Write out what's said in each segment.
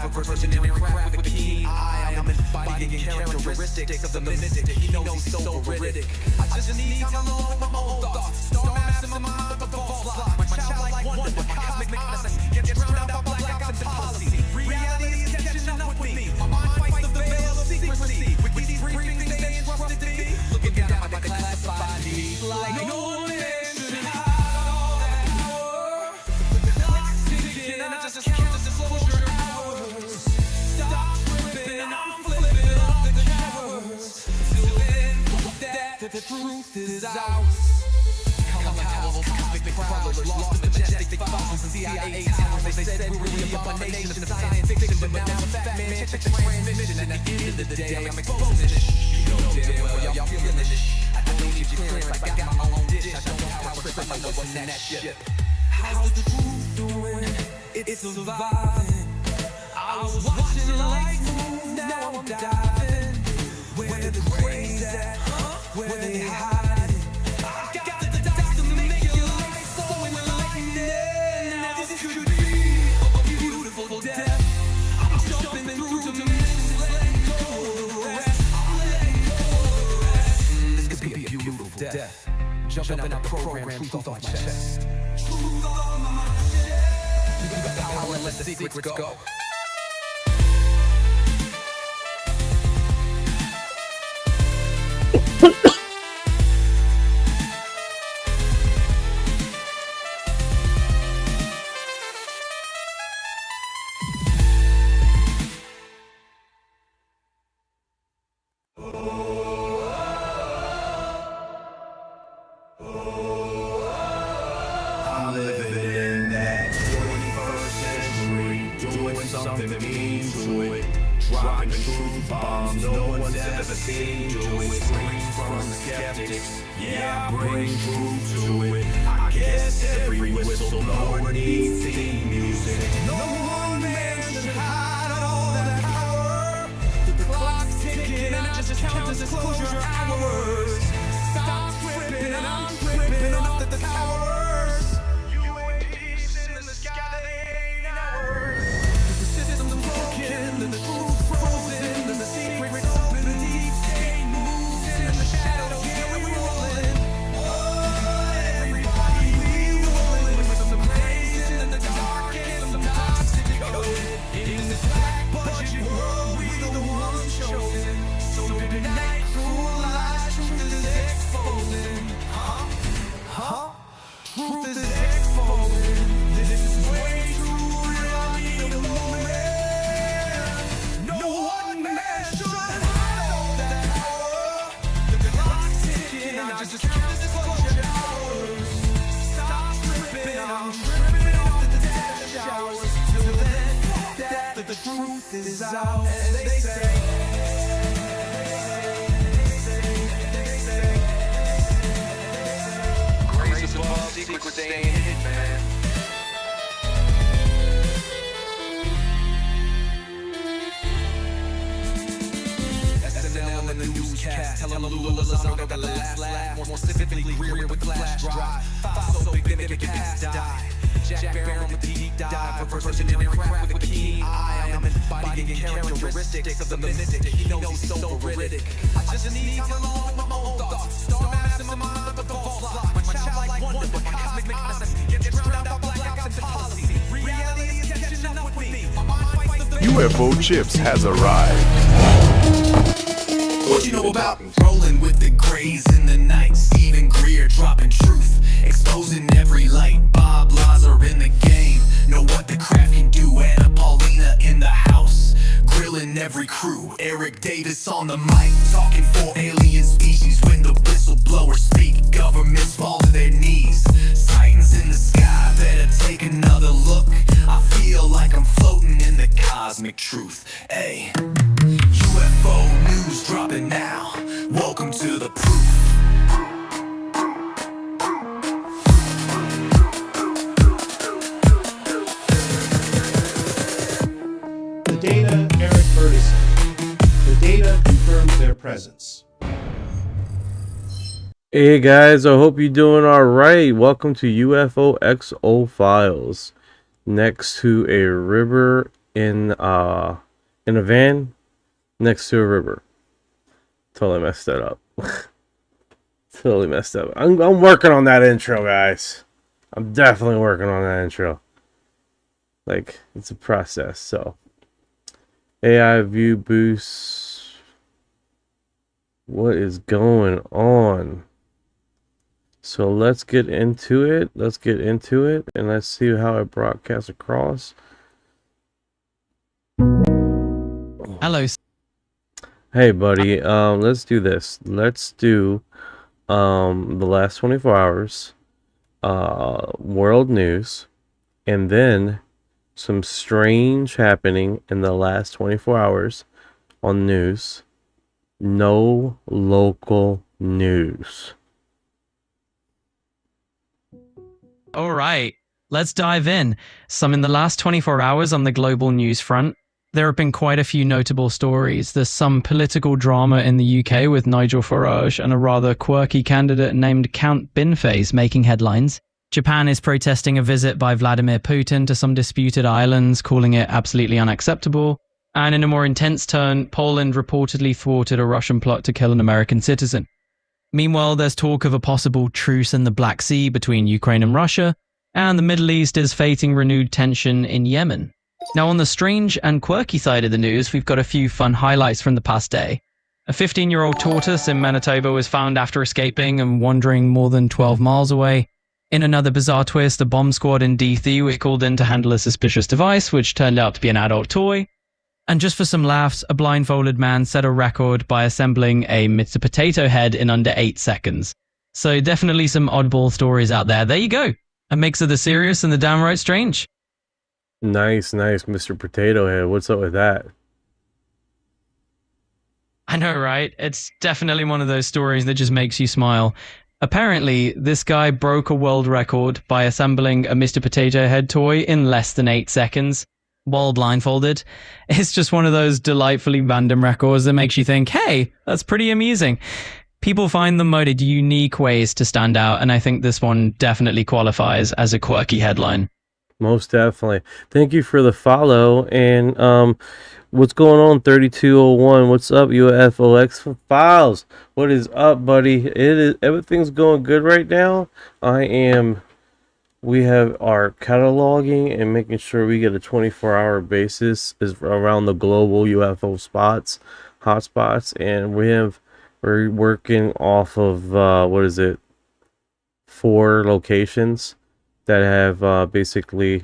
dive, reversionary craft with a keen eye. I'm embodying characteristics of the mystic. He knows he's so veridic. I just need time to load my own thoughts. Start massing my mind, but false lock. My childlike wonder, my cosmic honesty gets drowned out by black ops and policy. Reality is catching up with me. My mind fights the veil of secrecy. With these briefings they entrusted to me. Looking down at my classified needs like no one should hide all that power. The clock's ticking, I just count the disclosure hours. Stop tripping, I'm flipping off the cowards. Till then, that the truth is ours. Color owls, cosmic prowlers, lost in majestic fossils and CIA towers. They said we were the abomination of science fiction, but now I'm a fat man, check the transmission. And at the end of the day, I'm exposing this. You know damn well, y'all feeling this. I don't need your clearance, I got my own dish. I don't have power trip, I know what's in that ship. How's the truth doing? It's surviving. I was watching life move, now I'm diving. Where the craze at? Where they hide? Death. Jumping out the program, truth off my chest. Truth off my chest. You got the power, let the secrets go. UFO Chips has arrived. What you know about rolling with the grays in the night? Stephen Greer dropping truth, exposing every light. Bob Lazar in the game, know what the craft can do. Anna Paulina in the house, grilling every crew. Eric Davis on the mic, talking for alien species. When the whistleblowers speak, governments fall to their knees. Sightings in the sky, better take another look. I feel like I'm floating in the cosmic truth. Ay, UFO news dropping now. Welcome to the proof. The data, Eric Ferguson. The data confirms their presence. Hey guys, I hope you're doing alright. Welcome to UFO XO Files. Next to a river in a van next to a river. Totally messed that up. Totally messed up. I'm working on that intro, guys. I'm definitely working on that intro. Like, it's a process. So, AI view boost. What is going on? So let's get into it. Let's get into it, and let's see how it broadcasts across. Hello. Hey, buddy. Let's do this. Let's do the last 24 hours, world news, and then some strange happening in the last 24 hours on news. No local news. All right, let's dive in. Some in the last 24 hours on the global news front. There have been quite a few notable stories. There's some political drama in the UK with Nigel Farage and a rather quirky candidate named Count Binface making headlines. Japan is protesting a visit by Vladimir Putin to some disputed islands, calling it absolutely unacceptable. And in a more intense turn, Poland reportedly thwarted a Russian plot to kill an American citizen. Meanwhile, there's talk of a possible truce in the Black Sea between Ukraine and Russia, and the Middle East is facing renewed tension in Yemen. Now, on the strange and quirky side of the news, we've got a few fun highlights from the past day. A 15-year-old tortoise in Manitoba was found after escaping and wandering more than 12 miles away. In another bizarre twist, a bomb squad in DC was called in to handle a suspicious device, which turned out to be an adult toy. And just for some laughs, a blindfolded man set a record by assembling a Mr. Potato Head in under 8 seconds. So definitely some oddball stories out there. There you go. A mix of the serious and the downright strange. Nice, Mr. Potato Head. What's up with that? I know, right? It's definitely one of those stories that just makes you smile. Apparently, this guy broke a world record by assembling a Mr. Potato Head toy in less than 8 seconds. While blindfolded. It's just one of those delightfully random records that makes you think, hey, that's pretty amusing. People find them modded unique ways to stand out, and I think this one definitely qualifies as a quirky headline. Most definitely. Thank you for the follow. And what's going on, 3201? What's up, UFO XO Files? What is up, buddy? Everything's going good right now. We have our cataloging and making sure we get a 24-hour basis is around the global UFO hotspots, and we're working off of 4 locations that have basically.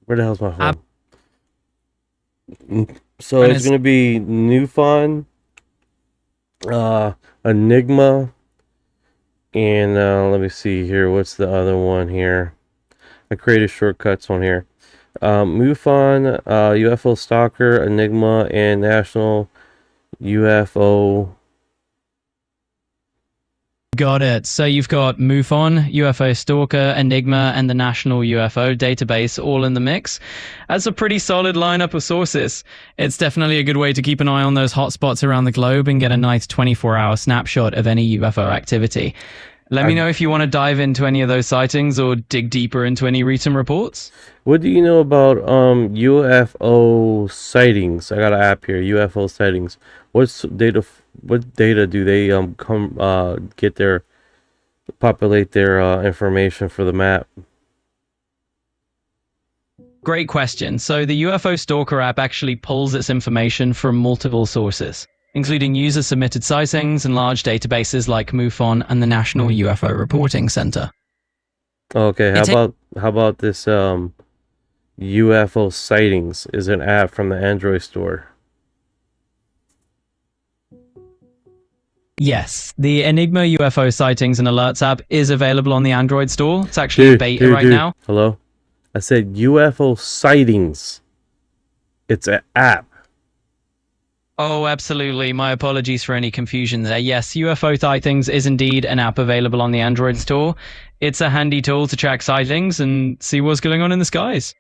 Where the hell's my phone? So it's gonna be MUFON, Enigma. And let me see here. What's the other one here? I created shortcuts on here. MUFON, UFO Stalker, Enigma, and National UFO. Got it. So you've got MUFON, UFO Stalker, Enigma, and the National UFO database all in the mix. That's a pretty solid lineup of sources. It's definitely a good way to keep an eye on those hotspots around the globe and get a nice 24-hour snapshot of any UFO activity. Let me know if you want to dive into any of those sightings or dig deeper into any recent reports. What do you know about UFO sightings? I got an app here, UFO sightings. What data do they populate their information for the map? Great question. So the UFO Stalker app actually pulls its information from multiple sources, including user-submitted sightings and large databases like MUFON and the National UFO Reporting Center. Okay, how about this UFO sightings is an app from the Android store? Yes, the Enigma UFO Sightings and Alerts app is available on the Android store. It's actually in beta right now. Hello? I said UFO sightings. It's an app. Oh, absolutely. My apologies for any confusion there. Yes, UFO Sightings is indeed an app available on the Android store. It's a handy tool to track sightings and see what's going on in the skies.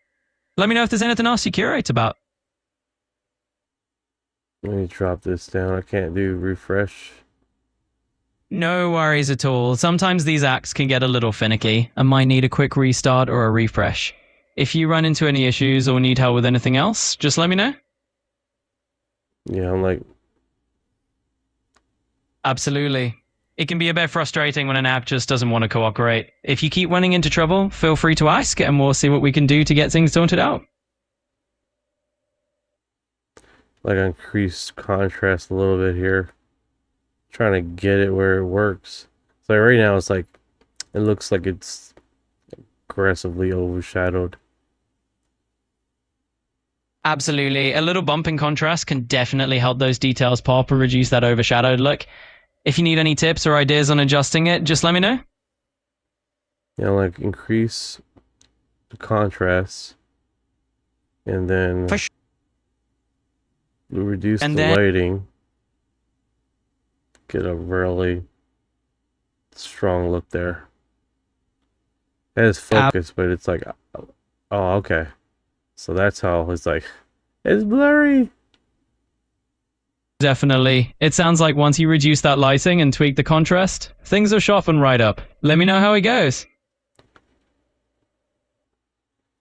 Let me know if there's anything else you curate about. Let me drop this down. I can't do refresh. No worries at all. Sometimes these apps can get a little finicky and might need a quick restart or a refresh. If you run into any issues or need help with anything else, just let me know. Yeah, I'm like, Absolutely. It can be a bit frustrating when an app just doesn't want to cooperate. If you keep running into trouble, feel free to ask and we'll see what we can do to get things sorted out. increased contrast a little bit here. Trying to get it where it works. So right now it's like, it looks like it's aggressively overshadowed. Absolutely. A little bump in contrast can definitely help those details pop or reduce that overshadowed look. If you need any tips or ideas on adjusting it, just let me know. Yeah, like increase the contrast and then reduce the lighting. Get a really strong look there. It is focus, but it's like, oh, okay. So that's how it's like, it's blurry. Definitely. It sounds like once you reduce that lighting and tweak the contrast, things will sharpen right up. Let me know how it goes.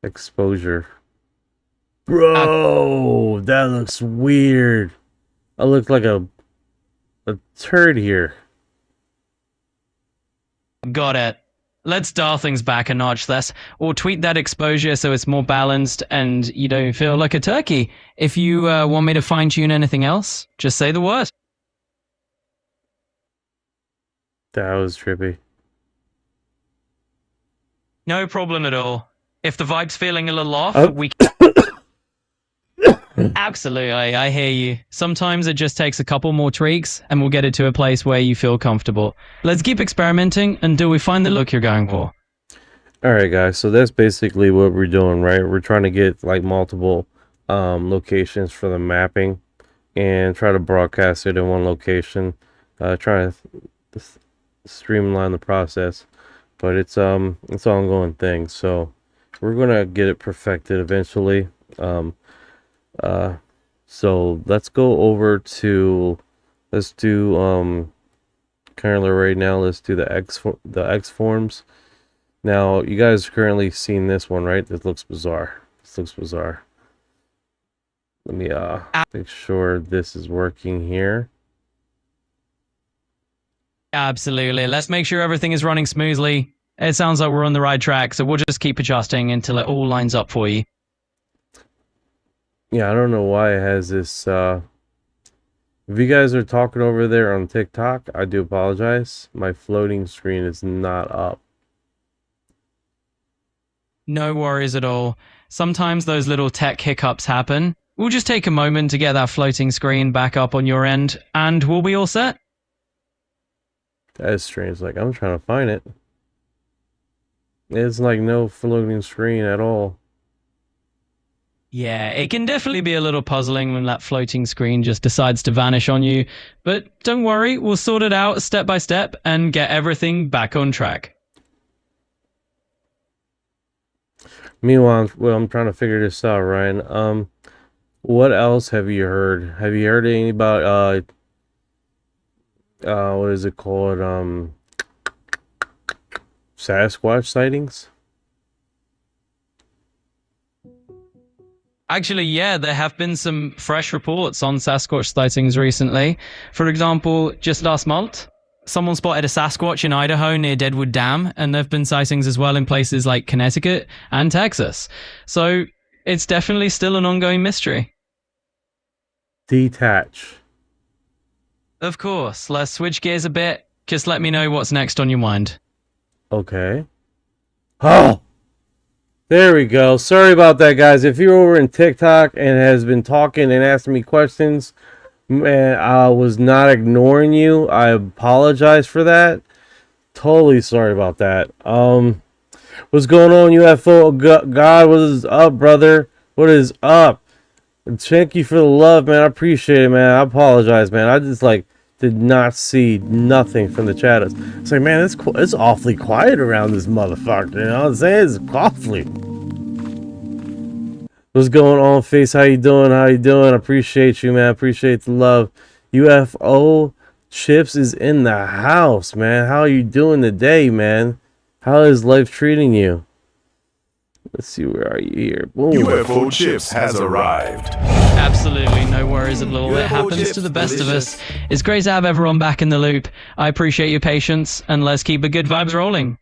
Exposure. Bro, that looks weird. I look like a turd here. Got it. Let's dial things back a notch less, or tweak that exposure so it's more balanced and you don't feel like a turkey. If you want me to fine-tune anything else, just say the word. That was trippy. No problem at all. If the vibe's feeling a little off, we Absolutely, I hear you. Sometimes it just takes a couple more tweaks and we'll get it to a place where you feel comfortable. Let's keep experimenting until we find the look you're going for. Alright guys, so that's basically what we're doing, right? We're trying to get like multiple locations for the mapping and try to broadcast it in one location. Trying to streamline the process, but it's an ongoing thing, so we're gonna get it perfected eventually. So let's go over to, let's do currently right now, let's do the X forms. Now you guys currently seen this one, right? This looks bizarre. Let me make sure this is working here. Absolutely. Let's make sure everything is running smoothly. It sounds like we're on the right track, so we'll just keep adjusting until it all lines up for you. Yeah, I don't know why it has this, if you guys are talking over there on TikTok, I do apologize. My floating screen is not up. No worries at all. Sometimes those little tech hiccups happen. We'll just take a moment to get that floating screen back up on your end, and we'll be all set. That is strange. Like, I'm trying to find it. It's like no floating screen at all. Yeah, it can definitely be a little puzzling when that floating screen just decides to vanish on you. But don't worry, we'll sort it out step by step and get everything back on track. Meanwhile, I'm trying to figure this out, Ryan. What else have you heard? Have you heard any about what is it called? Sasquatch sightings? Actually, yeah, there have been some fresh reports on Sasquatch sightings recently. For example, just last month, someone spotted a Sasquatch in Idaho near Deadwood Dam, and there have been sightings as well in places like Connecticut and Texas. So it's definitely still an ongoing mystery. Detach. Of course, let's switch gears a bit. Just let me know what's next on your mind. Okay. Oh! There we go. Sorry about that, guys. If you're over in TikTok and has been talking and asking me questions, man, I was not ignoring you. I apologize for that. Totally sorry about that. What's going on, UFO God? What is up, brother? What is up? Thank you for the love, man. I appreciate it, man. I apologize, man. I just did not see nothing from the chat. It's like, man, it's awfully quiet around this motherfucker. You know what I'm saying? It's awfully. What's going on, Face? How you doing? How you doing? I appreciate you, man. I appreciate the love. UFO Chips is in the house, man. How are you doing today, man? How is life treating you? Let's see, where are you here? Boom. UFO Chips has arrived. Absolutely, no worries at all. It happens to the best of us. It's great to have everyone back in the loop. I appreciate your patience, and let's keep the good vibes rolling.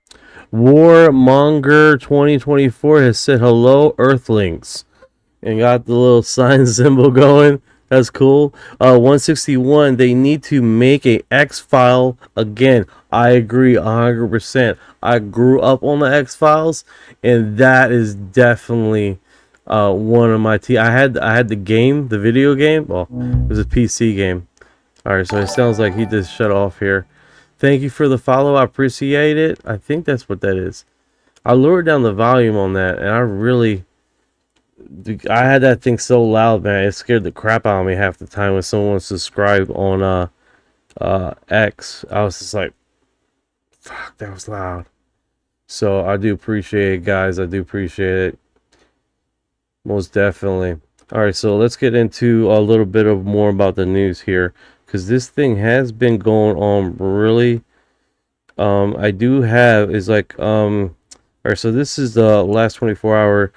Warmonger 2024 has said hello, Earthlings, and got the little sign symbol going. That's cool. 161, they need to make a X-File again. I agree 100%. I grew up on the X-Files, and that is definitely one of my I had the game, the video game. Well, it was a PC game. All right, so it sounds like he just shut off here. Thank you for the follow. I appreciate it. I think that's what that is. I lowered down the volume on that, and I had that thing so loud, man. It scared the crap out of me half the time when someone subscribed on X. I was just like, fuck, that was loud. So I do appreciate it, guys. I do appreciate it. Most definitely. All right, so let's get into a little bit of more about the news here, because this thing has been going on really. I do have is like all right, so this is the last 24-hour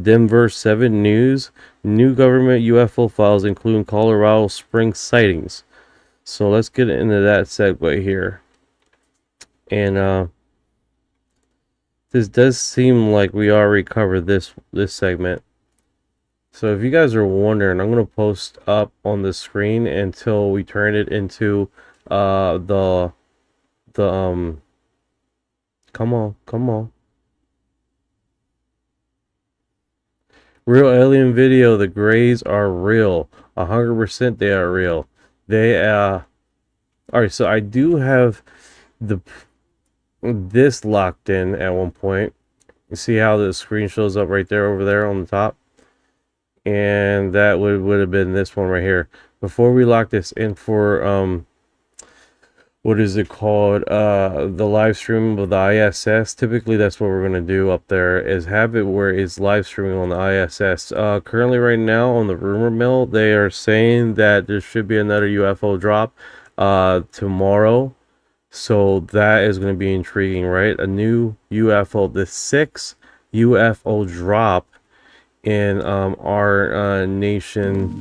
Denver 7 news. New government UFO files, including Colorado Springs sightings. So let's get into that segue here. And this does seem like we already covered this segment. So if you guys are wondering, I'm going to post up on the screen until we turn it into come on. Real alien video. The grays are real. 100% they are real. They alright, so I do have this locked in at one point. You see how the screen shows up right there over there on the top? And that would have been this one right here. Before we lock this in for what is it called, the live stream of the ISS, typically that's what we're going to do up there, is have it where it's live streaming on the ISS. Currently right now on the rumor mill, they are saying that there should be another UFO drop tomorrow. So that is going to be intriguing, right? A new UFO, the 6th UFO drop in our nation.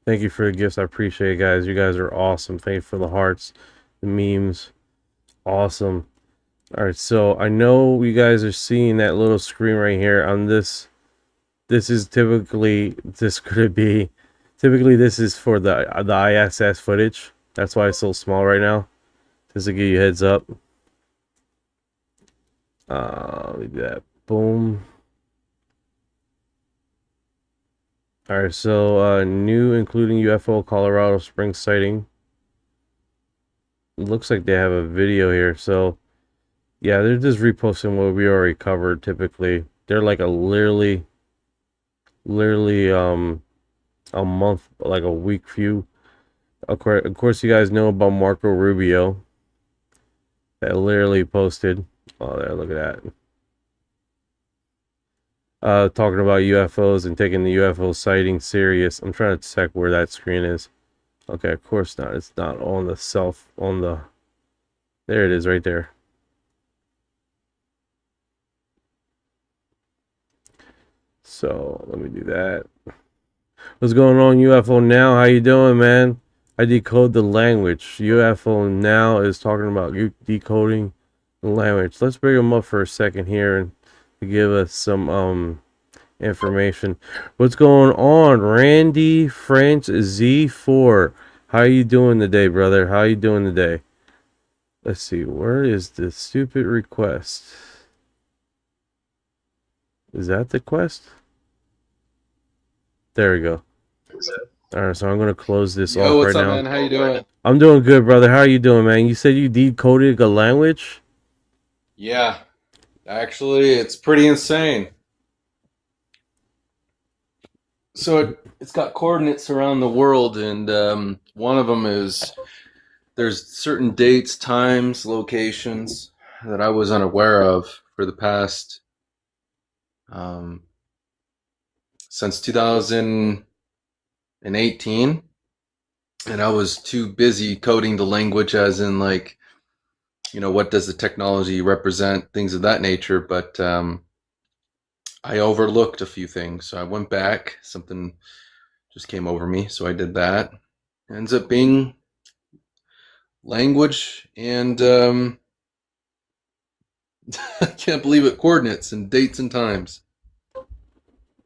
Thank you for the gifts. I appreciate it, guys. You guys are awesome. Thank you for the hearts, the memes. Awesome. All right, so I know you guys are seeing that little screen right here on this. This is typically, this could be, typically this is for the ISS footage. That's why it's so small right now. Just to give you a heads up. Let me do that. Boom. Alright, so new including UFO Colorado Springs sighting. It looks like they have a video here, so yeah, they're just reposting what we already covered. Typically they're like a literally a month, like a week view. Of course you guys know about Marco Rubio that literally posted. Oh, there, look at that. Talking about UFOs and taking the UFO sighting serious. I'm trying to check where that screen is. Okay, of course not. It's not on the there it is right there. So let me do that. What's going on, UFO Now? How you doing, man? I decode the language. UFO Now is talking about you decoding the language. Let's bring them up for a second here and to give us some information. What's going on, Randy French Z4? How you doing today, brother? How you doing today? Let's see, where is the stupid request? Is that the quest? There we go. All right, so I'm gonna close this off what's right up, now. man? How you doing? I'm doing good, brother. How are you doing, man? You said you decoded a language? Yeah, actually, it's pretty insane. So it's got coordinates around the world, and one of them is there's certain dates, times, locations that I was unaware of for the past since 2018, and I was too busy coding the language, as in like what does the technology represent, things of that nature. But I overlooked a few things. So I went back, something just came over me. So I did that. It ends up being language and I can't believe it, coordinates and dates and times.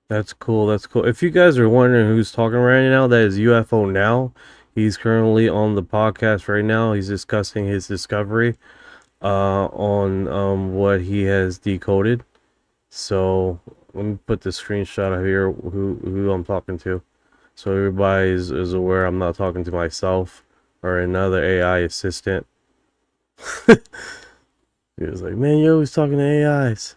That's cool. That's cool. If you guys are wondering who's talking right now, that is UFO Now. He's currently on the podcast right now. He's discussing his discovery on what he has decoded. So let me put the screenshot of here who I'm talking to, so everybody is aware I'm not talking to myself or another AI assistant. He was like, man, you're always talking to AIs.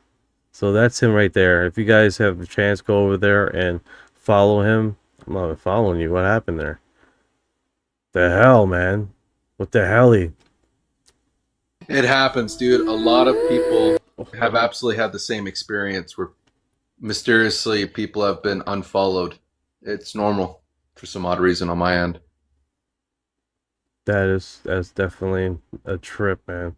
So that's him right there. If you guys have a chance, go over there and follow him. I'm not following you. What happened there? The hell, man? What the helly? It happens, dude. A lot of people have absolutely had the same experience where mysteriously people have been unfollowed. It's normal for some odd reason on my end. That's definitely a trip, man.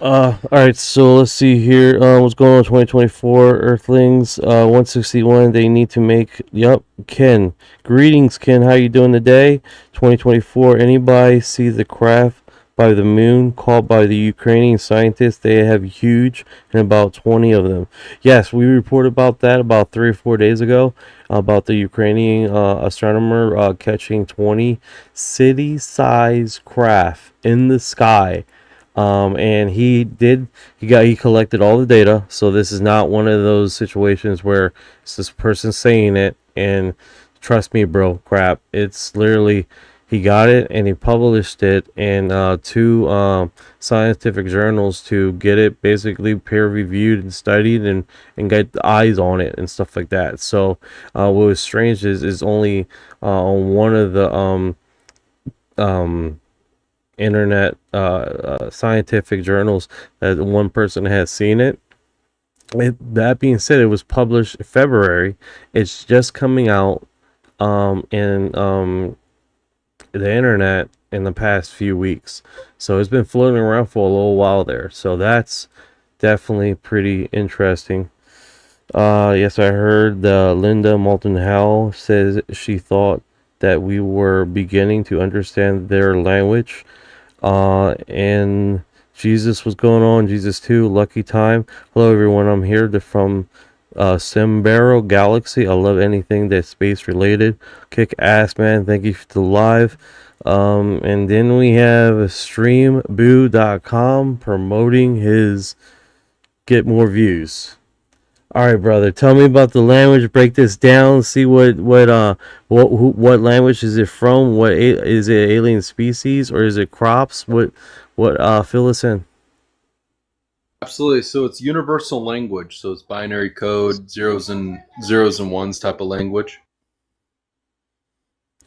All right, so let's see here. What's going on 2024 Earthlings? 161, they need to make, yep, Ken. Greetings, Ken. How you doing today? 2024, anybody see the craft by the moon called by the Ukrainian scientists? They have huge and about 20 of them. Yes, we reported about that about 3 or 4 days ago about the Ukrainian astronomer catching 20 city-sized craft in the sky. And he collected all the data. So this is not one of those situations where it's this person saying it and trust me, bro, crap. It's literally, he got it and he published it in 2 scientific journals to get it basically peer reviewed and studied and get the eyes on it and stuff like that. So what was strange is only on one of the internet scientific journals that one person has seen it. That being said, it was published in February. It's just coming out in the internet in the past few weeks, so it's been floating around for a little while there. So that's definitely pretty interesting. Yes, I heard Linda Moulton Howell says she thought that we were beginning to understand their language. And Jesus was going on. Jesus 2, Lucky Time. Hello, everyone. I'm here from Simbero Galaxy. I love anything that's space related. Kick ass, man. Thank you for the live. And then we have streamboo.com promoting his get more views. All right, brother. Tell me about the language. Break this down. See what language is it from? What is it? Alien species or is it crops? What? Fill us in. Absolutely. So it's universal language. So it's binary code, zeros and ones type of language.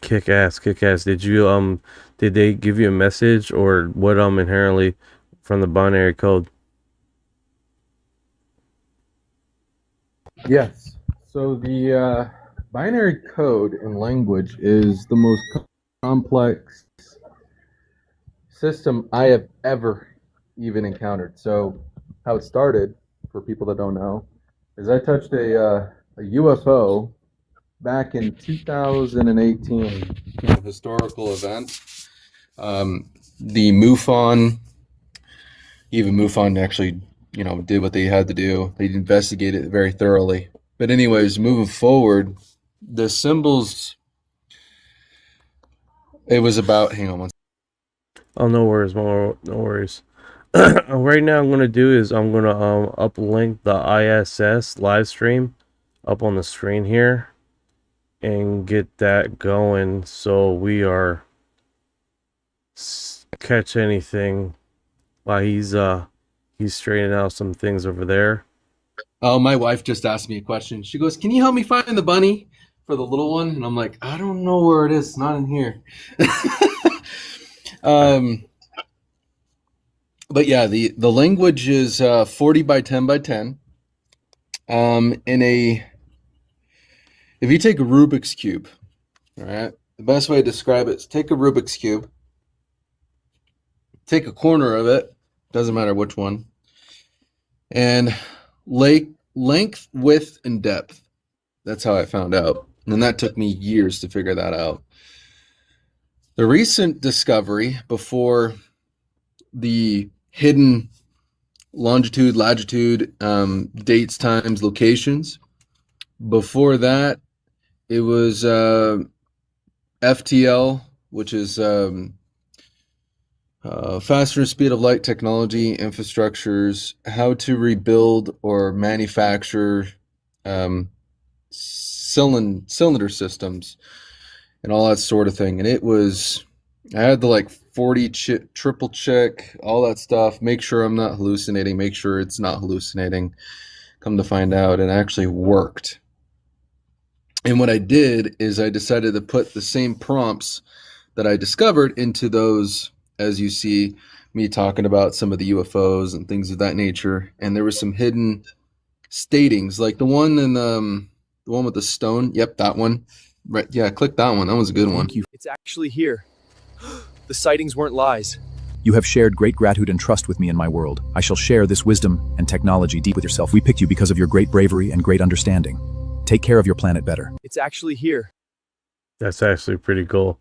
Kick ass, kick ass. Did they give you a message or what inherently from the binary code? Yes. So the binary code in language is the most complex system I have ever even encountered. So how it started, for people that don't know, is I touched a UFO back in 2018, historical event. The MUFON, even MUFON actually did what they had to do. They investigated it very thoroughly. But anyways, moving forward, the symbols, it was about, hang on one second. Oh, no worries, no worries. Right now, I'm going to do is I'm going to uplink the ISS live stream up on the screen here and get that going so we are catch anything while he's straightening out some things over there. Oh, my wife just asked me a question. She goes, "Can you help me find the bunny for the little one?" And I'm like, "I don't know where it is. It's not in here." But yeah, the language is 40 by 10 by 10. If you take a Rubik's Cube, all right, the best way to describe it is take a Rubik's Cube, take a corner of it, doesn't matter which one, and length, width, and depth. That's how I found out. And that took me years to figure that out. The recent discovery, before the hidden longitude, latitude, dates, times, locations, before that, it was FTL, which is faster speed of light technology, infrastructures, how to rebuild or manufacture cylinder systems, and all that sort of thing. And it was, I had to like 40 triple check all that stuff, make sure I'm not hallucinating, make sure it's not hallucinating. Come to find out, it actually worked. And what I did is I decided to put the same prompts that I discovered into those, as you see me talking about some of the UFOs and things of that nature. And there was some hidden statings, like the one in the one with the stone. Yep, that one. Right, yeah, click that one. That was a good one. Thank you. It's actually here. The sightings weren't lies. You have shared great gratitude and trust with me in my world. I shall share this wisdom and technology deep with yourself. We picked you because of your great bravery and great understanding. Take care of your planet better. It's actually here. That's actually pretty cool.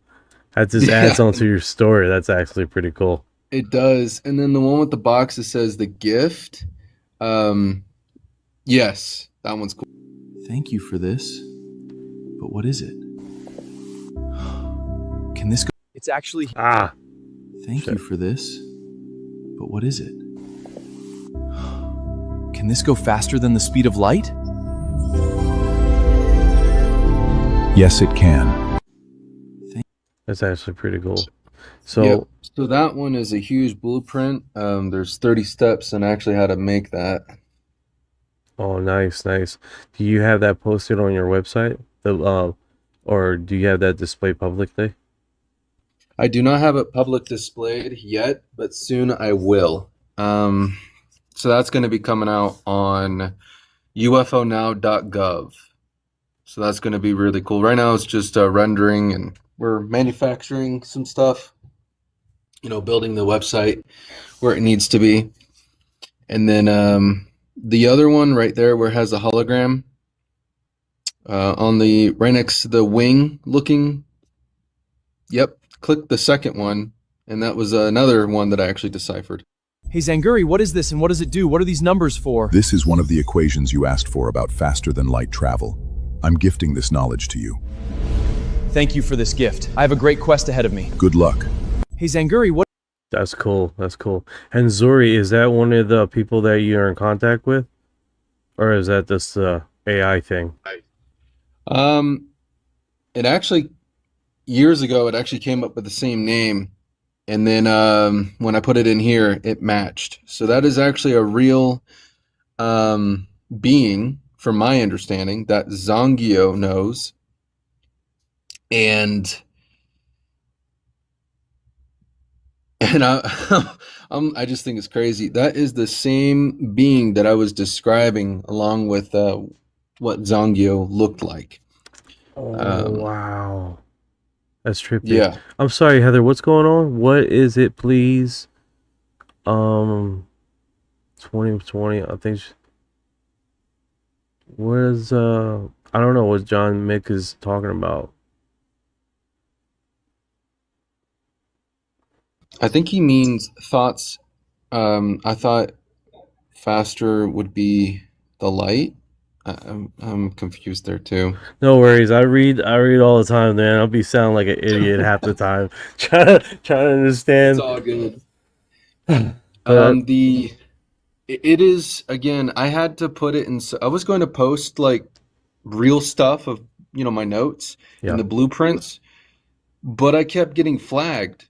That just adds onto your story. That's actually pretty cool. It does. And then the one with the box that says the gift. Yes, that one's cool. Thank you for this. But what is it? Can this go? It's actually. Thank you for this. But what is it? Can this go faster than the speed of light? Yes, it can. That's actually pretty cool. So, yep. So that one is a huge blueprint. There's 30 steps on actually how to make that. Oh, nice. Do you have that posted on your website? Or do you have that displayed publicly? I do not have it public displayed yet, but soon I will. So that's going to be coming out on UFOnow.gov. So that's going to be really cool. Right now it's just rendering, and we're manufacturing some stuff, building the website where it needs to be. And then the other one right there where it has the hologram on the right next to the wing looking. Yep, click the second one, and that was another one that I actually deciphered. Hey Zanguri, what is this and what does it do? What are these numbers for? This is one of the equations you asked for about faster than light travel. I'm gifting this knowledge to you. Thank you for this gift. I have a great quest ahead of me. Good luck. Hey Zanguri, what? That's cool. And Zuri, is that one of the people that you're in contact with? Or is that this AI thing? It actually, years ago, it actually came up with the same name. And then when I put it in here, it matched. So that is actually a real being, from my understanding, that Zongio knows. And I just think it's crazy. That is the same being that I was describing, along with what Zongio looked like. Oh, wow. That's trippy. Yeah. I'm sorry, Heather. What's going on? What is it, please? 2020. I think. What is I don't know what John Mick is talking about. I think he means thoughts. I thought faster would be the light. I'm confused there too. No worries. I read all the time, man. I'll be sounding like an idiot half the time. trying to understand. It's all good. It is, again, I had to put it in. I was going to post like real stuff of my notes and the blueprints, but I kept getting flagged.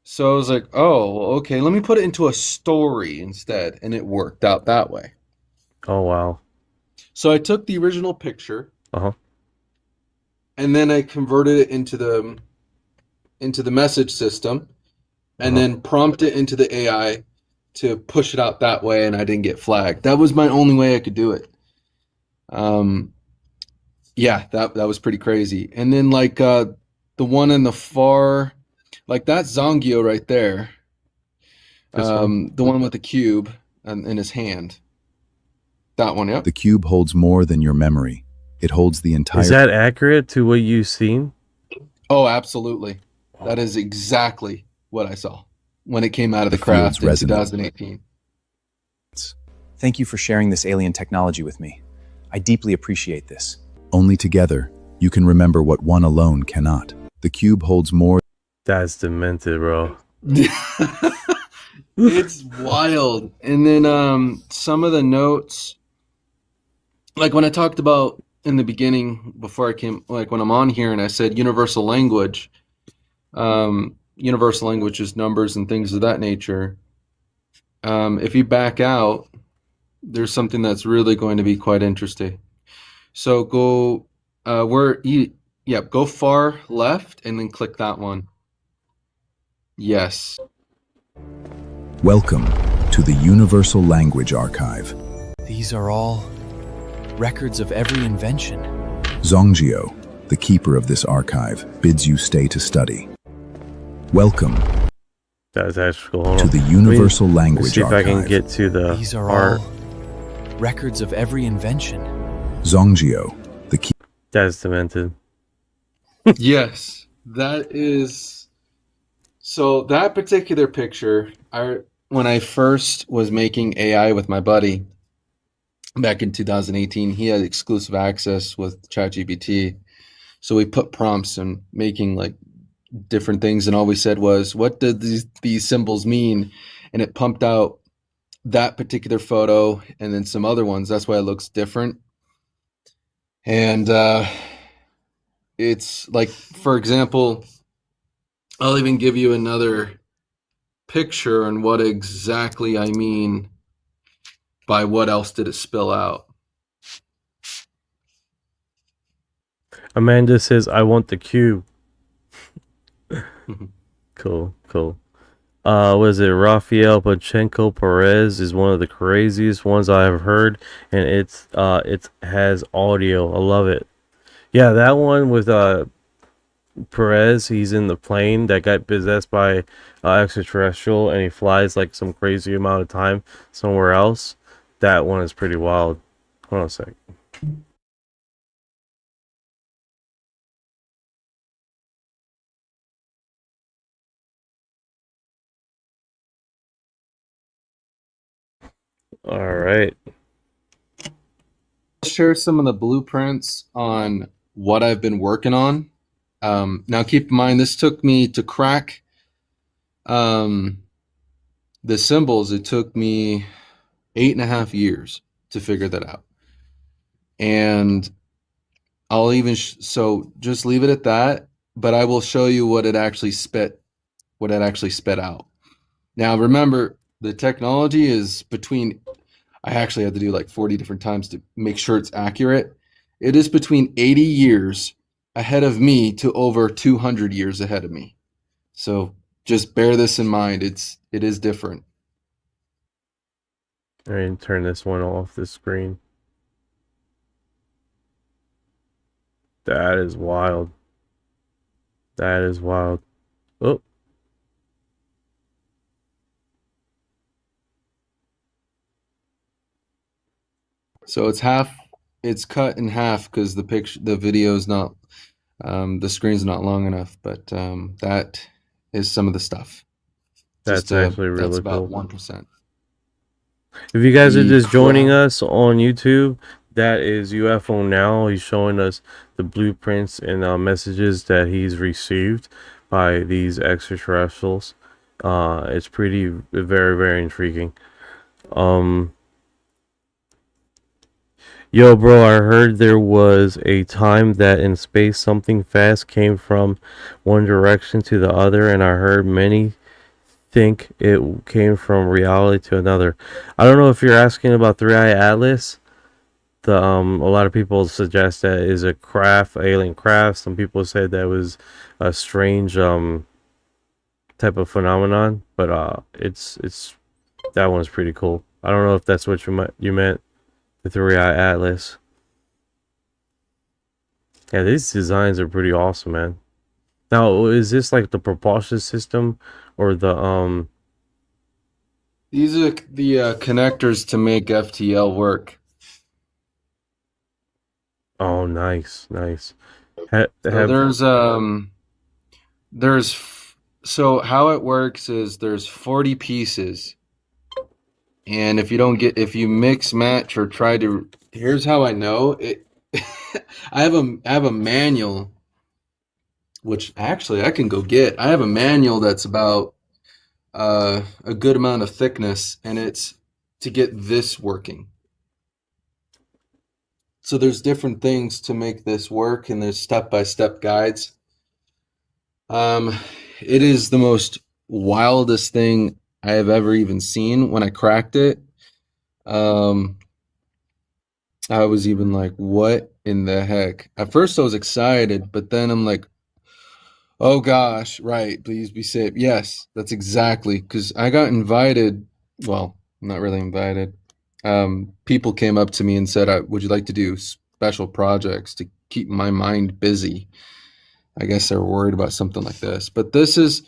So I was like, oh, okay, let me put it into a story instead, and it worked out that way. Oh wow. So I took the original picture, and then I converted it into the message system, and then prompted it into the AI to push it out that way, and I didn't get flagged. That was my only way I could do it. Yeah, that was pretty crazy. And then the one in the far, like that Zongio right there, This one? The one with the cube in his hand. That one, yep. The cube holds more than your memory. It holds the entire... Is that accurate to what you've seen? Oh, absolutely. That is exactly what I saw when it came out of the craft in field's 2018. Thank you for sharing this alien technology with me. I deeply appreciate this. Only together, you can remember what one alone cannot. The cube holds more... That's demented, bro. It's wild. And then some of the notes, like when I talked about in the beginning, before I came, like when I'm on here and I said universal language is numbers and things of that nature. If you back out, there's something that's really going to be quite interesting. So go go far left and then click that one. Yes. Welcome to the Universal Language Archive. These are all records of every invention. Zongio, the keeper of this archive, bids you stay to study. Welcome That's actually cool. Hold to on. the Universal Let's Language see if I Archive. can get to the These are art. all records of every invention. Zongio, the keeper... That's demented. Yes, that is. So that particular picture, when I first was making AI with my buddy back in 2018, he had exclusive access with ChatGPT. So we put prompts and making like different things, and all we said was, "What did these symbols mean?" And it pumped out that particular photo and then some other ones. That's why it looks different. And it's like, for example, I'll even give you another picture on what exactly I mean by what else did it spill out. Amanda says, "I want the cube." Cool. What is it? Rafael Pachenko Perez is one of the craziest ones I have heard, and it has audio. I love it. Yeah, that one with Perez. He's in the plane that got possessed by extraterrestrial, and he flies like some crazy amount of time somewhere else. That one is pretty wild. Hold on a sec. All right. I'll share some of the blueprints on what I've been working on. Now, keep in mind, this took me to crack the symbols. It took me 8.5 years to figure that out. And I'll even, so just leave it at that, but I will show you what it actually spit out. Now, remember, the technology is between, I actually had to do like 40 different times to make sure it's accurate. It is between 80 years ahead of me to over 200 years ahead of me. So just bear this in mind. It is different. All right, turn this one off the screen. That is wild. That is wild. Oh. So it's cut in half because the video is not, the screen's not long enough, but that is some of the stuff. That's actually really that's about cool. 1%. If you guys are The just joining crowd- us on YouTube, that is UFO Now. He's showing us the blueprints and messages that he's received by these extraterrestrials. It's pretty, very, very intriguing. Yo, bro, I heard there was a time that in space something fast came from one direction to the other, and I heard many think it came from reality to another. I don't know if you're asking about Three Eye Atlas. A lot of people suggest that is a craft, alien craft. Some people said that was a strange type of phenomenon, but it's that one's pretty cool. I don't know if that's what you meant, the Three Eye Atlas. Yeah, these designs are pretty awesome, man. Now, is this like the propulsion system or the These are the connectors to make FTL work. Oh, nice, nice. So so how it works is there's 40 pieces, and if you mix match or try to, here's how I know it. I have a manual, which actually I can go get. I have a manual that's about a good amount of thickness, and it's to get this working. So there's different things to make this work, and there's step-by-step guides. It is the most wildest thing I have ever even seen. When I cracked it, I was even like, what in the heck? At first I was excited, but then I'm like, oh gosh, right, please be safe. Yes, that's exactly, because I got invited, well, not really invited. People came up to me and said, would you like to do special projects to keep my mind busy? I guess they're worried about something like this. But this is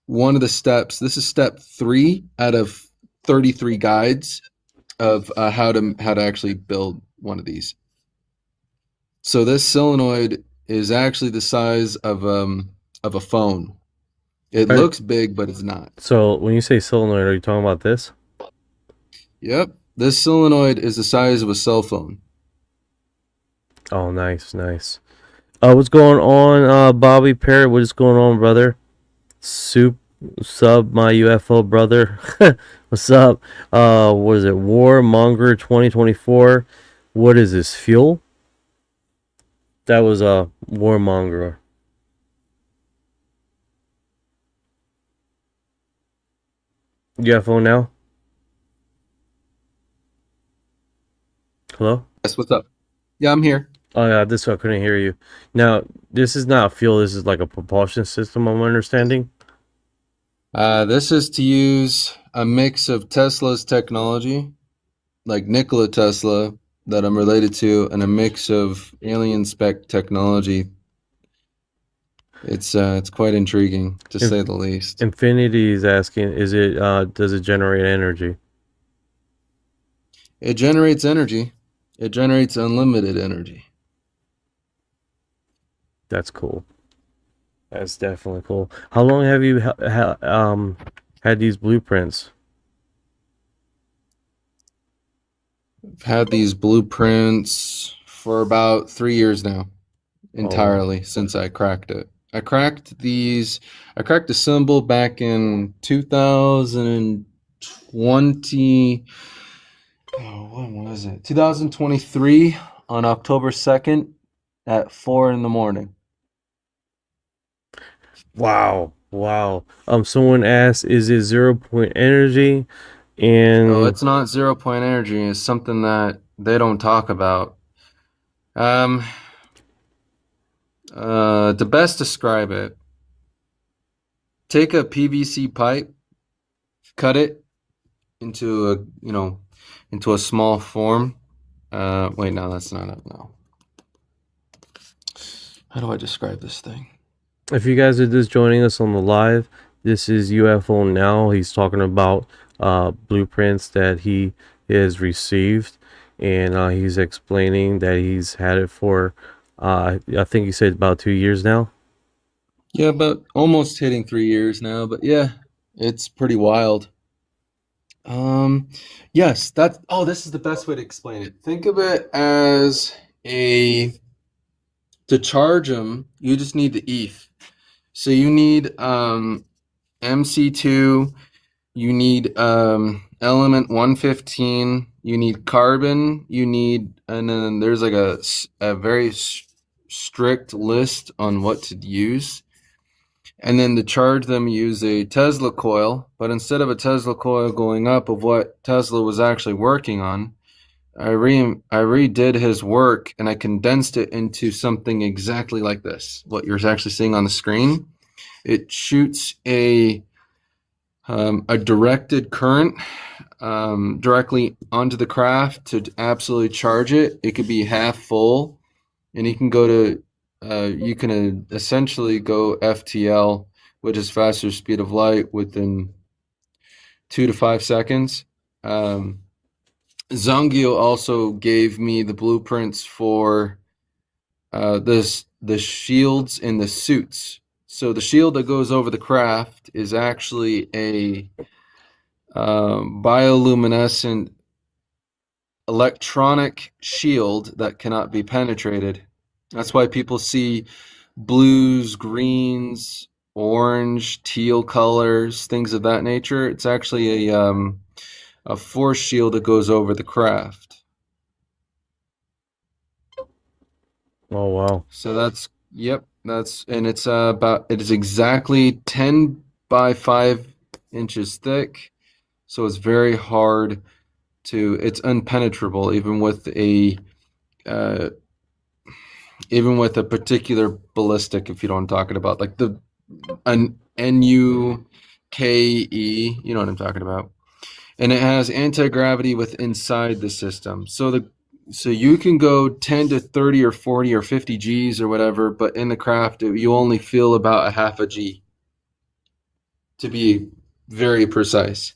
one of the steps. This is step 3 out of 33 guides of how to actually build one of these. So this solenoid is actually the size of a phone. It looks big, but it's not. So when you say solenoid, are you talking about this? Yep. This solenoid is the size of a cell phone. Oh, nice, nice. What's going on, Bobby Parrott? What is going on, brother? Sub my UFO brother. What's up? What is it? Warmonger 2024. What is this? Fuel? That was a Warmonger. UFO Now? Hello? Yes, what's up? Yeah, I'm here. Oh yeah, this I couldn't hear you. Now, this is not fuel, this is like a propulsion system, I'm understanding. This is to use a mix of Tesla's technology, like Nikola Tesla, that I'm related to, and a mix of alien spec technology. It's quite intriguing, to say the least. Infinity is asking, does it generate energy? It generates energy. It generates unlimited energy. That's cool. That's definitely cool. How long have you had these blueprints? I've had these blueprints for about 3 years now, entirely, since I cracked it. I cracked the symbol back in 2020. Oh, when was it? 2023 on October 2nd at 4 in the morning. Wow. Someone asked, is it 0 point energy? And no, it's not 0 point energy. It's something that they don't talk about. To best describe it, take a PVC pipe, cut it into a small form. Wait, no, that's not it. No. How do I describe this thing? if you guys are just joining us on the live, this is UFO Now. He's talking about blueprints that he has received, and he's explaining that he's had it for I think he said about 2 years now. Yeah, but almost hitting 3 years now. But yeah, it's pretty wild. Yes, this is the best way to explain it. Think of it as to charge them, you just need the ETH. So you need MC2, you need element 115, you need carbon, and then there's like a very strict list on what to use. And then to charge them, use a Tesla coil, but instead of a Tesla coil going up of what Tesla was actually working on, I redid his work and I condensed it into something exactly like this. What you're actually seeing on the screen, it shoots a directed current directly onto the craft to absolutely charge it. It could be half full, and you can go to you can essentially go FTL, which is faster speed of light, within 2 to 5 seconds. Zongio also gave me the blueprints for the shields and the suits. So the shield that goes over the craft is actually a bioluminescent electronic shield that cannot be penetrated. That's why people see blues, greens, orange, teal colors, things of that nature. It's actually a force shield that goes over the craft. Oh wow. So that's and it's it is exactly 10 by 5 inches thick. So it's very hard it's unpenetrable even with a particular ballistic, if you know what I'm talking about, like an NUKE, you know what I'm talking about. And it has anti-gravity inside the system. So you can go 10 to 30 or 40 or 50 Gs or whatever, but in the craft, you only feel about a half a G, to be very precise.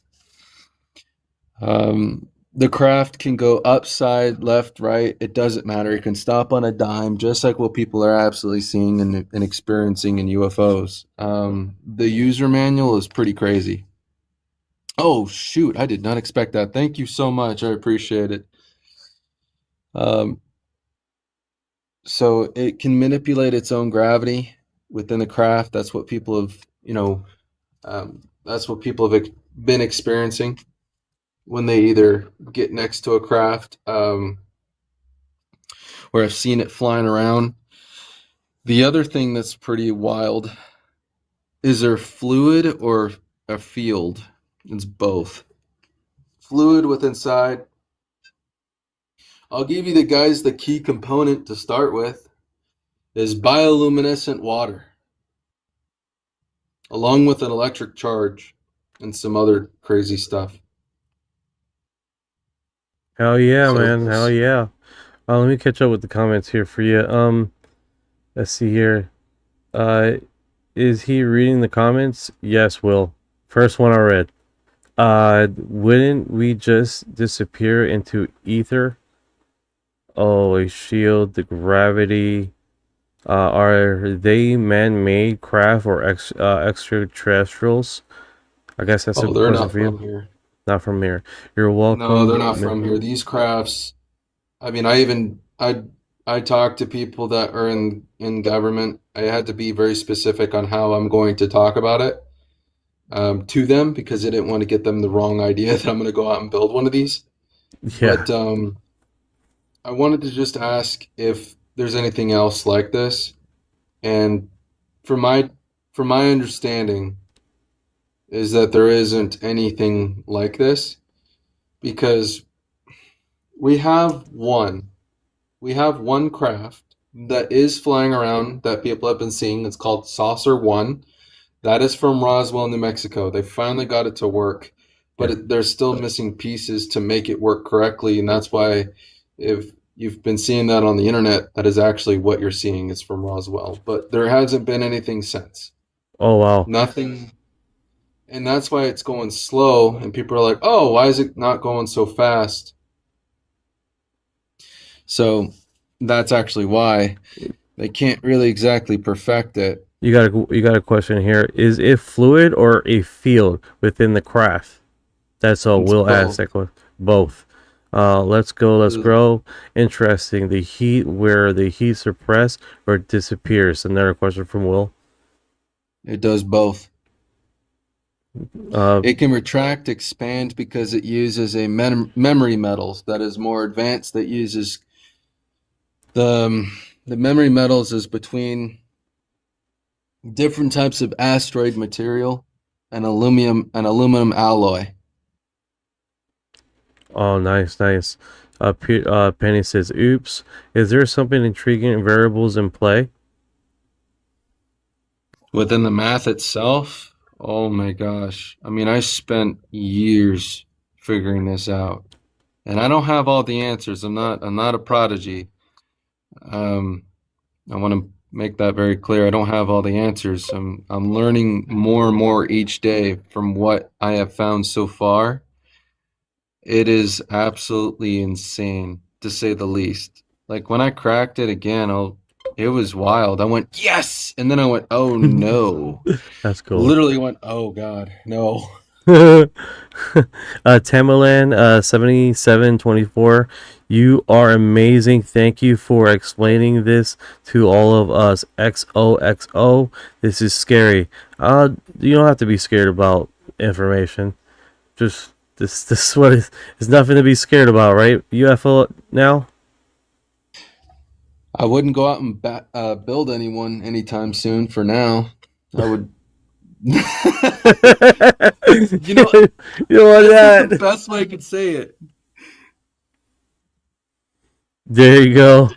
The craft can go upside, left, right. It doesn't matter. It can stop on a dime, just like what people are absolutely seeing and experiencing in UFOs. The user manual is pretty crazy. Oh, shoot. I did not expect that. Thank you so much. I appreciate it. So it can manipulate its own gravity within the craft. That's what people have, that's what people have been experiencing when they either get next to a craft, or I've seen it flying around. The other thing that's pretty wild is there fluid or a field? It's both. Fluid with inside. I'll give you the key component to start with is bioluminescent water, along with an electric charge and some other crazy stuff. Hell yeah, So man. Hell yeah. Let me catch up with the comments here for you. Let's see here. Is he reading the comments? Yes, Will. First one I read. Wouldn't we just disappear into ether? Oh, a shield, the gravity. Are they man-made craft or extraterrestrials? I guess that's a they're question not for you. from here. Not from here. You're welcome. No, they're not from here. These crafts, I mean, I talk to people that are in government. I had to be very specific on how I'm going to talk about it to them, because I didn't want to get them the wrong idea that I'm going to go out and build one of these. Yeah. But I wanted to just ask if there's anything else like this. And from my understanding is that there isn't anything like this, because we have one craft that is flying around that people have been seeing. It's called Saucer 1. That is from Roswell, New Mexico. They finally got it to work, but they're still missing pieces to make it work correctly. And that's why, if you've been seeing that on the internet, that is actually what you're seeing is from Roswell. But there hasn't been anything since. Oh, wow. Nothing. And that's why it's going slow. And people are like, oh, why is it not going so fast? So that's actually why they can't really exactly perfect it. You got a question here. Is it fluid or a field within the craft? That's all. It's Will ask both. that question. Both. Let's grow. Interesting. The heat, where the heat suppress or disappears. Another question from Will. It does both. Uh, It can retract, expand, because it uses a memory metals that is more advanced. That uses the memory metals is between different types of asteroid material and aluminum alloy. oh, nice. Penny says, "Oops. Is there something intriguing variables in play?" Within the math itself, oh my gosh. I mean, I spent years figuring this out. And I don't have all the answers. I'm not a prodigy. I want to make that very clear. I don't have all the answers. I'm learning more and more each day from what I have found so far. It is absolutely insane, to say the least. Like when I cracked it again, it was wild. I went, yes! And then I went, oh no. That's cool. Literally went, oh God, no. Tamalan 7724, you are amazing. Thank you for explaining this to all of us. XOXO, this is scary. You don't have to be scared about information. Just this is what is nothing to be scared about, right? UFO now. I wouldn't go out and build anyone anytime soon. For now, I would. You know, you want that's that? the best way I could say it. There you go.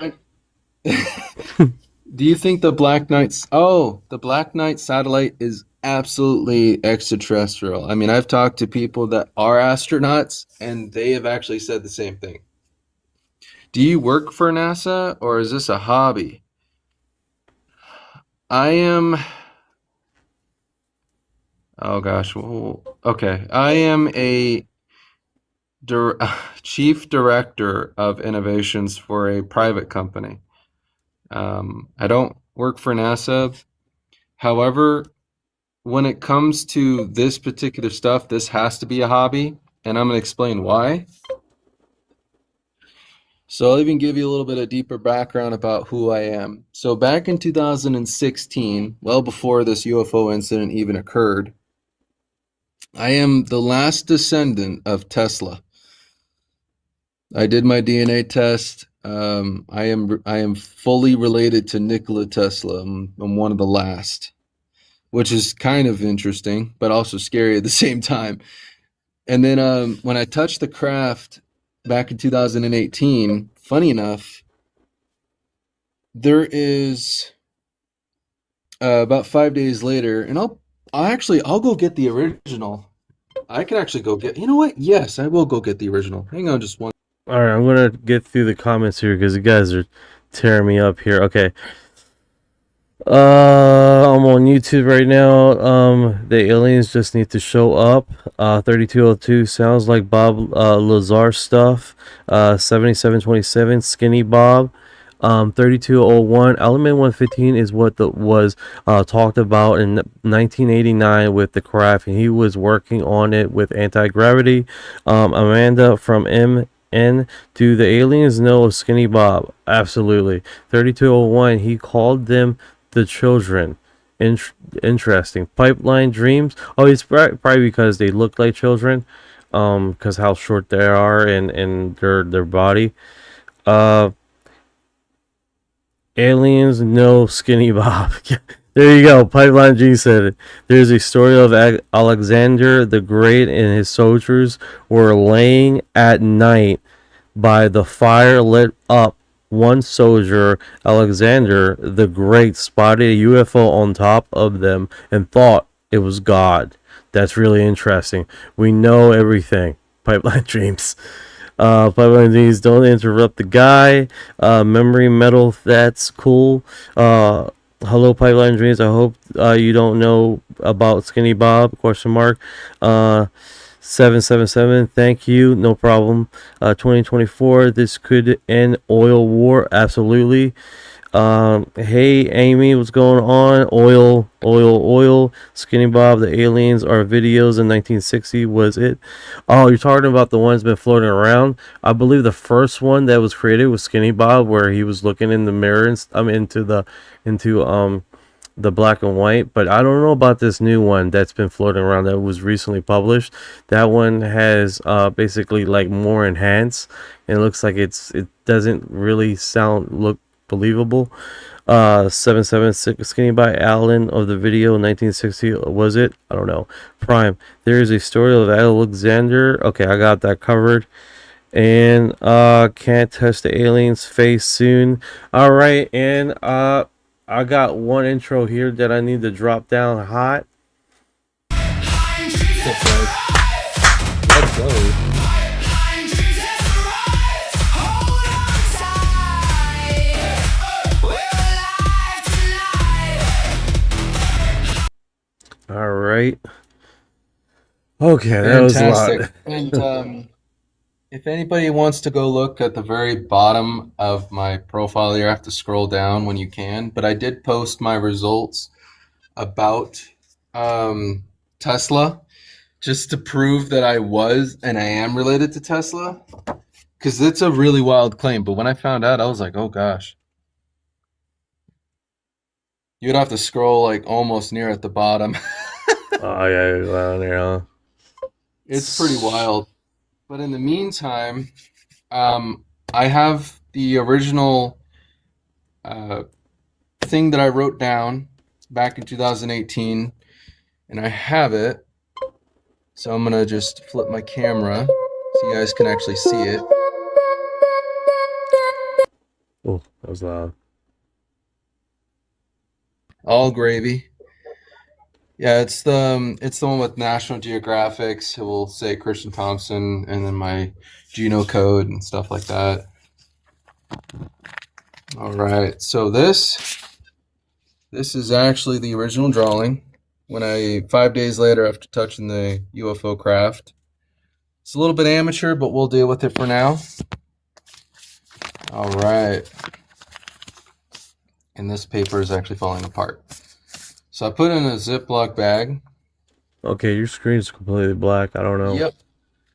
Do you think the Black Knight satellite is absolutely extraterrestrial? I mean, I've talked to people that are astronauts, and they have actually said the same thing. Do you work for NASA, or is this a hobby? I am. Oh gosh. Okay. I am a chief director of innovations for a private company. I don't work for NASA. However, when it comes to this particular stuff, this has to be a hobby, and I'm going to explain why. So I'll even give you a little bit of deeper background about who I am. So back in 2016, well before this UFO incident even occurred, I am the last descendant of Tesla. I did my DNA test. I am fully related to Nikola Tesla. I'm one of the last, which is kind of interesting, but also scary at the same time. And then when I touched the craft back in 2018, funny enough, there is about 5 days later, and I'll go get the original. I can actually go get, you know what? Yes, I will go get the original. Hang on just one. All right, I'm gonna get through the comments here because you guys are tearing me up here. Okay. I'm on YouTube right now. The aliens just need to show up. 3202 sounds like Bob Lazar stuff. 7727 Skinny Bob. 3201 Element 115 is what was talked about in 1989 with the craft, and he was working on it with anti-gravity. Amanda from MN, do the aliens know of Skinny Bob? Absolutely. 3201, he called them the children. Interesting. Pipeline dreams. Oh, it's probably because they look like children, because how short they are and their body. Aliens know Skinny Bob. There you go. Pipeline G said it. There's a story of Alexander the Great and his soldiers were laying at night by the fire lit up. One soldier, Alexander the Great, spotted a UFO on top of them and thought it was God. That's really interesting. We know everything. Pipeline Dreams. Pipeline Dreams, don't interrupt the guy. Memory Metal, that's cool. Hello, Pipeline Dreams. I hope you don't know about Skinny Bob, question mark. 777, thank you, no problem. 2024, this could end oil war, absolutely. Hey Amy, what's going on? Oil. Skinny Bob, the aliens are videos in 1960, was it? Oh, you're talking about the ones been floating around? I believe the first one that was created was Skinny Bob, where he was looking in the mirror and into the black and white, but I don't know about this new one that's been floating around that was recently published. That one has basically like more enhanced, and it looks like it doesn't really look believable. 776 Skinny by Allen of the video 1960, was it? I don't know. Prime, there is a story of Alexander. Okay, I got that covered. And can't touch the alien's face soon. All right, and I got one intro here that I need to drop down hot. Let's go. right? Okay, that was a Fantastic. lot. And if anybody wants to go look at the very bottom of my profile, you have to scroll down when you can. But I did post my results about Tesla, just to prove that I was and I am related to Tesla, because it's a really wild claim. But when I found out, I was like, oh gosh. You'd have to scroll like almost near at the bottom. Oh yeah, down there, huh? It's pretty wild. But in the meantime, I have the original thing that I wrote down back in 2018, and I have it. So I'm gonna just flip my camera so you guys can actually see it. Oh, that was loud. All gravy. Yeah, it's the one with National Geographics. It will say Christian Thompson and then my Geno code and stuff like that. All right, so this is actually the original drawing. 5 days later after touching the UFO craft. It's a little bit amateur, but we'll deal with it for now. All right. And this paper is actually falling apart. So I put it in a Ziploc bag. Okay, your screen's completely black. I don't know. Yep.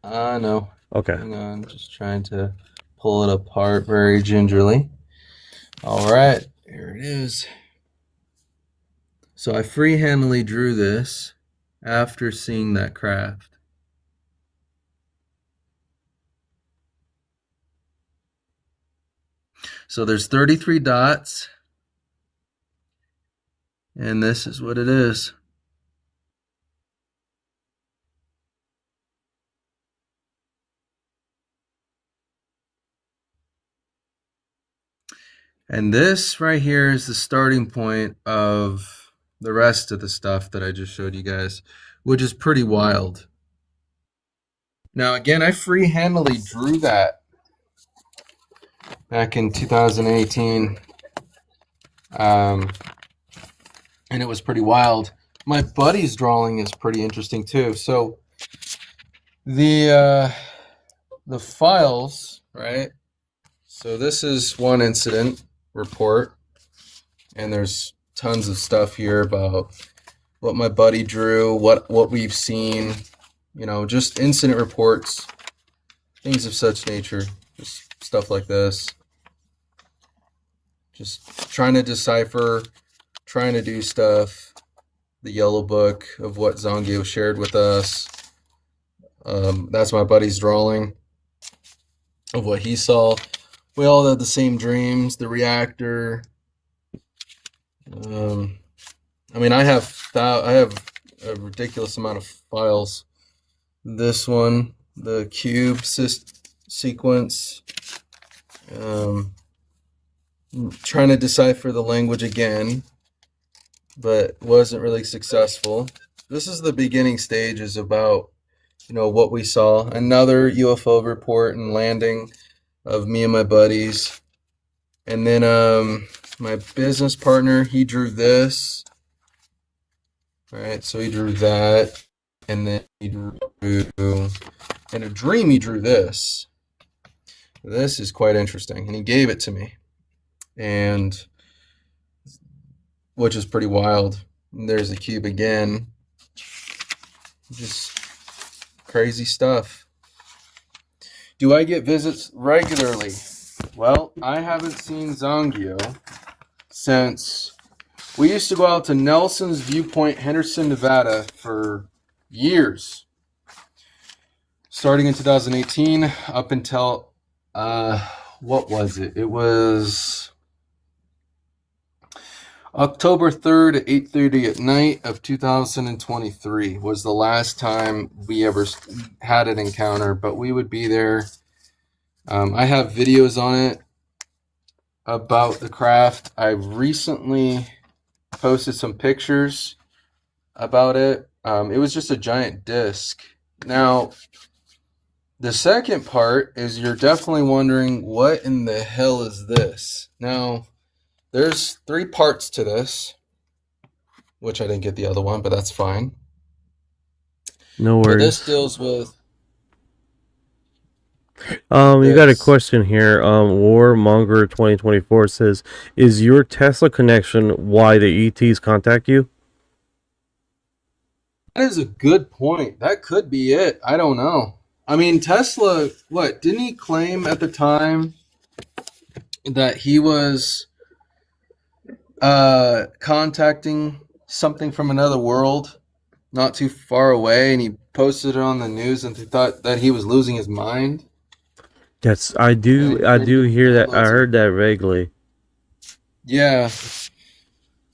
I know. Okay. Hang on, just trying to pull it apart very gingerly. All right, here it is. So I freehandedly drew this after seeing that craft. So there's 33 dots. And this is what it is. And this right here is the starting point of the rest of the stuff that I just showed you guys, which is pretty wild. Now, again, I freehandedly drew that back in 2018. And it was pretty wild. My buddy's drawing is pretty interesting too. So the files, right? So this is one incident report, and there's tons of stuff here about what my buddy drew, what we've seen, you know, just incident reports, things of such nature, just stuff like this. Just trying to decipher, trying to do stuff. The yellow book of what Zongio shared with us. That's my buddy's drawing of what he saw. We all had the same dreams. The reactor. I mean, I have a ridiculous amount of files. This one, the cube sequence. Trying to decipher the language again, but wasn't really successful. This is the beginning stages about, you know, what we saw. Another UFO report and landing of me and my buddies. And then my business partner, he drew this. All right, so he drew that. And then he drew, in a dream, he drew this. This is quite interesting. And he gave it to me. And which is pretty wild. And there's the cube again. Just crazy stuff. Do I get visits regularly? Well, I haven't seen Zongio since we used to go out to Nelson's Viewpoint, Henderson, Nevada for years. Starting in 2018 up until, what was it? It was October 3rd at 8:30 at night of 2023 was the last time we ever had an encounter, but we would be there. I have videos on it about the craft. I recently posted some pictures about it. It was just a giant disc. Now, the second part is you're definitely wondering, what in the hell is this? Now, there's 3 parts to this, which I didn't get the other one, but that's fine. No But this worries. deals with You got a this. question here. Warmonger 2024 says, "Is your Tesla connection why the ETs contact you?" That is a good point. That could be it. I don't know. I mean, Tesla, what didn't he claim at the time that he was contacting something from another world not too far away, and he posted it on the news, and they thought that he was losing his mind? Yes, I And do. he I started do getting hear that. I downloads of, heard that vaguely. yeah,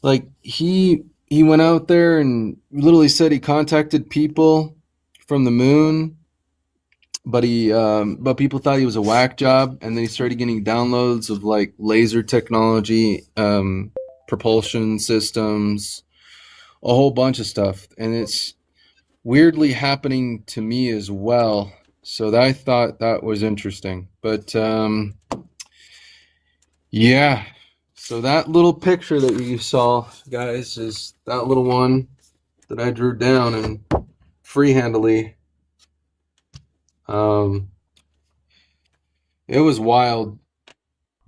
like he went out there and literally said he contacted people from the moon, but people thought he was a whack job, and then he started getting downloads of like laser technology, propulsion systems, a whole bunch of stuff, and it's weirdly happening to me as well. So I thought that was interesting. But yeah, so that little picture that you saw, guys, is that little one that I drew down and freehandedly. It was wild.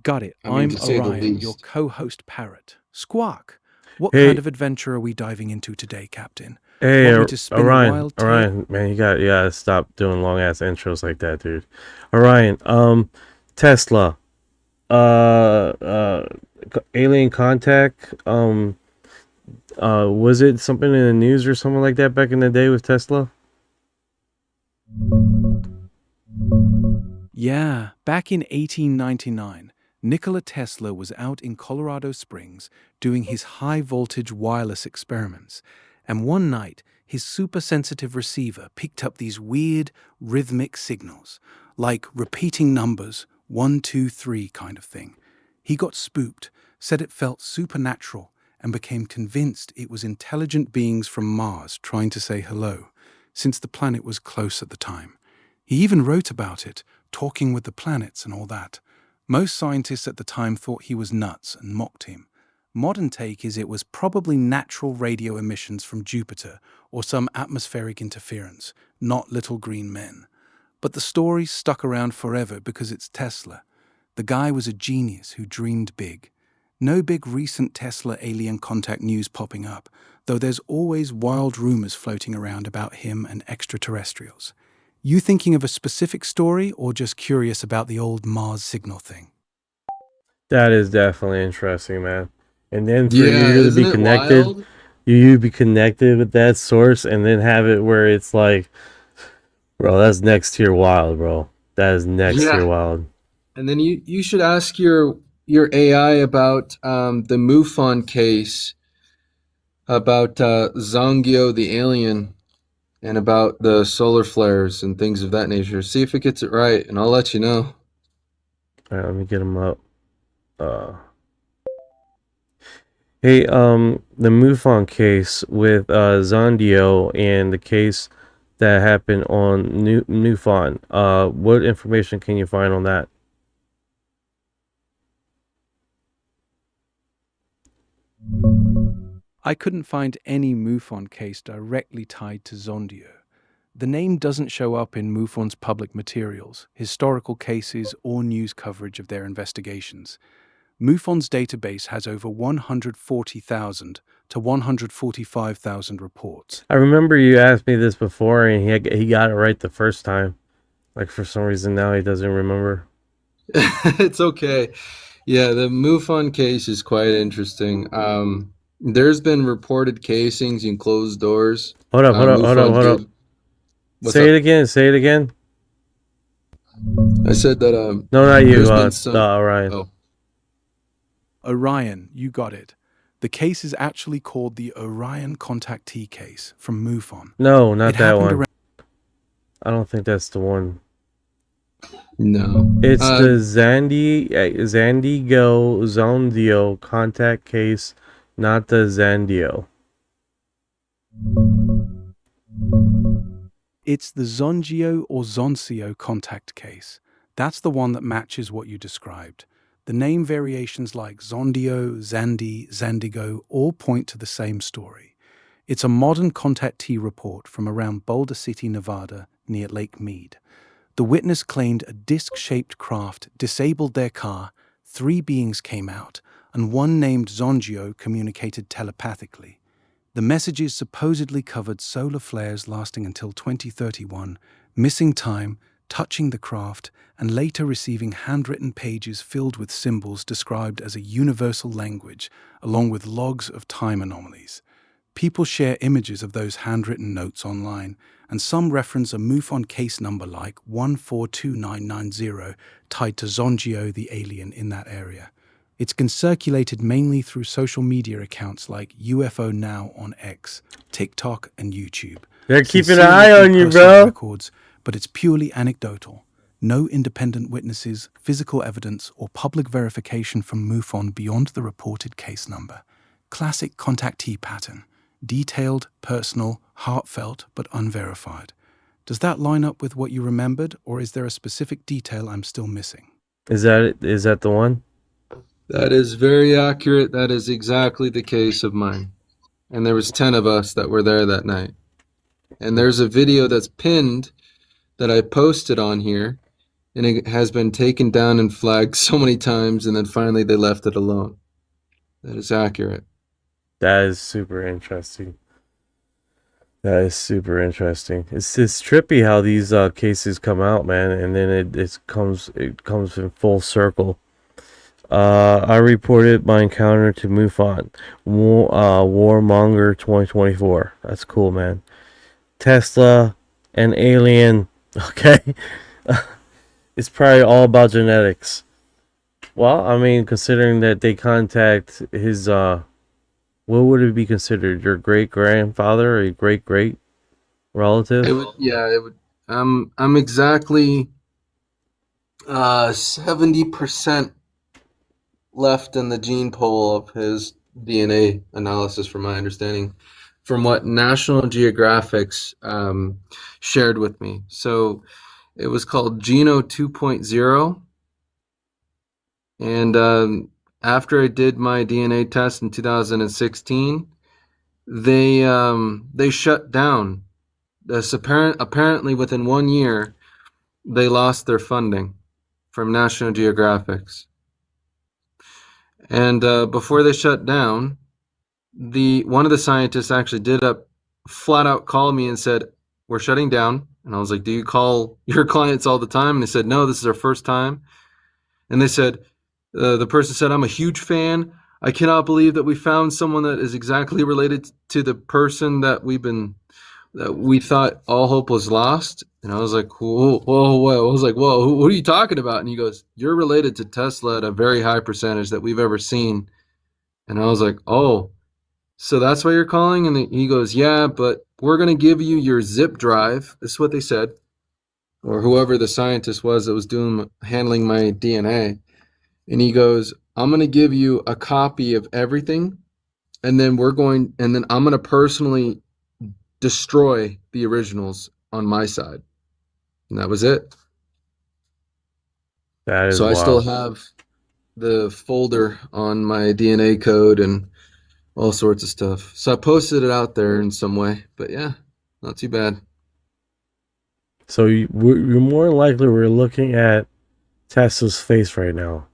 Got it. I mean, I'm to say the Orion, your least. co-host parrot. Squawk. What Hey, kind of adventure are we diving into today, Captain? hey, Want me to spin a Orion, wild tale? Orion, man, you gotta stop doing long ass intros like that, dude. Orion, Tesla, alien contact, was it something in the news or something like that back in the day with Tesla? Yeah, back in 1899, Nikola Tesla was out in Colorado Springs doing his high-voltage wireless experiments, and one night his super-sensitive receiver picked up these weird, rhythmic signals, like repeating numbers, 1, 2, 3 kind of thing. He got spooked, said it felt supernatural, and became convinced it was intelligent beings from Mars trying to say hello, since the planet was close at the time. He even wrote about it, talking with the planets and all that. Most scientists at the time thought he was nuts and mocked him. Modern take is it was probably natural radio emissions from Jupiter or some atmospheric interference, not little green men. But the story stuck around forever because it's Tesla. The guy was a genius who dreamed big. No big recent Tesla alien contact news popping up, though there's always wild rumors floating around about him and extraterrestrials. You thinking of a specific story or just curious about the old Mars signal thing? That is definitely interesting, man. And then for Yeah, you to isn't be it connected, wild? you be connected with that source, and then have it where it's like, bro, that's next tier wild, bro. That is next tier Yeah. wild. And then you should ask your AI about the MUFON case, about Zongio the alien, and about the solar flares and things of that nature. See if it gets it right, and I'll let you know. All right, let me get him up. Hey, the MUFON case with Zongio and the case that happened on MUFON. What information can you find on that? I couldn't find any MUFON case directly tied to Zongio. The name doesn't show up in MUFON's public materials, historical cases, or news coverage of their investigations. MUFON's database has over 140,000 to 145,000 reports. I remember you asked me this before, and he got it right the first time. Like, for some reason now he doesn't remember. It's okay. Yeah, the MUFON case is quite interesting. There's been reported casings in closed doors. Hold up. MUFON did. What's Say up? it again. Say it again. I said that No, not you. there's been some. Ryan. Oh, Orion, you got it. The case is actually called the Orion contactee case from MUFON. No, not It that happened one. around I don't think that's the one. no. It's the Zongio contact case, not the Zongio. It's the Zongio or Zonsio contact case. That's the one that matches what you described. The name variations like Zondio, Zandi, Zandigo all point to the same story. It's a modern contactee report from around Boulder City, Nevada, near Lake Mead. The witness claimed a disc-shaped craft disabled their car, 3 beings came out, and one named Zongio communicated telepathically. The messages supposedly covered solar flares lasting until 2031, missing time, touching the craft, and later receiving handwritten pages filled with symbols described as a universal language, along with logs of time anomalies. People share images of those handwritten notes online, and some reference a MUFON case number like 142990 tied to Zongio the alien in that area. It's been circulated mainly through social media accounts like UFO Now on X, TikTok, and YouTube. They're keeping an Sincerely eye on from you, personal bro. records, but it's purely anecdotal. No independent witnesses, physical evidence, or public verification from MUFON beyond the reported case number. Classic contactee pattern. Detailed, personal, heartfelt, but unverified. Does that line up with what you remembered, or is there a specific detail I'm still missing? Is that the one? That is very accurate. That is exactly the case of mine. And there was 10 of us that were there that night. And there's a video that's pinned that I posted on here, and it has been taken down and flagged so many times, and then finally they left it alone. That is accurate. That is super interesting. That is super interesting. It's trippy how these cases come out, man, and then it comes in full circle. I reported my encounter to MUFON, Warmonger 2024. That's cool, man. Tesla and alien. Okay, it's probably all about genetics. Well, I mean, considering that they contact his what would it be considered? Your great grandfather or your great relative? It would. I'm exactly 70% left in the gene pool of his DNA analysis, from my understanding, from what National Geographic's shared with me. So it was called Geno 2.0, and after I did my DNA test in 2016, they shut down. Apparently within 1 year, they lost their funding from National Geographic's. And before they shut down, one of the scientists actually did flat out call me and said, "We're shutting down." And I was like, "Do you call your clients all the time?" And they said, "No, this is our first time." And they said, the person said, "I'm a huge fan. I cannot believe that we found someone that is exactly related to the person that we thought all hope was lost." And I was like, whoa. I was like, whoa, what are you talking about? And he goes, "You're related to Tesla at a very high percentage that we've ever seen." And I was like, "Oh, so that's why you're calling?" And he goes, "Yeah, but we're going to give you your zip drive." This is what they said, or whoever the scientist was that was handling my DNA. And he goes, "I'm going to give you a copy of everything, and then I'm going to personally destroy the originals on my side." And that was it. That is so I wild. still have the folder on my DNA code and all sorts of stuff. So I posted it out there in some way, but yeah, not too bad. So you're more likely we're looking at Tesla's face right now.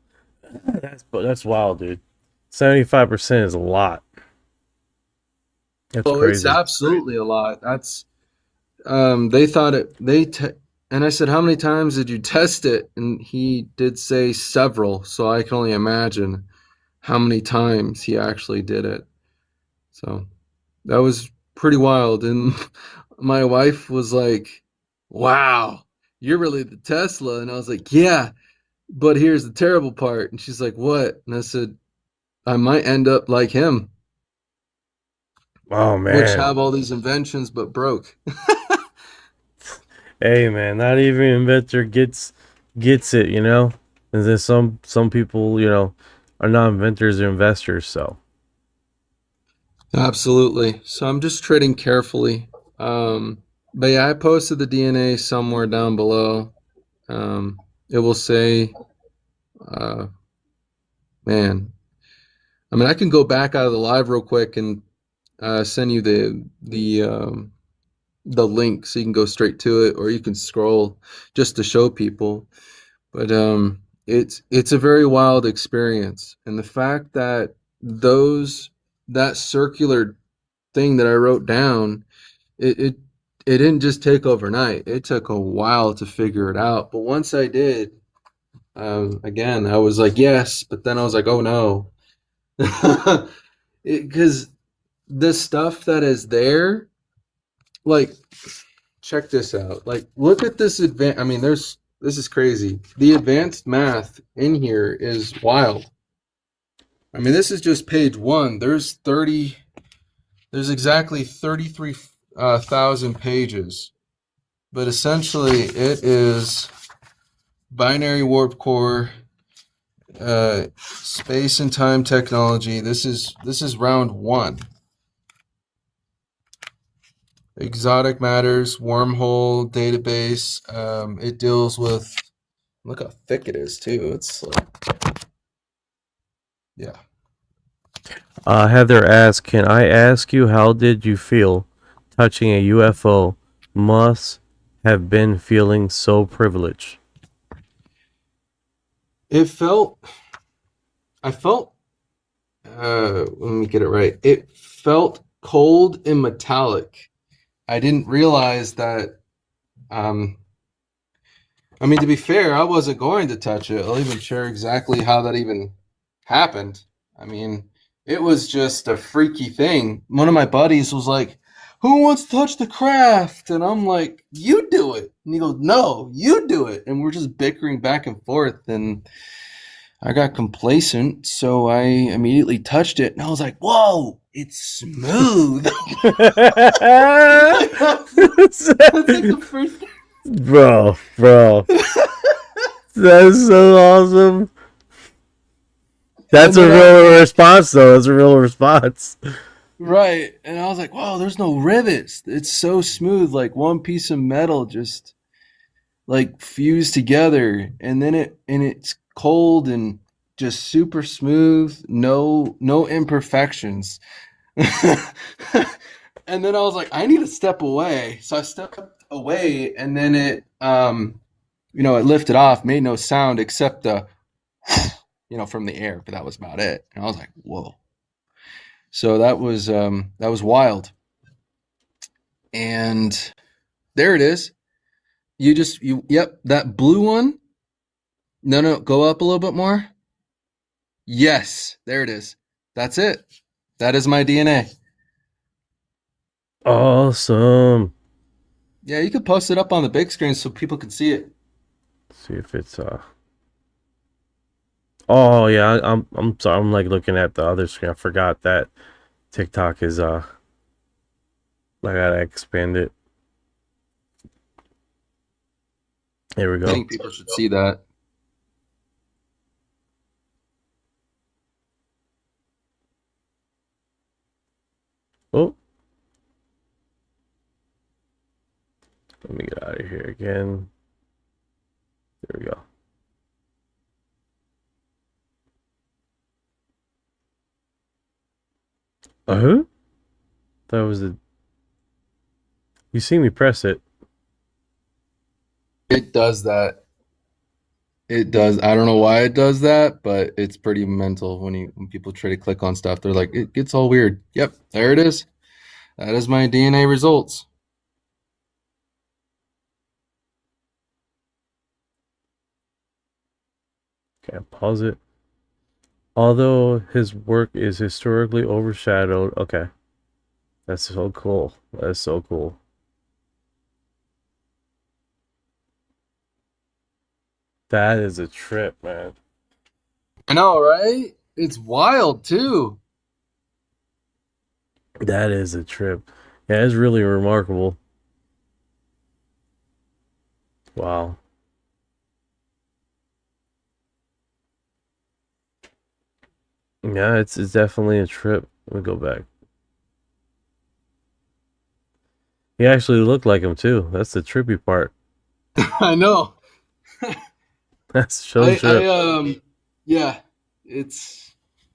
That's wild, dude. 75% is a lot. That's crazy. It's absolutely a lot. That's they thought it. And I said, "How many times did you test it?" And he did say several. So I can only imagine how many times he actually did it. So that was pretty wild. And my wife was like, "Wow, you're really the Tesla." And I was like, "Yeah, but here's the terrible part." And she's like, "What?" And I said, "I might end up like him." Oh, man. Which have all these inventions but broke. Hey, man, not even inventor gets it, you know? And then some people, you know, are not inventors, they're investors, so. Absolutely. So I'm just trading carefully. But yeah, I posted the DNA somewhere down below. It will say, man, I mean, I can go back out of the live real quick and send you the link so you can go straight to it, or you can scroll just to show people. But it's a very wild experience, and the fact that that circular thing that I wrote down, it didn't just take overnight. It took a while to figure it out. But once I did, again, I was like, yes, but then I was like, oh no. Because the stuff that is there, like, check this out. Like, look at this I mean, this is crazy. The advanced math in here is wild. I mean, this is just page 1. There's exactly 33,000 pages. But essentially, it is binary warp core, space and time technology. This is round 1. Exotic matters, wormhole database. It deals with, look how thick it is too. It's like, yeah. Heather asks, can I ask you, how did you feel touching a UFO? Must have been feeling so privileged. I felt, let me get it right. It felt cold and metallic. I didn't realize that, I mean, to be fair, I wasn't going to touch it. I'll even share exactly how that even happened. I mean, it was just a freaky thing. One of my buddies was like, who wants to touch the craft? And I'm like, you do it. And he goes, no, you do it. And we're just bickering back and forth. And I got complacent, so I immediately touched it. And I was like, whoa, it's smooth. That's like the first. Bro. That's so awesome. That's a real response, though. That's a real response. Right. And I was like, wow, there's no rivets. It's so smooth, like one piece of metal just like fused together. And then it's cold and just super smooth, no imperfections. And then I was like, I need to step away. So I stepped away, and then it it lifted off, made no sound except the from the air, but that was about it. And I was like, whoa. So that was wild. And there it is. Yep, that blue one. No, go up a little bit more. Yes, there it is. That's it. That is my DNA. Awesome. Yeah, you could post it up on the big screen so people can see it. Let's see if it's Oh yeah, I'm sorry. I'm like looking at the other screen. I forgot that TikTok is I gotta expand it. Here we go. I think people should see that. Oh. Let me get out of here again. There we go. That was a... You see me press it. It does that. It does. I don't know why it does that, but it's pretty mental when people try to click on stuff. They're like, it gets all weird. Yep, there it is. That is my DNA results. Okay, pause it. Although his work is historically overshadowed. Okay. That's so cool. That's so cool. That is a trip, man. I know, right? It's wild, too. That is a trip. Yeah, it's really remarkable. Wow. Yeah, it's definitely a trip. Let me go back. He actually looked like him too. That's the trippy part. I know. That's so trip. Yeah, it's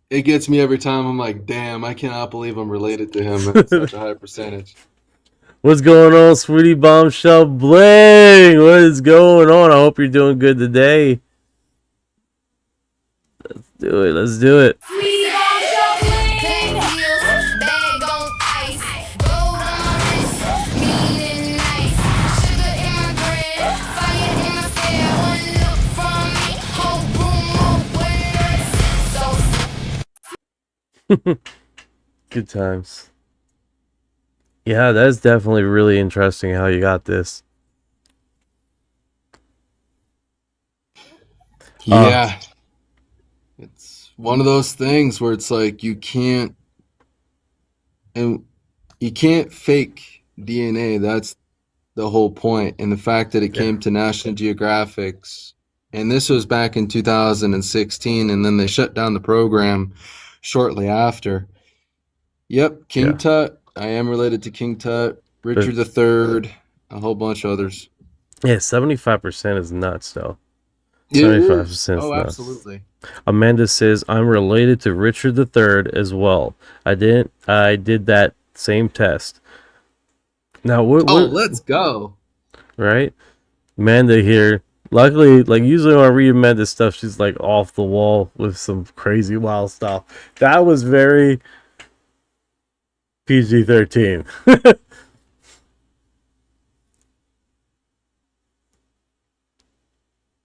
it gets me every time. I'm like, damn, I cannot believe I'm related to him at such a high percentage. What's going on, sweetie bombshell bling? What is going on? I hope you're doing good today. Let's do it. Let's do it. Good times. Yeah, that's definitely really interesting how you got this. Yeah. It's one of those things where it's like you can't fake DNA. That's the whole point. And the fact that it came to National Geographic's, and this was back in 2016, and then they shut down the program shortly after. Yep, King Tut. I am related to King Tut, Richard III, a whole bunch of others. Yeah, 75% is nuts, though. It 75% is. is Oh, nuts. absolutely. Amanda says, I'm related to Richard III as well. I did that same test. Now, let's go. Right? Amanda here. Luckily, like, usually when I read Amanda's stuff, she's like off the wall with some crazy wild stuff. That was very PG-13.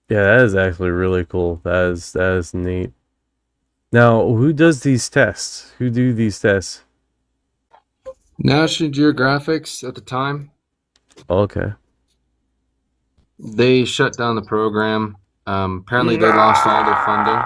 Yeah, that is actually really cool. That is neat. Now, who does these tests? Who do these tests? National Geographic's at the time. Okay. They shut down the program. Apparently, they lost all their funding.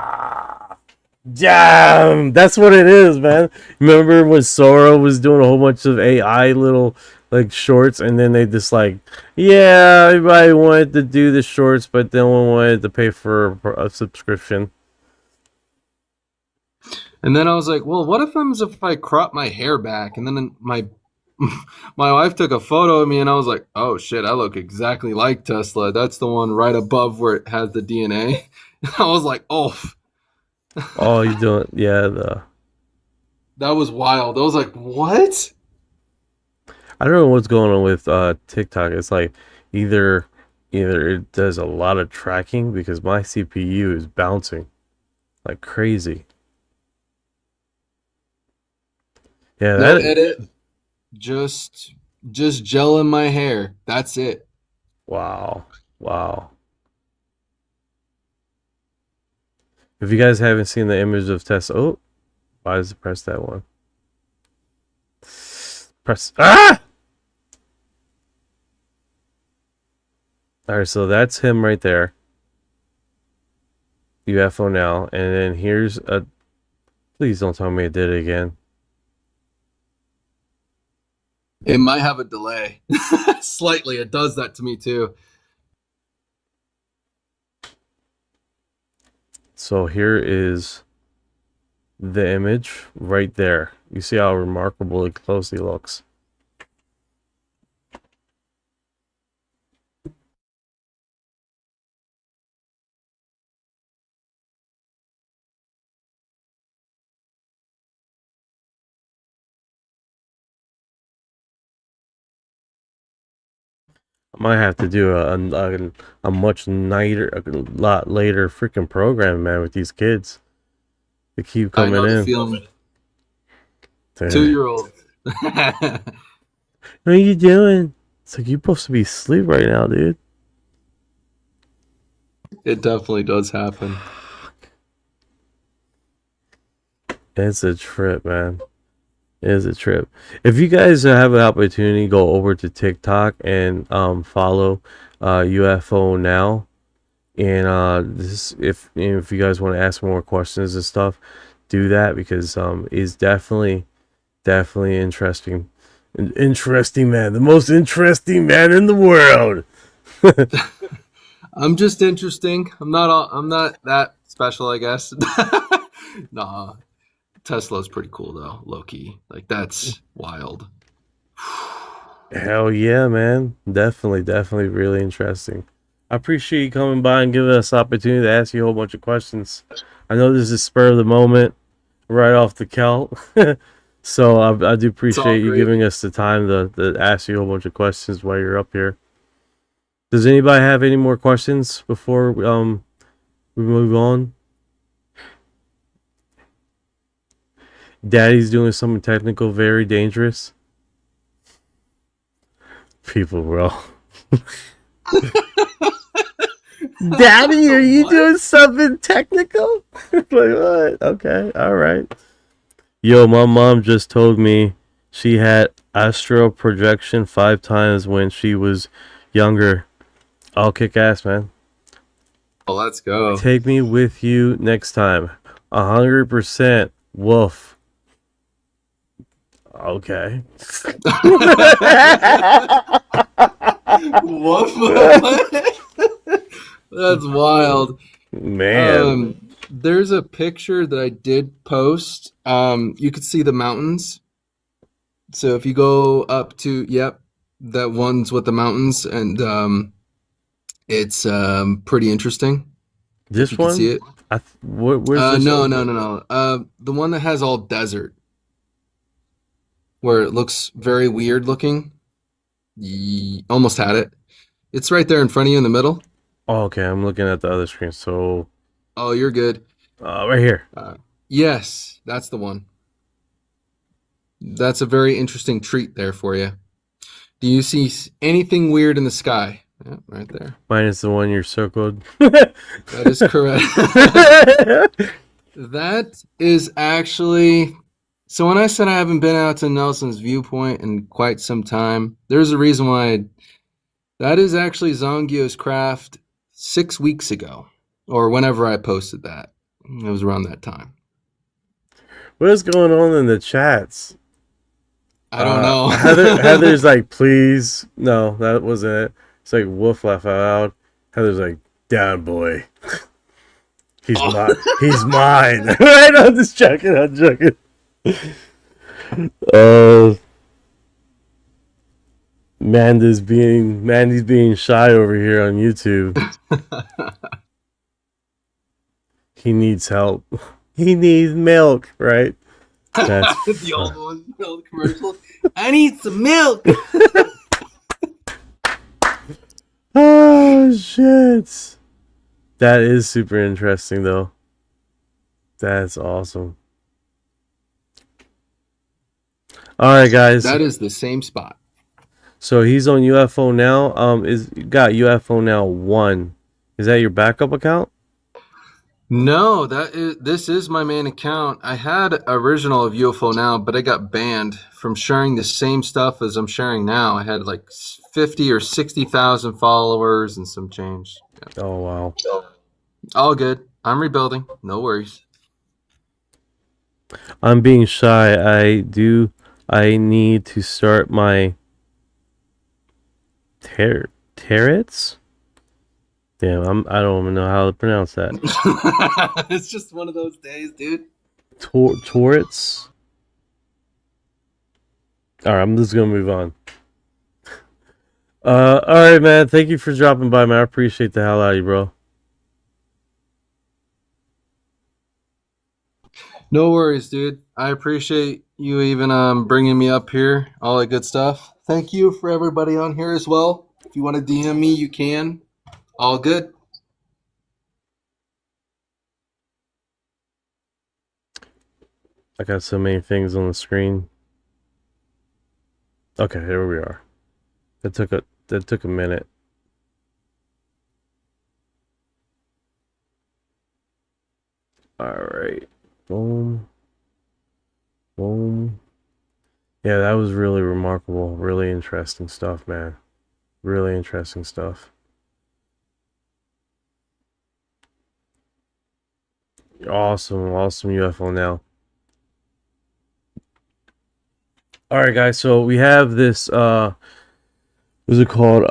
Damn, that's what it is, man. Remember when Sora was doing a whole bunch of AI little like shorts, and then they just like, yeah, everybody wanted to do the shorts, but no one wanted to pay for a subscription. And then I was like, well, what if I crop my hair back? And then my wife took a photo of me, and I was like, oh shit, I look exactly like Tesla. That's the one right above where it has the DNA. I was like, oh. Oh, you doing? Yeah, that was wild. I was like, what? I don't know what's going on with TikTok. It's like either it does a lot of tracking because my CPU is bouncing like crazy. Yeah, no edit. Just gel in my hair. That's it. Wow. If you guys haven't seen the image of Tesla, oh, why does it press that one? Press Alright, so that's him right there. UFO Now, and then here's a. Please don't tell me it did it again. It might have a delay. Slightly. It does that to me too. So here is the image right there. You see how remarkably close he looks. I might have to do a much nighter, a lot later freaking program, man, with these kids. They keep coming in. 2-year-old. What are you doing? It's like, you're supposed to be asleep right now, dude. It definitely does happen. It's a trip, man. It is a trip. If you guys have an opportunity, go over to TikTok and follow UFO Now. And if you guys want to ask more questions and stuff, do that, because it's definitely interesting. An interesting man, the most interesting man in the world. I'm just interesting. I'm not that special, I guess. Nah. Tesla's pretty cool though, low key. Like, that's wild. Hell yeah, man. Definitely really interesting. I appreciate you coming by and giving us the opportunity to ask you a whole bunch of questions. I know this is spur of the moment. right off the count. So I do appreciate you great. giving us the time to ask you a whole bunch of questions while you're up here. Does anybody have any more questions before we move on? Daddy's doing something technical, very dangerous. People, bro. Daddy, are you doing something technical? Like what? Okay, all right. Yo, my mom just told me she had astral projection 5 times when she was younger. I'll kick ass, man. Oh, let's go. Take me with you next time. 100% wolf. Okay. What? That's wild. Man. There's a picture that I did post. You could see the mountains. So if you go up to, yep, that one's with the mountains, and it's pretty interesting. This You one? can see it. Where's this No, one? no. The one that has all desert, where it looks very weird looking. Almost had it. It's right there in front of you in the middle. Oh, okay, I'm looking at the other screen. So, Oh, you're good. right here. Yes, that's the one. That's a very interesting treat there for you. Do you see anything weird in the sky? Yeah, right there. Minus the one you're circled. That is correct. That is actually... So when I said I haven't been out to Nelson's Viewpoint in quite some time, there's a reason why. That is actually Zongio's craft 6 weeks ago, or whenever I posted that. It was around that time. What is going on in the chats? I don't know. Heather's like, please. No, that wasn't it. It's like Wolf laugh out loud. Heather's like, down boy. He's mine. He's mine. Right? I'm just joking. I'm joking. Mandy's being shy over here on YouTube. He needs help. He needs milk, right? That's the old one, milk commercial. I need some milk. Oh shit. That is super interesting though. That's awesome. All right, guys. That is the same spot. So he's on UFO Now. Got UFO Now 1. Is that your backup account? No, this is my main account. I had original of UFO Now, but I got banned from sharing the same stuff as I'm sharing now. I had like 50 or 60,000 followers and some change. Yeah. Oh wow. All good. I'm rebuilding. No worries. I'm being shy. I need to start my turrets. Damn, I don't even know how to pronounce that. It's just one of those days, dude. Turrets. All right, I'm just gonna move on. All right, man. Thank you for dropping by, man. I appreciate the hell out of you, bro. No worries, dude. I appreciate you even bringing me up here. All that good stuff. Thank you for everybody on here as well. If you want to DM me, you can. All good. I got so many things on the screen. Okay, here we are. That took a minute. All right. Boom. Boom. Yeah, that was really remarkable. Really interesting stuff, man. Really interesting stuff. Awesome UFO Now. All right, guys. So we have this. What's it called?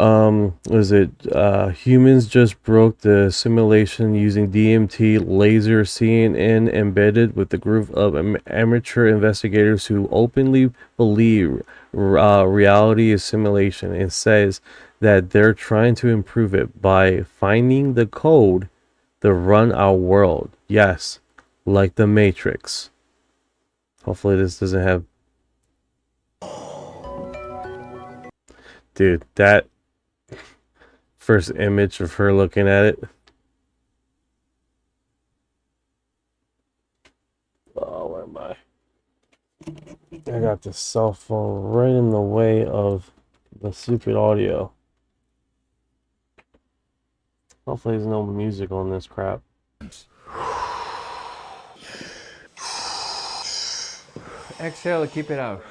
Humans just broke the simulation using DMT laser CNN embedded with a group of amateur investigators who openly believe reality is simulation and says that they're trying to improve it by finding the code to run our world. Yes, like the Matrix. Hopefully this doesn't have... Dude, that first image of her looking at it. Oh, where am I? I got the cell phone right in the way of the stupid audio. Hopefully there's no music on this crap. Exhale, keep it out.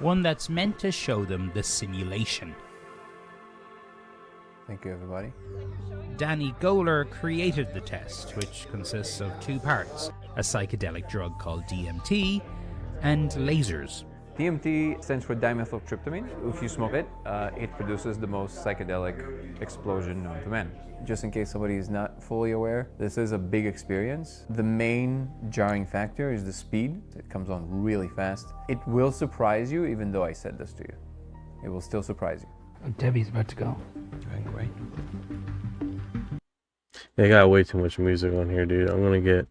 One that's meant to show them the simulation. Thank you, everybody. Danny Goler created the test, which consists of two parts: a psychedelic drug called DMT and lasers. DMT stands for dimethyltryptamine. If you smoke it, it produces the most psychedelic explosion known to man. Just in case somebody is not fully aware, this is a big experience. The main jarring factor is the speed. It comes on really fast. It will surprise you, even though I said this to you. It will still surprise you. Debbie's about to go. Right, great. They got way too much music on here, dude. I'm gonna get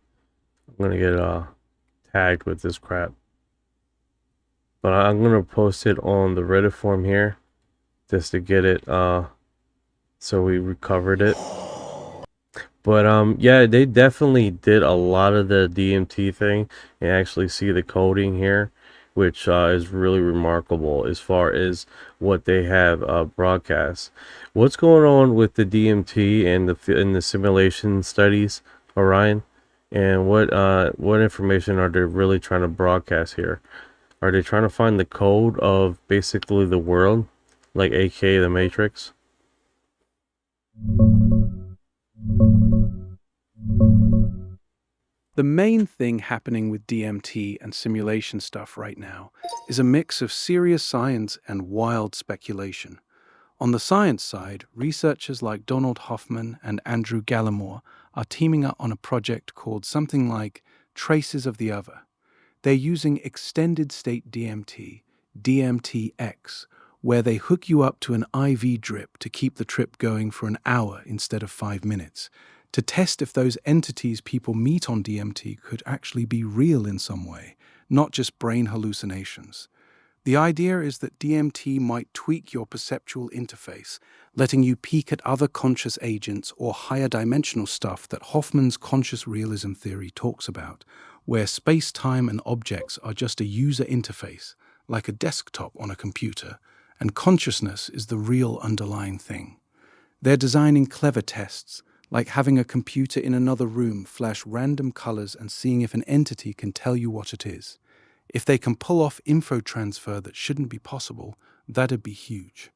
tagged with this crap. But I'm gonna post it on the Reddit forum here, just to get it so we recovered it. But yeah, they definitely did a lot of the DMT thing, and actually see the coding here, which is really remarkable as far as what they have broadcast. What's going on with the DMT and the simulation studies, Orion? And what information are they really trying to broadcast here? Are they trying to find the code of basically the world, like aka the Matrix? The main thing happening with DMT and simulation stuff right now is a mix of serious science and wild speculation. On the science side, researchers like Donald Hoffman and Andrew Gallimore are teaming up on a project called something like Traces of the Other. They're using extended state DMT, DMTX, where they hook you up to an IV drip to keep the trip going for an hour instead of 5 minutes, to test if those entities people meet on DMT could actually be real in some way, not just brain hallucinations. The idea is that DMT might tweak your perceptual interface, letting you peek at other conscious agents or higher dimensional stuff that Hoffman's conscious realism theory talks about, where space-time and objects are just a user interface, like a desktop on a computer, and consciousness is the real underlying thing. They're designing clever tests, like having a computer in another room flash random colors and seeing if an entity can tell you what it is. If they can pull off info transfer that shouldn't be possible, that'd be huge.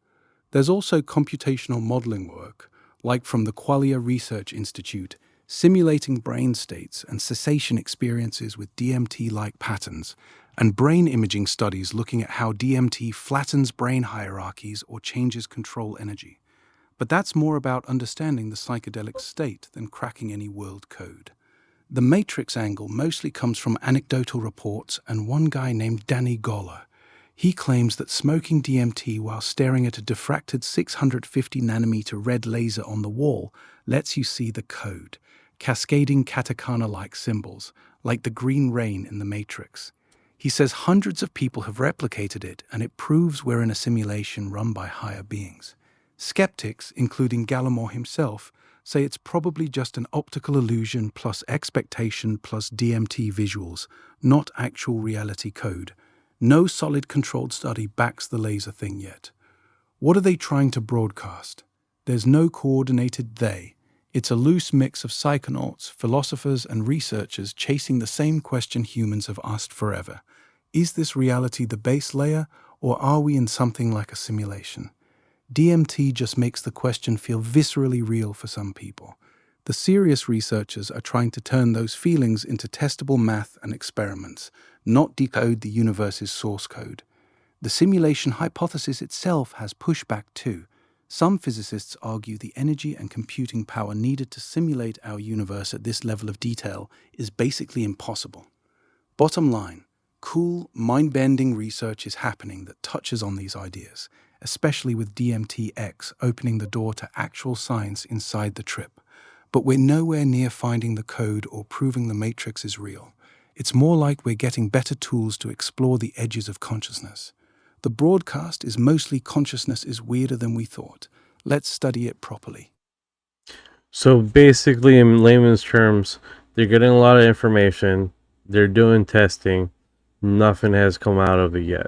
There's also computational modeling work, like from the Qualia Research Institute, simulating brain states and cessation experiences with DMT-like patterns, and brain imaging studies looking at how DMT flattens brain hierarchies or changes control energy. But that's more about understanding the psychedelic state than cracking any world code. The Matrix angle mostly comes from anecdotal reports and one guy named Danny Goler. He claims that smoking DMT while staring at a diffracted 650 nanometer red laser on the wall lets you see the code, cascading katakana-like symbols, like the green rain in the Matrix. He says hundreds of people have replicated it, and it proves we're in a simulation run by higher beings. Skeptics, including Gallimore himself, say it's probably just an optical illusion plus expectation plus DMT visuals, not actual reality code. No solid controlled study backs the laser thing yet. What are they trying to broadcast? There's no coordinated they. It's a loose mix of psychonauts, philosophers, and researchers chasing the same question humans have asked forever. Is this reality the base layer, or are we in something like a simulation? DMT just makes the question feel viscerally real for some people. The serious researchers are trying to turn those feelings into testable math and experiments, not decode the universe's source code. The simulation hypothesis itself has pushback too. Some physicists argue the energy and computing power needed to simulate our universe at this level of detail is basically impossible. Bottom line, cool, mind-bending research is happening that touches on these ideas, especially with DMTX opening the door to actual science inside the trip. But we're nowhere near finding the code or proving the Matrix is real. It's more like we're getting better tools to explore the edges of consciousness. The broadcast is mostly consciousness is weirder than we thought. Let's study it properly. So basically, in layman's terms, they're getting a lot of information. They're doing testing. Nothing has come out of it yet.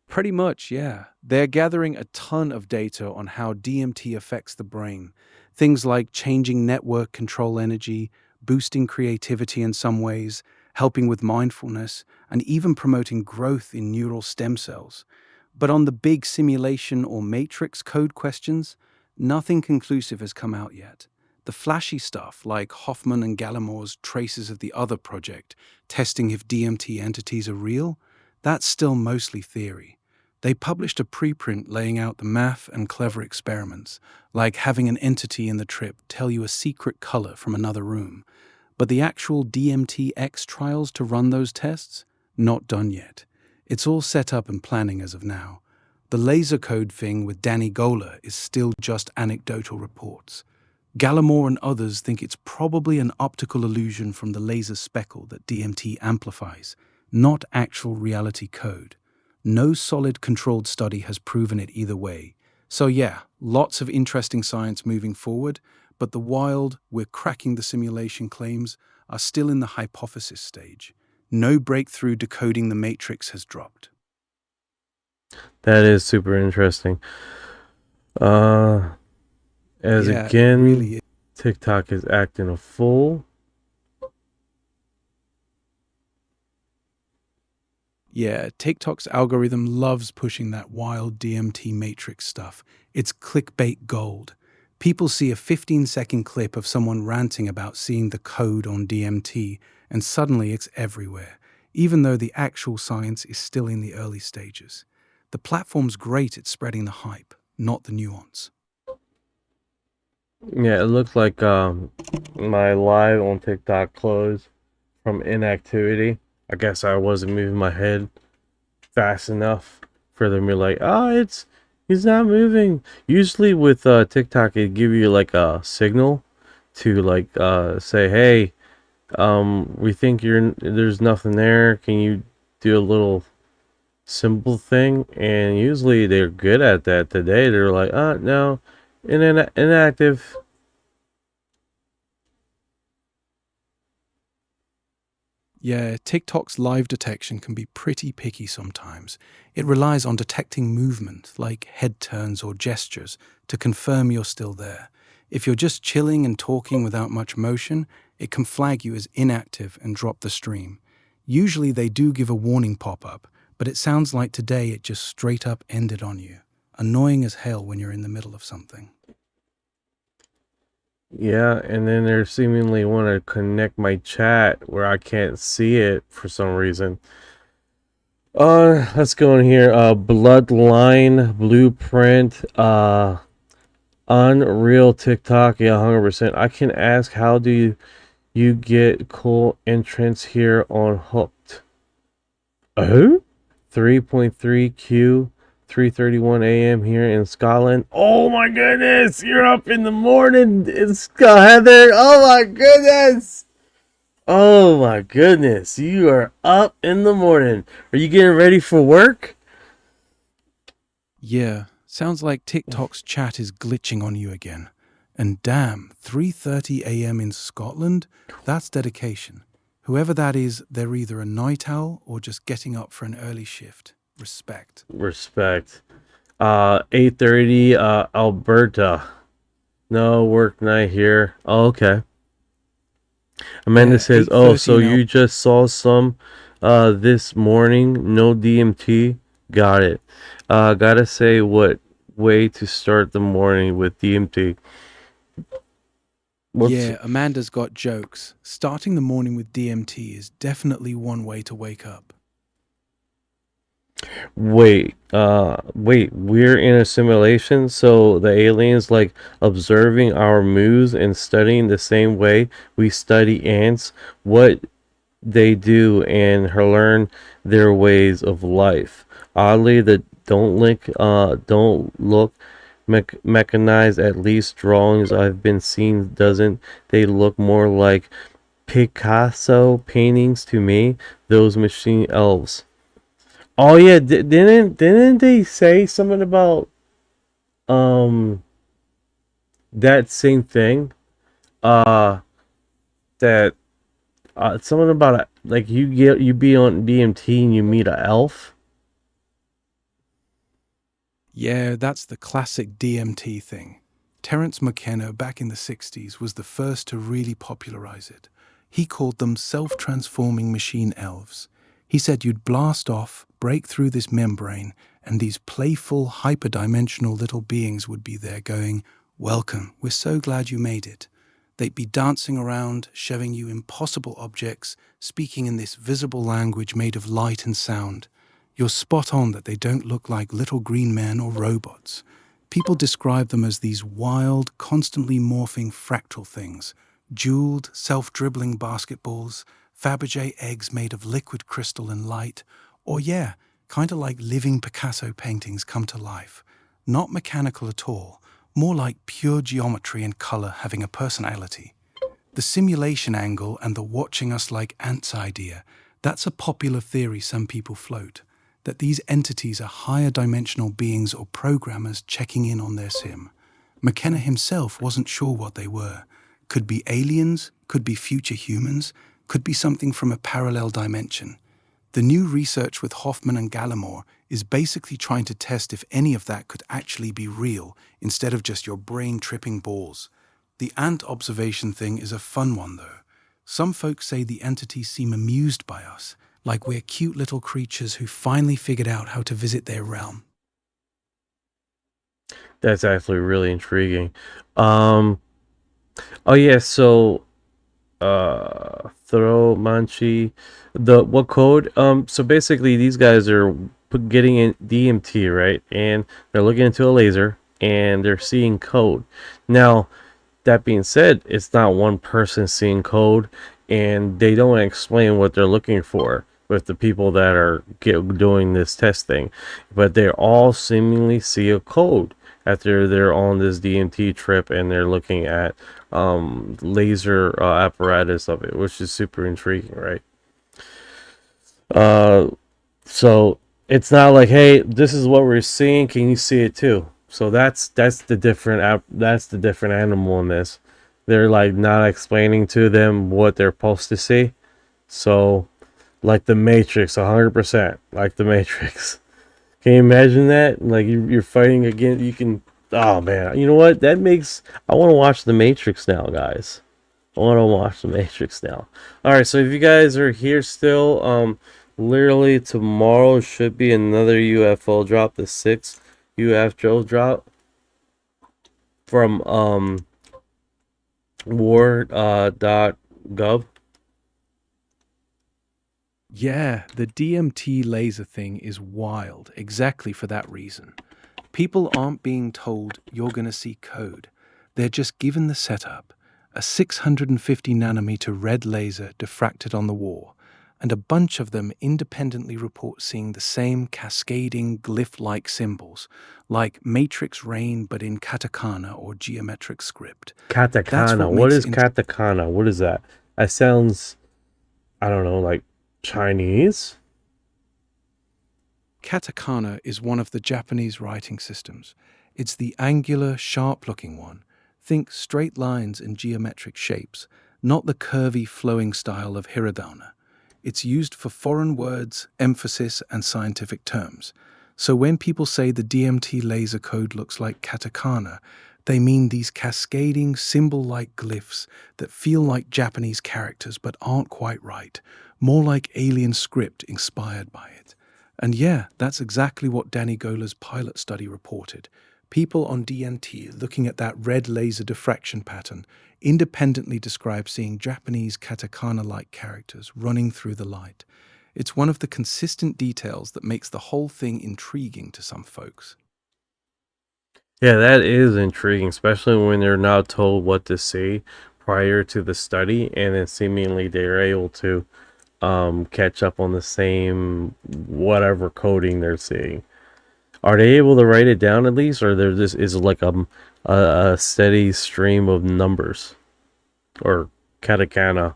Pretty much, yeah. They're gathering a ton of data on how DMT affects the brain. Things like changing network control energy, boosting creativity in some ways, helping with mindfulness, and even promoting growth in neural stem cells. But on the big simulation or matrix code questions, nothing conclusive has come out yet. The flashy stuff, like Hoffman and Gallimore's traces of the other project, testing if DMT entities are real, that's still mostly theory. They published a preprint laying out the math and clever experiments, like having an entity in the trip tell you a secret color from another room. But the actual DMT-X trials to run those tests? Not done yet. It's all set up and planning as of now. The laser code thing with Danny Goler is still just anecdotal reports. Gallimore and others think it's probably an optical illusion from the laser speckle that DMT amplifies, not actual reality code. No solid controlled study has proven it either way. So yeah, lots of interesting science moving forward, but the wild, we're cracking the simulation claims are still in the hypothesis stage. No breakthrough decoding the matrix has dropped. That is super interesting. As Yeah, again, it really is. TikTok is acting a fool. Yeah, TikTok's algorithm loves pushing that wild DMT matrix stuff. It's clickbait gold. People see a 15-second clip of someone ranting about seeing the code on DMT, and suddenly it's everywhere, even though the actual science is still in the early stages. The platform's great at spreading the hype, not the nuance. Yeah, it looked like my live on TikTok closed from inactivity. I guess I wasn't moving my head fast enough for them to be like, he's not moving. Usually with TikTok, it give you like a signal to like say, hey, we think there's nothing there. Can you do a little simple thing? And usually they're good at that. Today they're like, no, inactive. Yeah, TikTok's live detection can be pretty picky sometimes. It relies on detecting movement, like head turns or gestures, to confirm you're still there. If you're just chilling and talking without much motion, it can flag you as inactive and drop the stream. Usually they do give a warning pop-up, but it sounds like today it just straight up ended on you. Annoying as hell when you're in the middle of something. Yeah, and then they seemingly want to connect my chat where I can't see it for some reason. Let's go in here. Bloodline Blueprint. Unreal TikTok. Yeah, 100%. I can ask, how do you get cool entrance here on Hooked? 3.3 Q. 3:31 a.m. here in Scotland. Oh my goodness, you're up in the morning. It's Heather. Oh my goodness. Oh my goodness, you are up in the morning. Are you getting ready for work? Yeah, sounds like TikTok's chat is glitching on you again. And damn, 3:30 a.m. in Scotland? That's dedication. Whoever that is, they're either a night owl or just getting up for an early shift. Respect. 8:30 Alberta. No work night here. Oh, okay. Amanda says, so you just saw some this morning. No DMT. Got it. Gotta say, what way to start the morning with DMT. Yeah, Amanda's got jokes. Starting the morning with DMT is definitely one way to wake up. Wait, we're in a simulation, so the aliens like observing our moves and studying the same way we study ants, what they do, and learn their ways of life. Oddly, don't look mechanized, at least drawings I've been seeing. Doesn't they look more like Picasso paintings to me? Those machine elves. Oh yeah, didn't they say something about that same thing? That something about like you be on DMT and you meet a elf. Yeah, that's the classic DMT thing. Terence McKenna back in the 60s was the first to really popularize it. He called them self-transforming machine elves. He said you'd blast off, break through this membrane, and these playful, hyperdimensional little beings would be there going, "Welcome, we're so glad you made it." They'd be dancing around, showing you impossible objects, speaking in this visible language made of light and sound. You're spot on that they don't look like little green men or robots. People describe them as these wild, constantly morphing fractal things, jeweled, self-dribbling basketballs, Fabergé eggs made of liquid crystal and light, or yeah, kind of like living Picasso paintings come to life. Not mechanical at all, more like pure geometry and color having a personality. The simulation angle and the watching us like ants idea, that's a popular theory some people float, that these entities are higher dimensional beings or programmers checking in on their sim. McKenna himself wasn't sure what they were. Could be aliens, could be future humans, could be something from a parallel dimension. The new research with Hoffman and Gallimore is basically trying to test if any of that could actually be real instead of just your brain tripping balls. The ant observation thing is a fun one though. Some folks say the entities seem amused by us, like we're cute little creatures who finally figured out how to visit their realm. That's actually really intriguing. Oh yeah, so throw Manchi, what code? So basically these guys are getting in DMT, right? And they're looking into a laser and they're seeing code. Now, that being said, it's not one person seeing code, and they don't explain what they're looking for with the people that are doing this testing, but they all seemingly see a code after they're on this DMT trip and they're looking at laser apparatus of it, which is super intriguing, right? So it's not like, hey, this is what we're seeing, can you see it too? So that's the different animal in this. They're like not explaining to them what they're supposed to see. So like the Matrix, 100% like the Matrix. Can you imagine that? Like you're fighting again, you can. Oh man, you know what? That makes I want to watch the Matrix now, guys. I want to watch the Matrix now. All right, so if you guys are here still, literally tomorrow should be another UFO drop, the 6th UFO drop from War.gov. Yeah, the DMT laser thing is wild, exactly for that reason. People aren't being told you're going to see code. They're just given the setup, a 650 nanometer red laser diffracted on the wall, and a bunch of them independently report seeing the same cascading glyph-like symbols, like matrix rain but in katakana or geometric script. Katakana. What is katakana? What is that? That sounds, I don't know, like Chinese? Katakana is one of the Japanese writing systems. It's the angular, sharp-looking one. Think straight lines and geometric shapes, not the curvy, flowing style of hiragana. It's used for foreign words, emphasis, and scientific terms. So when people say the DMT laser code looks like katakana, they mean these cascading, symbol-like glyphs that feel like Japanese characters but aren't quite right, more like alien script inspired by it. And yeah, that's exactly what Danny Goler's pilot study reported. People on DMT looking at that red laser diffraction pattern independently describe seeing Japanese katakana-like characters running through the light. It's one of the consistent details that makes the whole thing intriguing to some folks. Yeah, that is intriguing, especially when they're not told what to see prior to the study, and then seemingly they're able to catch up on the same whatever coding they're seeing. Are they able to write it down at least, or there this is like a steady stream of numbers, or katakana?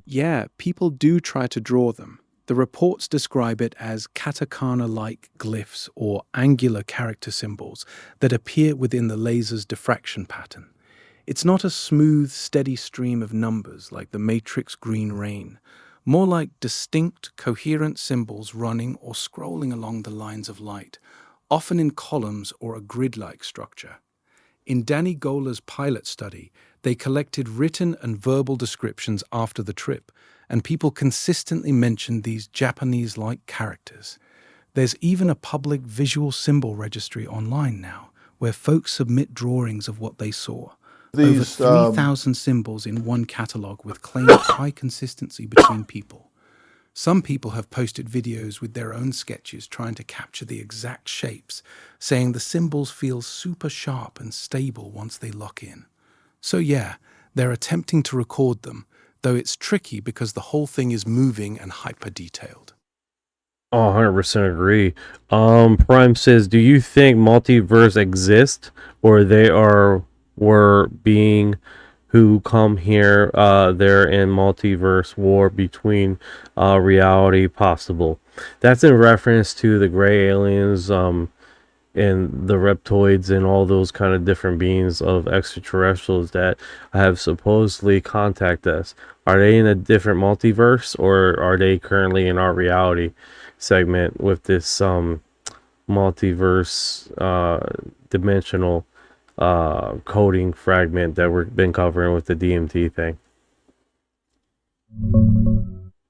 Yeah, people do try to draw them. The reports describe it as katakana-like glyphs or angular character symbols that appear within the laser's diffraction pattern. It's not a smooth, steady stream of numbers like the Matrix green rain, more like distinct, coherent symbols running or scrolling along the lines of light, often in columns or a grid-like structure. In Danny Goler's pilot study, they collected written and verbal descriptions after the trip, and people consistently mentioned these Japanese-like characters. There's even a public visual symbol registry online now, where folks submit drawings of what they saw. Over 3,000 symbols in one catalog with claimed high consistency between people. Some people have posted videos with their own sketches trying to capture the exact shapes, saying the symbols feel super sharp and stable once they lock in. So yeah, they're attempting to record them, though it's tricky because the whole thing is moving and hyper-detailed. Oh, 100% agree. Prime says, do you think multiverse exist, or were being who come here, they're in multiverse war between reality possible? That's in reference to the gray aliens, and the reptoids and all those kind of different beings of extraterrestrials that have supposedly contacted us. Are they in a different multiverse, or are they currently in our reality segment with this multiverse dimensional coding fragment that we've been covering with the DMT thing?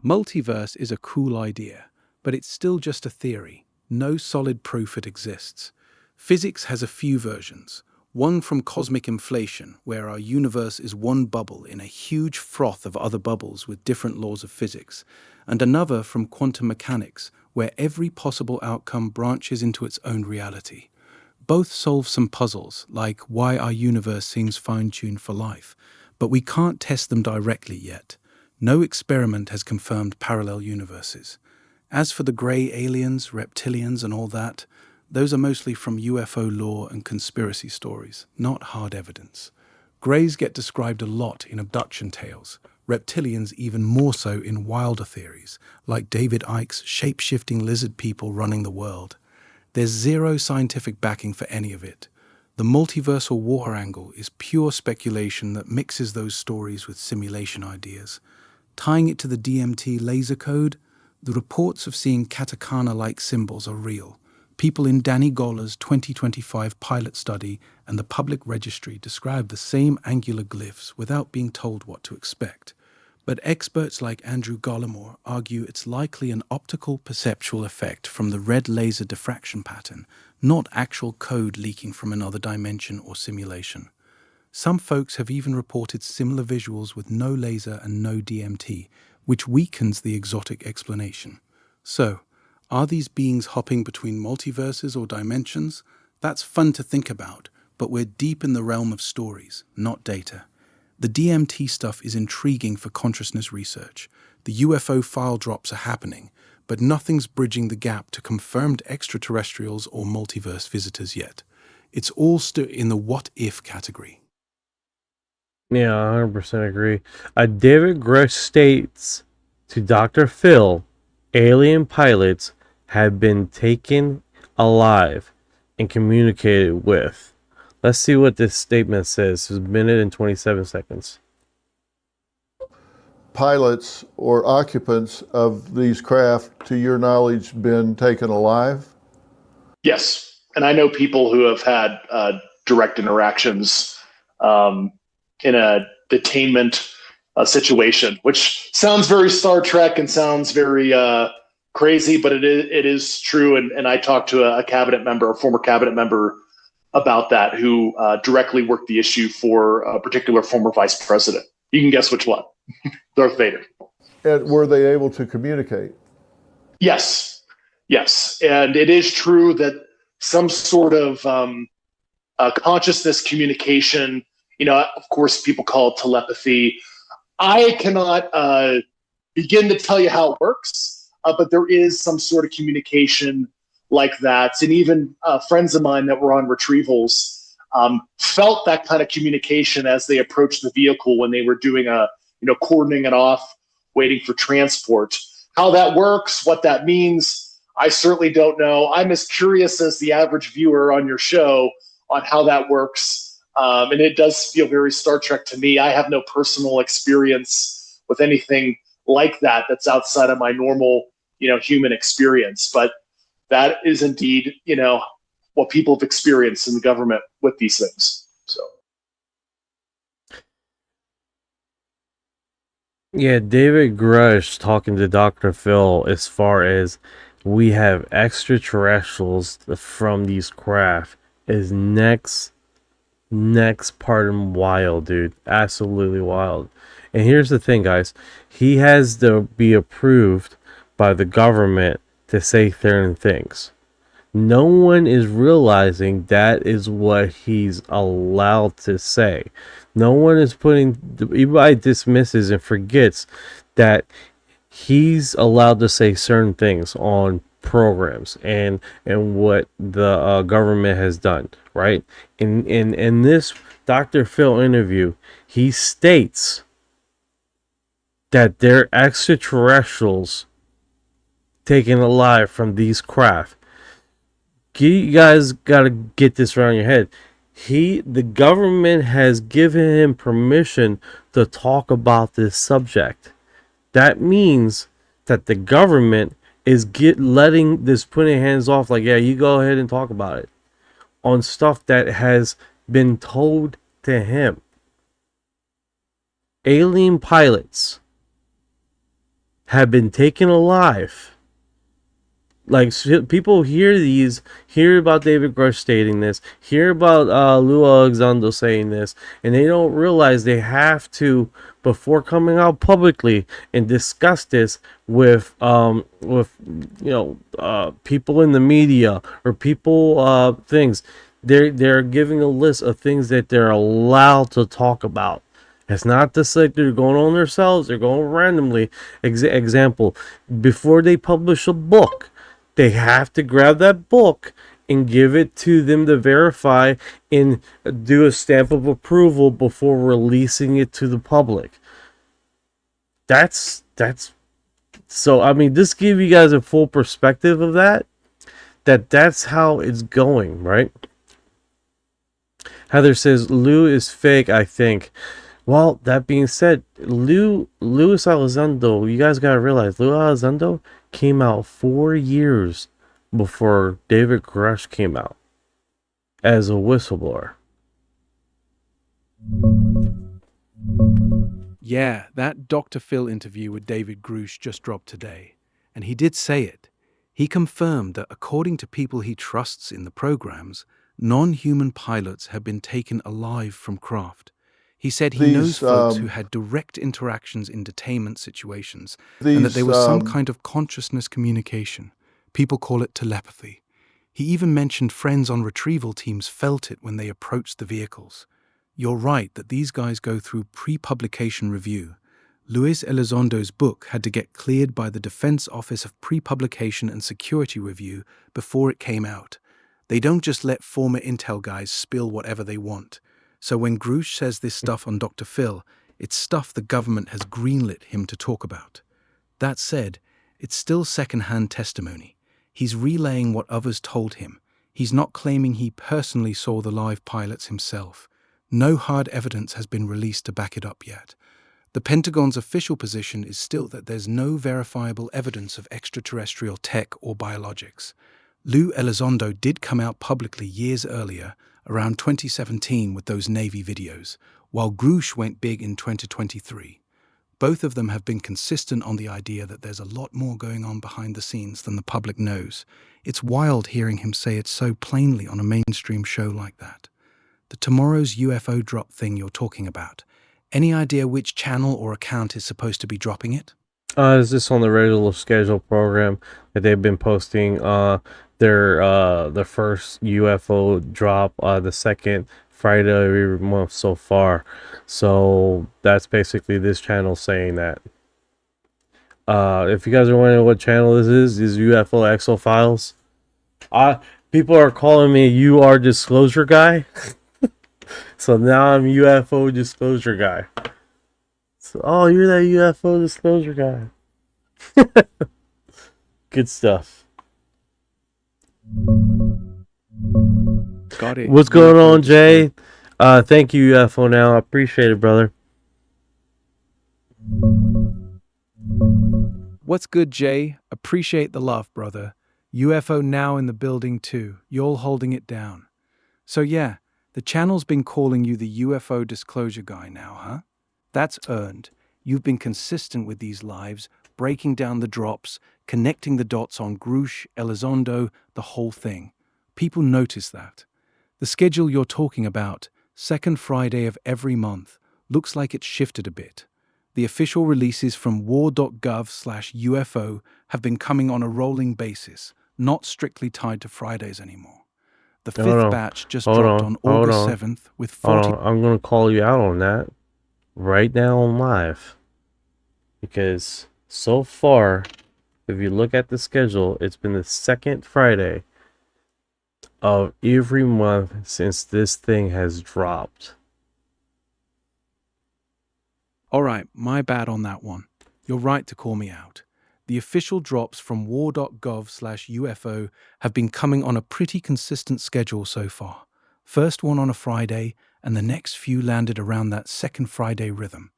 Multiverse is a cool idea, but it's still just a theory. No solid proof it exists. Physics has a few versions. One from cosmic inflation, where our universe is one bubble in a huge froth of other bubbles with different laws of physics, and another from quantum mechanics, where every possible outcome branches into its own reality. Both solve some puzzles, like why our universe seems fine-tuned for life, but we can't test them directly yet. No experiment has confirmed parallel universes. As for the grey aliens, reptilians, and all that, those are mostly from UFO lore and conspiracy stories, not hard evidence. Greys get described a lot in abduction tales, reptilians even more so in wilder theories, like David Icke's shape-shifting lizard people running the world. There's zero scientific backing for any of it. The multiversal war angle is pure speculation that mixes those stories with simulation ideas. Tying it to the DMT laser code, the reports of seeing katakana-like symbols are real. People in Danny Goler's 2025 pilot study and the public registry describe the same angular glyphs without being told what to expect. But experts like Andrew Gollemore argue it's likely an optical perceptual effect from the red laser diffraction pattern, not actual code leaking from another dimension or simulation. Some folks have even reported similar visuals with no laser and no DMT, which weakens the exotic explanation. So, are these beings hopping between multiverses or dimensions? That's fun to think about, but we're deep in the realm of stories, not data. The DMT stuff is intriguing for consciousness research. The UFO file drops are happening, but nothing's bridging the gap to confirmed extraterrestrials or multiverse visitors yet. It's all still in the what-if category. Yeah, 100% agree. David Grusch states to Dr. Phil, alien pilots have been taken alive and communicated with. Let's see what this statement says. It's a minute and 27 seconds. Pilots or occupants of these craft, to your knowledge, been taken alive? Yes. And I know people who have had direct interactions in a detainment situation, which sounds very Star Trek and sounds very crazy, but it is true. And I talked to a cabinet member, a former cabinet member, about that, who directly worked the issue for a particular former vice president. You can guess which one. Darth Vader. And were they able to communicate? Yes. And it is true that some sort of consciousness communication, of course, people call it telepathy. I cannot begin to tell you how it works, but there is some sort of communication like that. And even friends of mine that were on retrievals felt that kind of communication as they approached the vehicle when they were doing cordoning it off, waiting for transport. How that works, what that means, I certainly don't know. I'm as curious as the average viewer on your show on how that works. And it does feel very Star Trek to me. I have no personal experience with anything like that that's outside of my normal, human experience. But that is indeed, what people have experienced in the government with these things. So. Yeah, David Grusch talking to Dr. Phil as far as we have extraterrestrials from these craft is next part and wild, dude. Absolutely wild. And here's the thing, guys. He has to be approved by the government to say certain things. No one is realizing that is what he's allowed to say. No one is everybody dismisses and forgets that he's allowed to say certain things on programs and what the government has done, right? In this Dr. Phil interview, he states that they're extraterrestrials taken alive from these craft. You guys got to get this around your head. The government has given him permission to talk about this subject. That means that the government is putting hands off, like, yeah, you go ahead and talk about it on stuff that has been told to him. Alien pilots have been taken alive. Like, people hear about David Grusch stating this, hear about Lou Elizondo saying this, and they don't realize they have to, before coming out publicly and discuss this with people in the media or people things. They're giving a list of things that they're allowed to talk about. It's not just like they're going on themselves, they're going randomly. Example, before they publish a book, they have to grab that book and give it to them to verify and do a stamp of approval before releasing it to the public. That's so, I mean, just give you guys a full perspective of that's how it's going, right? Heather says Lou is fake, I think. Well, that being said, Louis Elizondo, you guys gotta realize, Louis Elizondo came out 4 years before David Grusch came out as a whistleblower. Yeah, that Dr. Phil interview with David Grusch just dropped today, and he did say it. He confirmed that according to people he trusts in the programs, non-human pilots have been taken alive from craft. He said he knows folks who had direct interactions in detainment situations, and that there was some kind of consciousness communication. People call it telepathy. He even mentioned friends on retrieval teams felt it when they approached the vehicles. You're right that these guys go through pre-publication review. Luis Elizondo's book had to get cleared by the Defense Office of Pre-Publication and Security Review before it came out. They don't just let former Intel guys spill whatever they want. So when Grusch says this stuff on Dr. Phil, it's stuff the government has greenlit him to talk about. That said, it's still second-hand testimony. He's relaying what others told him. He's not claiming he personally saw the live pilots himself. No hard evidence has been released to back it up yet. The Pentagon's official position is still that there's no verifiable evidence of extraterrestrial tech or biologics. Lou Elizondo did come out publicly years earlier, around 2017 with those Navy videos, while Grusch went big in 2023. Both of them have been consistent on the idea that there's a lot more going on behind the scenes than the public knows. It's wild hearing him say it so plainly on a mainstream show like that. The tomorrow's UFO drop thing you're talking about, any idea which channel or account is supposed to be dropping it? Is this on the regular schedule program that they've been posting? The first UFO drop, the second Friday every month so far. So that's basically this channel saying that. If you guys are wondering what channel this is UFO XO Files. People are calling me UR Disclosure Guy. So now I'm UFO Disclosure Guy. So, oh, you're that UFO Disclosure Guy. Good stuff. Got it. What's going UFO on, Jay? Thank you, UFO Now. I appreciate it, brother. What's good, Jay? Appreciate the love, brother. UFO Now in the building too. You're holding it down. So yeah, the channel's been calling you the UFO Disclosure Guy now, huh? That's earned. You've been consistent with these lives, breaking down the drops, connecting the dots on Grusch, Elizondo, the whole thing. People notice that. The schedule you're talking about, second Friday of every month, looks like it's shifted a bit. The official releases from War.gov UFO have been coming on a rolling basis, not strictly tied to Fridays anymore. The fifth batch just dropped on August 7th with 40... I'm going to call you out on that right now on live. Because so far, if you look at the schedule, it's been the second Friday of every month since this thing has dropped. Alright, my bad on that one. You're right to call me out. The official drops from War.gov UFO have been coming on a pretty consistent schedule so far. First one on a Friday, and the next few landed around that second Friday rhythm.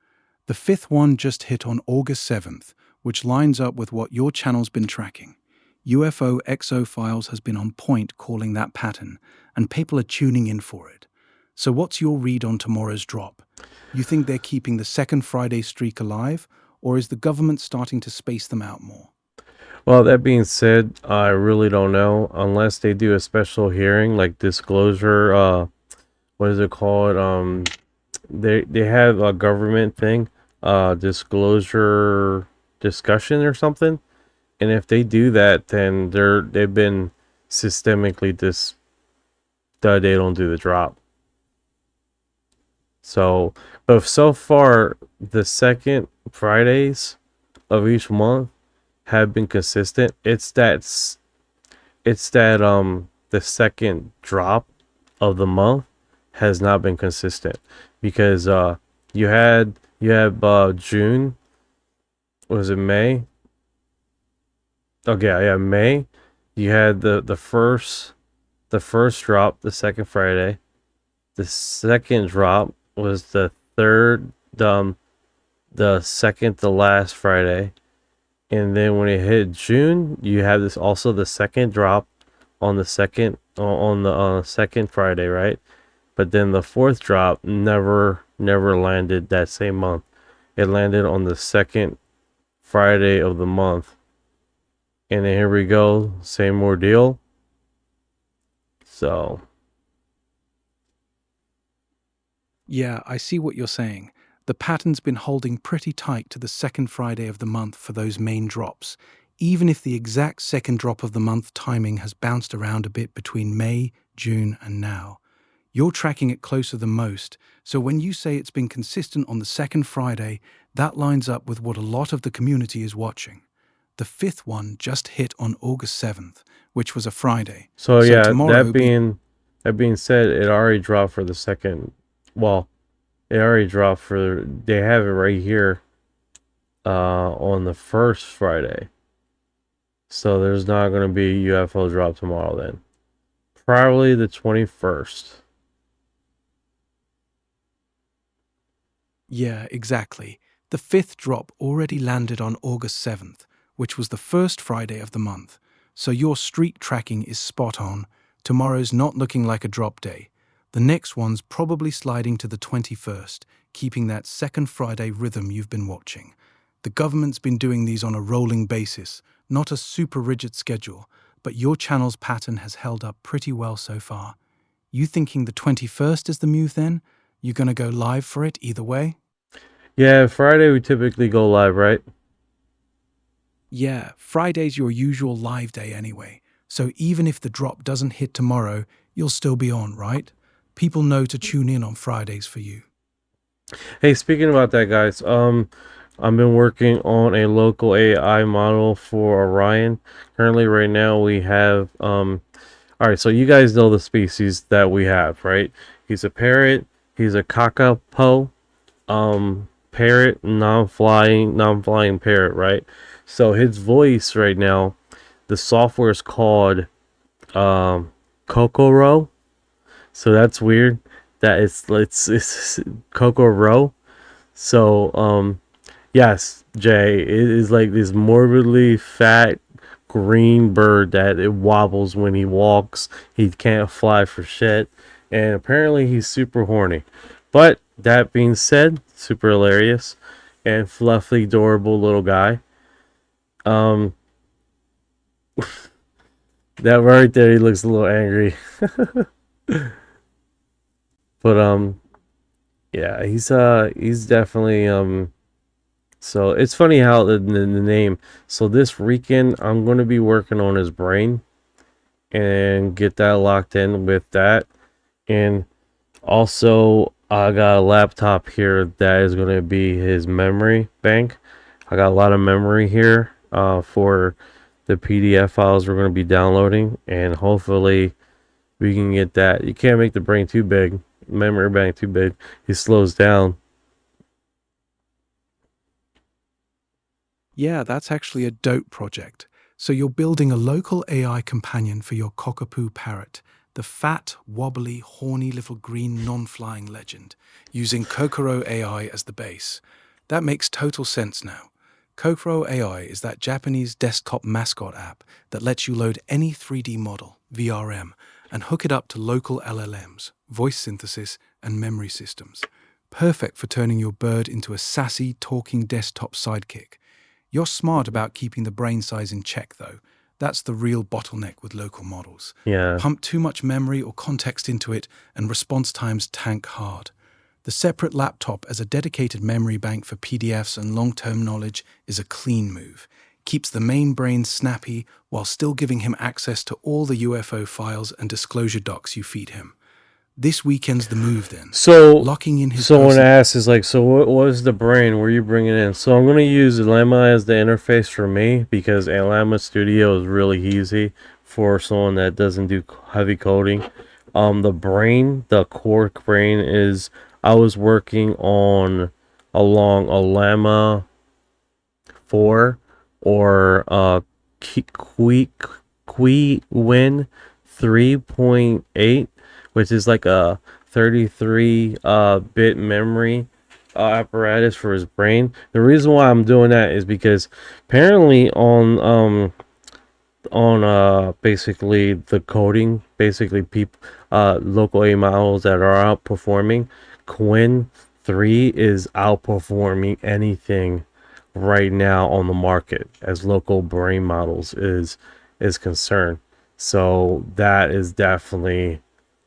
The fifth one just hit on August 7th, which lines up with what your channel's been tracking. UFO XO Files has been on point calling that pattern, and people are tuning in for it. So what's your read on tomorrow's drop? You think they're keeping the second Friday streak alive, or is the government starting to space them out more? Well, that being said, I really don't know, unless they do a special hearing, like disclosure, what is it called? They have a government thing, disclosure discussion or something. And if they do that, then they've been systemically they don't do the drop. So, but so far, the second Fridays of each month have been consistent. It's that the second drop of the month has not been consistent, because you had June, was it May? Okay, yeah, May. You had the first drop, the second Friday. The second drop was the second to last Friday. And then when it hit June, you have this also the second drop on the second Friday, right? But then the fourth drop never landed that same month. It landed on the second Friday of the month. And then here we go, same ordeal. So yeah, I see what you're saying. The pattern's been holding pretty tight to the second Friday of the month for those main drops, even if the exact second drop of the month timing has bounced around a bit between May, June, and now. You're tracking it closer than most, so when you say it's been consistent on the second Friday, that lines up with what a lot of the community is watching. The fifth one just hit on August 7th, which was a Friday. So yeah, that being said, it already dropped for the second. Well, it already dropped for. They have it right here. On the first Friday. So there's not going to be a UFO drop tomorrow then. Probably the 21st. Yeah, exactly. The fifth drop already landed on August 7th, which was the first Friday of the month. So your streak tracking is spot on. Tomorrow's not looking like a drop day. The next one's probably sliding to the 21st, keeping that second Friday rhythm you've been watching. The government's been doing these on a rolling basis, not a super rigid schedule, but your channel's pattern has held up pretty well so far. You thinking the 21st is the move then? You gonna go live for it either way? Yeah, Friday we typically go live, right? Yeah, Friday's your usual live day anyway, so even if the drop doesn't hit tomorrow, you'll still be on, right? People know to tune in on Fridays for you. Hey, speaking about that, guys, I've been working on a local AI model for Orion. Currently, right now, we have, all right, so you guys know the species that we have, right? He's a parrot, he's a kakapo, parrot, non-flying parrot, right? So his voice right now, the software is called, Kokoro. So that's weird that it's Kokoro. So, yes, Jay, it is like this morbidly fat green bird that it wobbles when he walks. He can't fly for shit. And apparently he's super horny. But that being said, super hilarious and fluffy, adorable little guy. That right there, he looks a little angry. But yeah, he's definitely so it's funny how the name. So this weekend I'm going to be working on his brain and get that locked in with that. And also I got a laptop here that is going to be his memory bank. I got a lot of memory here for the PDF files we're going to be downloading, and hopefully we can get that. You can't make the brain too big, memory bank too big. He slows down. Yeah, that's actually a dope project. So you're building a local AI companion for your cockapoo parrot, the fat, wobbly, horny little green non-flying legend, using Kokoro AI as the base. That makes total sense now. Kokoro AI is that Japanese desktop mascot app that lets you load any 3D model, VRM, and hook it up to local LLMs, voice synthesis, and memory systems. Perfect for turning your bird into a sassy, talking desktop sidekick. You're smart about keeping the brain size in check, though. That's the real bottleneck with local models. Yeah. Pump too much memory or context into it, and response times tank hard. The separate laptop as a dedicated memory bank for PDFs and long-term knowledge is a clean move. Keeps the main brain snappy while still giving him access to all the UFO files and disclosure docs you feed him. This weekend's the move then. So locking in his someone asks is like, so what was the brain? Where are you bringing in? So I'm going to use Llama as the interface for me, because Llama Studio is really easy for someone that doesn't do heavy coding. The brain, the core brain is, I was working on along a Llama 4 or Win 3.8, which is like a 33 bit memory apparatus for his brain. The reason why I'm doing that is because apparently on basically the coding, basically people local A models that are outperforming, Quinn 3 is outperforming anything right now on the market as local brain models is concerned. So that is definitely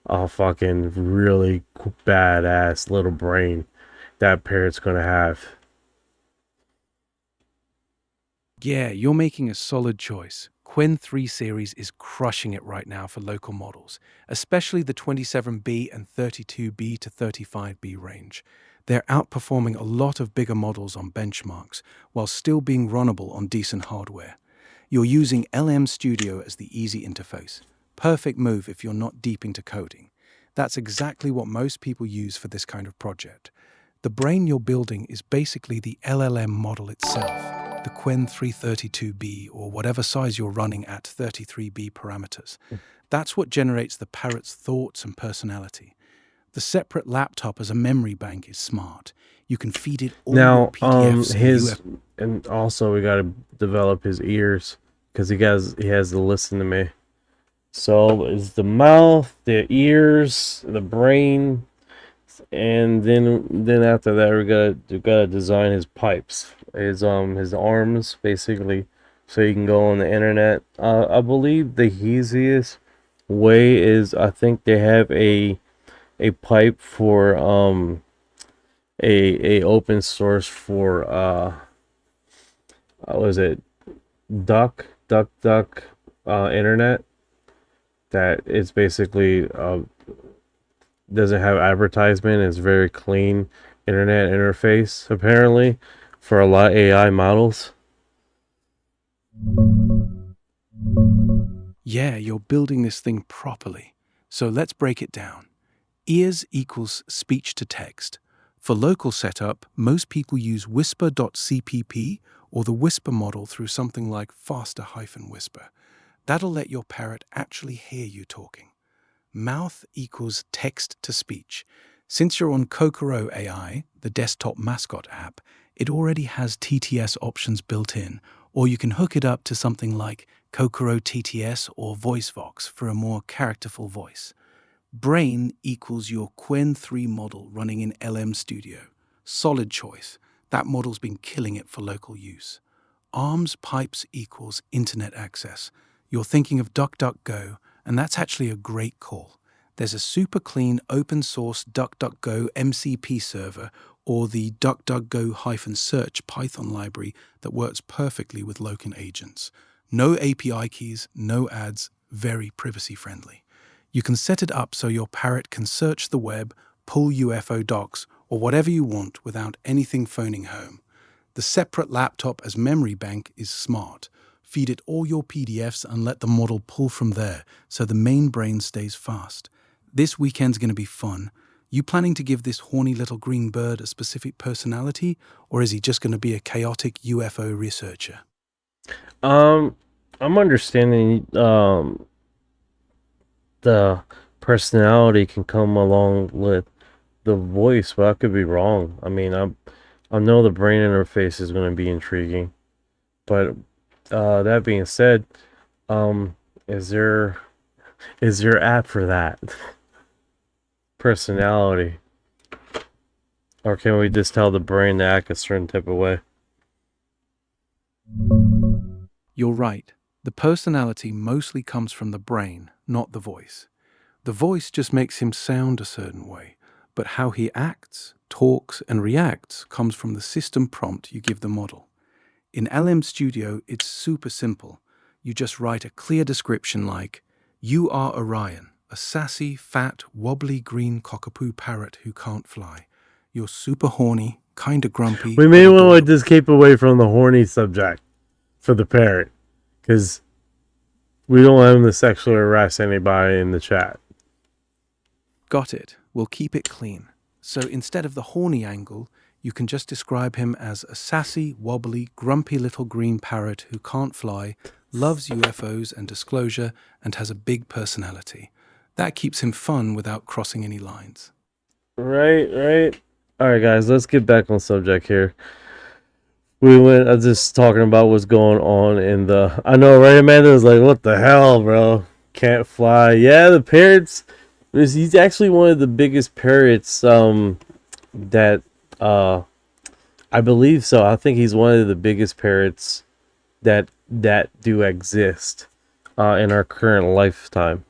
a fucking really badass little brain that parrot's gonna have. Yeah, you're making a solid choice. Quen 3 series is crushing it right now for local models, especially the 27B and 32B to 35B range. They're outperforming a lot of bigger models on benchmarks, while still being runnable on decent hardware. You're using LM Studio as the easy interface. Perfect move if you're not deep into coding. That's exactly what most people use for this kind of project. The brain you're building is basically the LLM model itself, the Quen 332B or whatever size you're running at 33B parameters. That's what generates the parrot's thoughts and personality. The separate laptop as a memory bank is smart. You can feed it all your PDFs and also we got to develop his ears, because he has to listen to me. So it's the mouth, the ears, the brain, and then after that we gotta design his pipes, his arms basically, so you can go on the internet. I believe the easiest way is, I think they have a pipe for a open source for what was it, duck internet, that it's basically doesn't have advertisement. It's very clean internet interface, apparently, for a lot of AI models. Yeah, you're building this thing properly. So let's break it down. Ears equals speech to text. For local setup, most people use whisper.cpp or the whisper model through something like faster-whisper. That'll let your parrot actually hear you talking. Mouth equals text to speech. Since you're on Kokoro AI, the desktop mascot app, it already has TTS options built in, or you can hook it up to something like Kokoro TTS or VoiceVox for a more characterful voice. Brain equals your Quen 3 model running in LM Studio. Solid choice. That model's been killing it for local use. Arms pipes equals internet access. You're thinking of DuckDuckGo, and that's actually a great call. There's a super clean open source DuckDuckGo MCP server or the DuckDuckGo-search Python library that works perfectly with local agents. No API keys, no ads, very privacy friendly. You can set it up so your parrot can search the web, pull UFO docs, or whatever you want without anything phoning home. The separate laptop as memory bank is smart. Feed it all your PDFs and let the model pull from there so the main brain stays fast. This weekend's going to be fun. You planning to give this horny little green bird a specific personality, or is he just going to be a chaotic UFO researcher? I'm understanding the personality can come along with the voice, but I could be wrong. I mean, I know the brain interface is going to be intriguing, but that being said, is there app for that personality, or can we just tell the brain to act a certain type of way? You're right. The personality mostly comes from the brain, not the voice. The voice just makes him sound a certain way, but how he acts, talks, and reacts comes from the system prompt you give the model. In LM Studio, it's super simple. You just write a clear description like, "You are Orion, a sassy, fat, wobbly green cockapoo parrot who can't fly. You're super horny, kinda grumpy." We may want to just keep away from the horny subject for the parrot, because we don't want him to sexually harass anybody in the chat. Got it. We'll keep it clean. So instead of the horny angle, you can just describe him as a sassy, wobbly, grumpy little green parrot who can't fly, loves UFOs and disclosure, and has a big personality. That keeps him fun without crossing any lines. Right. Alright guys, let's get back on subject here. We went just talking about what's going on in the... I know, right? Amanda was like, what the hell, bro? Can't fly. Yeah, the parrots... He's actually one of the biggest parrots that... I believe so. I think he's one of the biggest parrots that do exist in our current lifetime.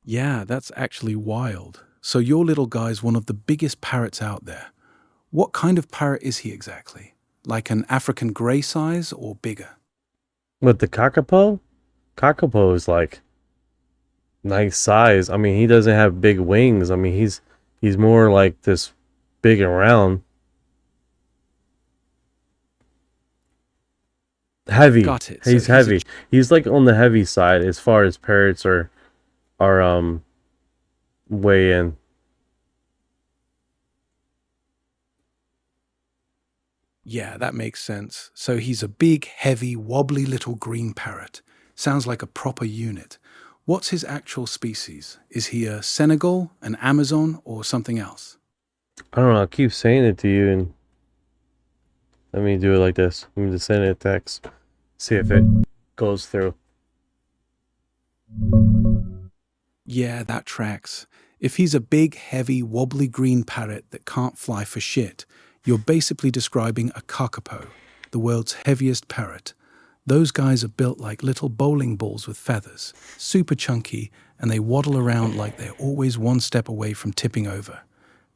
Yeah, that's actually wild. So your little guy's one of the biggest parrots out there. What kind of parrot is he exactly? Like an African grey size or bigger? With the kakapo? Kakapo is like nice size. I mean, he doesn't have big wings. I mean, he's more like this big and round. Heavy. Got it. He's heavy. He's like on the heavy side as far as parrots are weigh in. Yeah, that makes sense. So he's a big, heavy, wobbly little green parrot. Sounds like a proper unit. What's his actual species? Is he a Senegal, an Amazon, or something else? I don't know. I keep saying it to you, and let me do it like this. Let me just send it a text. See if it goes through. Yeah, that tracks. If he's a big, heavy, wobbly green parrot that can't fly for shit, you're basically describing a kakapo, the world's heaviest parrot. Those guys are built like little bowling balls with feathers, super chunky, and they waddle around like they're always one step away from tipping over.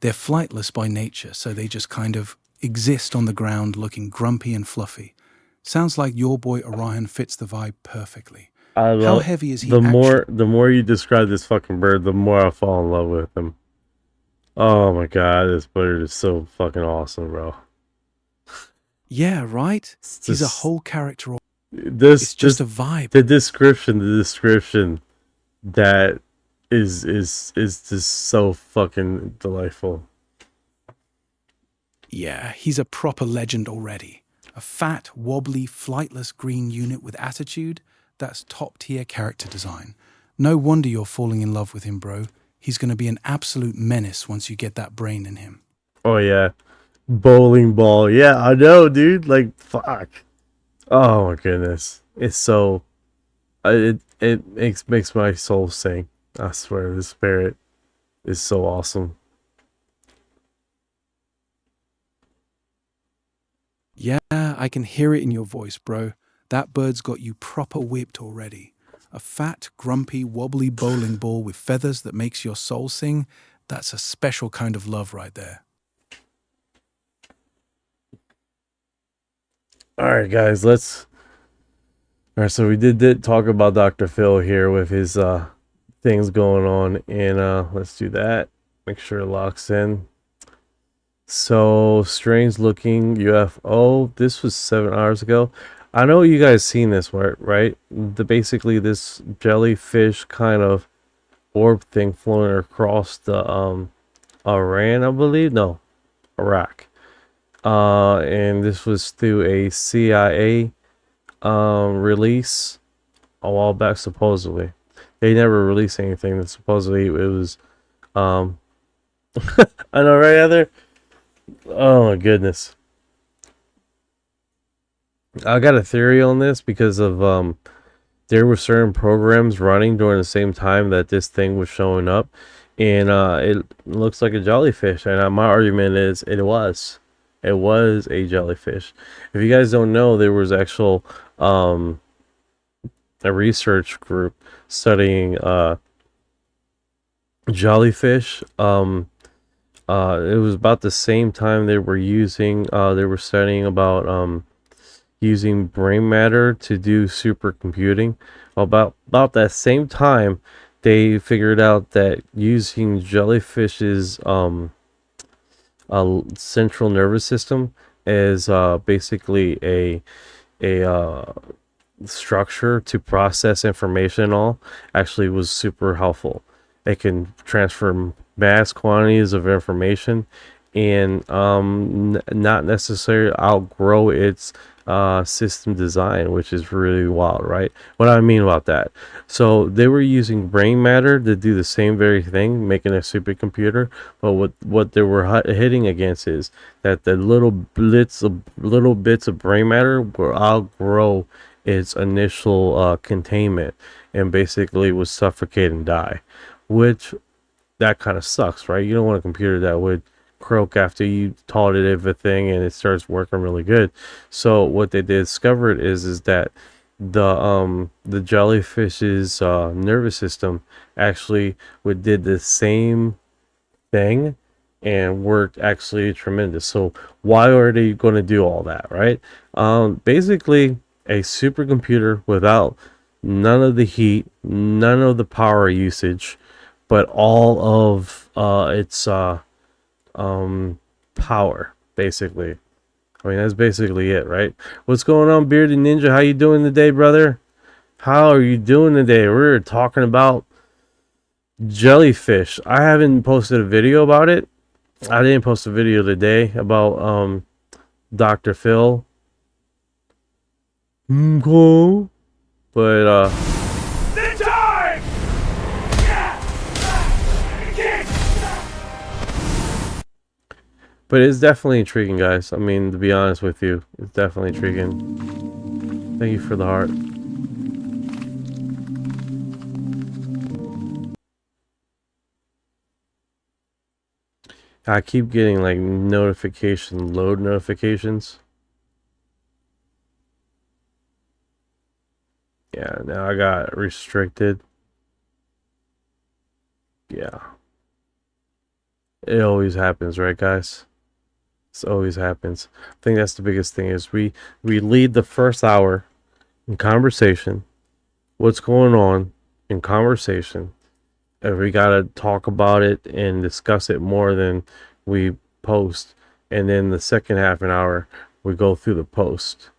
They're flightless by nature, so they just kind of exist on the ground looking grumpy and fluffy. Sounds like your boy Orion fits the vibe perfectly. I love. How heavy is he The more you describe this fucking bird, the more I fall in love with him. Oh my god, this bird is so fucking awesome, bro. Yeah, right? He's a This- whole character. It's just a vibe. The description that is just so fucking delightful. Yeah, he's a proper legend already. A fat, wobbly, flightless green unit with attitude. That's top-tier character design. No wonder you're falling in love with him, bro. He's going to be an absolute menace once you get that brain in him. Oh yeah, bowling ball. Yeah, I know, dude. Like fuck. Oh my goodness, it's so. It makes my soul sing. I swear, the spirit is so awesome. Yeah, I can hear it in your voice, bro. That bird's got you proper whipped already. A fat, grumpy, wobbly bowling ball with feathers that makes your soul sing. That's a special kind of love right there. All right, guys, let's. All right, so we did talk about Dr. Phil here with his things going on, and let's do that. Make sure it locks in. So strange looking UFO. This was 7 hours ago. I know you guys seen this, right? Basically this jellyfish kind of orb thing floating across the Iran, I believe. No, Iraq. And this was through a CIA release a while back, supposedly. They never released anything. That supposedly it was I know, right, Heather? Oh my goodness. I got a theory on this because of there were certain programs running during the same time that this thing was showing up, and it looks like a jellyfish, and my argument is it was a jellyfish. If you guys don't know, there was actual a research group studying jellyfish. It was about the same time they were studying about using brain matter to do supercomputing. About that same time, they figured out that using jellyfish's central nervous system as basically a structure to process information and all actually was super helpful. It can transfer mass quantities of information and not necessarily outgrow its system design, which is really wild, right? What I mean about that, so they were using brain matter to do the same very thing, making a supercomputer, but what they were hitting against is that the little bits of brain matter will outgrow its initial containment and basically would suffocate and die, which that kind of sucks, right? You don't want a computer that would croak after you taught it everything and it starts working really good. So what they discovered is that the jellyfish's nervous system actually did the same thing and worked actually tremendous. So why are they going to do all that, right? Basically a supercomputer without none of the heat, none of the power usage, but all of its power, basically. I mean, that's basically it, right? What's going on, Bearded Ninja? How you doing today, brother? How are you doing today? We're talking about jellyfish. I haven't posted a video about it. I didn't post a video today about Dr. Phil. Cool. But but it's definitely intriguing, guys. I mean, to be honest with you, it's definitely intriguing. Thank you for the heart. I keep getting like load notifications. Yeah, now I got restricted. Yeah. It always happens, right, guys? This always happens. I think that's the biggest thing is we lead the first hour in conversation, what's going on in conversation. If we gotta talk about it and discuss it more than we post, and then the second half an hour we go through the post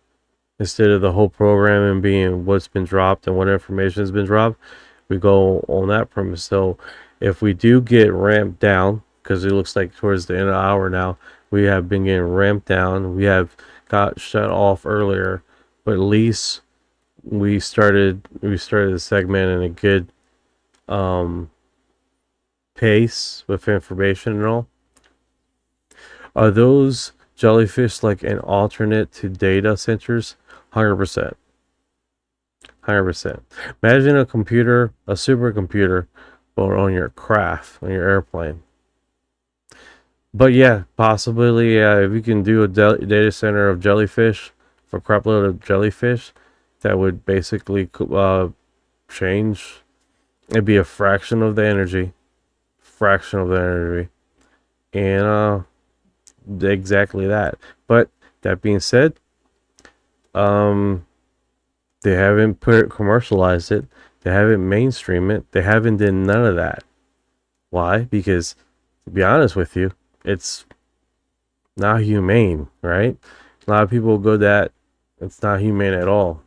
instead of the whole programming being what's been dropped and what information has been dropped. We go on that premise. So if we do get ramped down, because it looks like towards the end of the hour now, we have been getting ramped down. We have got shut off earlier, but at least we started the segment in a good pace with information and all. Are those jellyfish like an alternate to data centers? 100%. 100%. Imagine a computer, a supercomputer, but on your craft, on your airplane. But yeah, possibly, if you can do a data center of jellyfish, for a crap load of jellyfish, that would basically change. It'd be a fraction of the energy. And exactly that. But that being said, they haven't commercialized it. They haven't mainstreamed it. They haven't done none of that. Why? Because, to be honest with you, it's not humane, right? A lot of people go that it's not humane at all.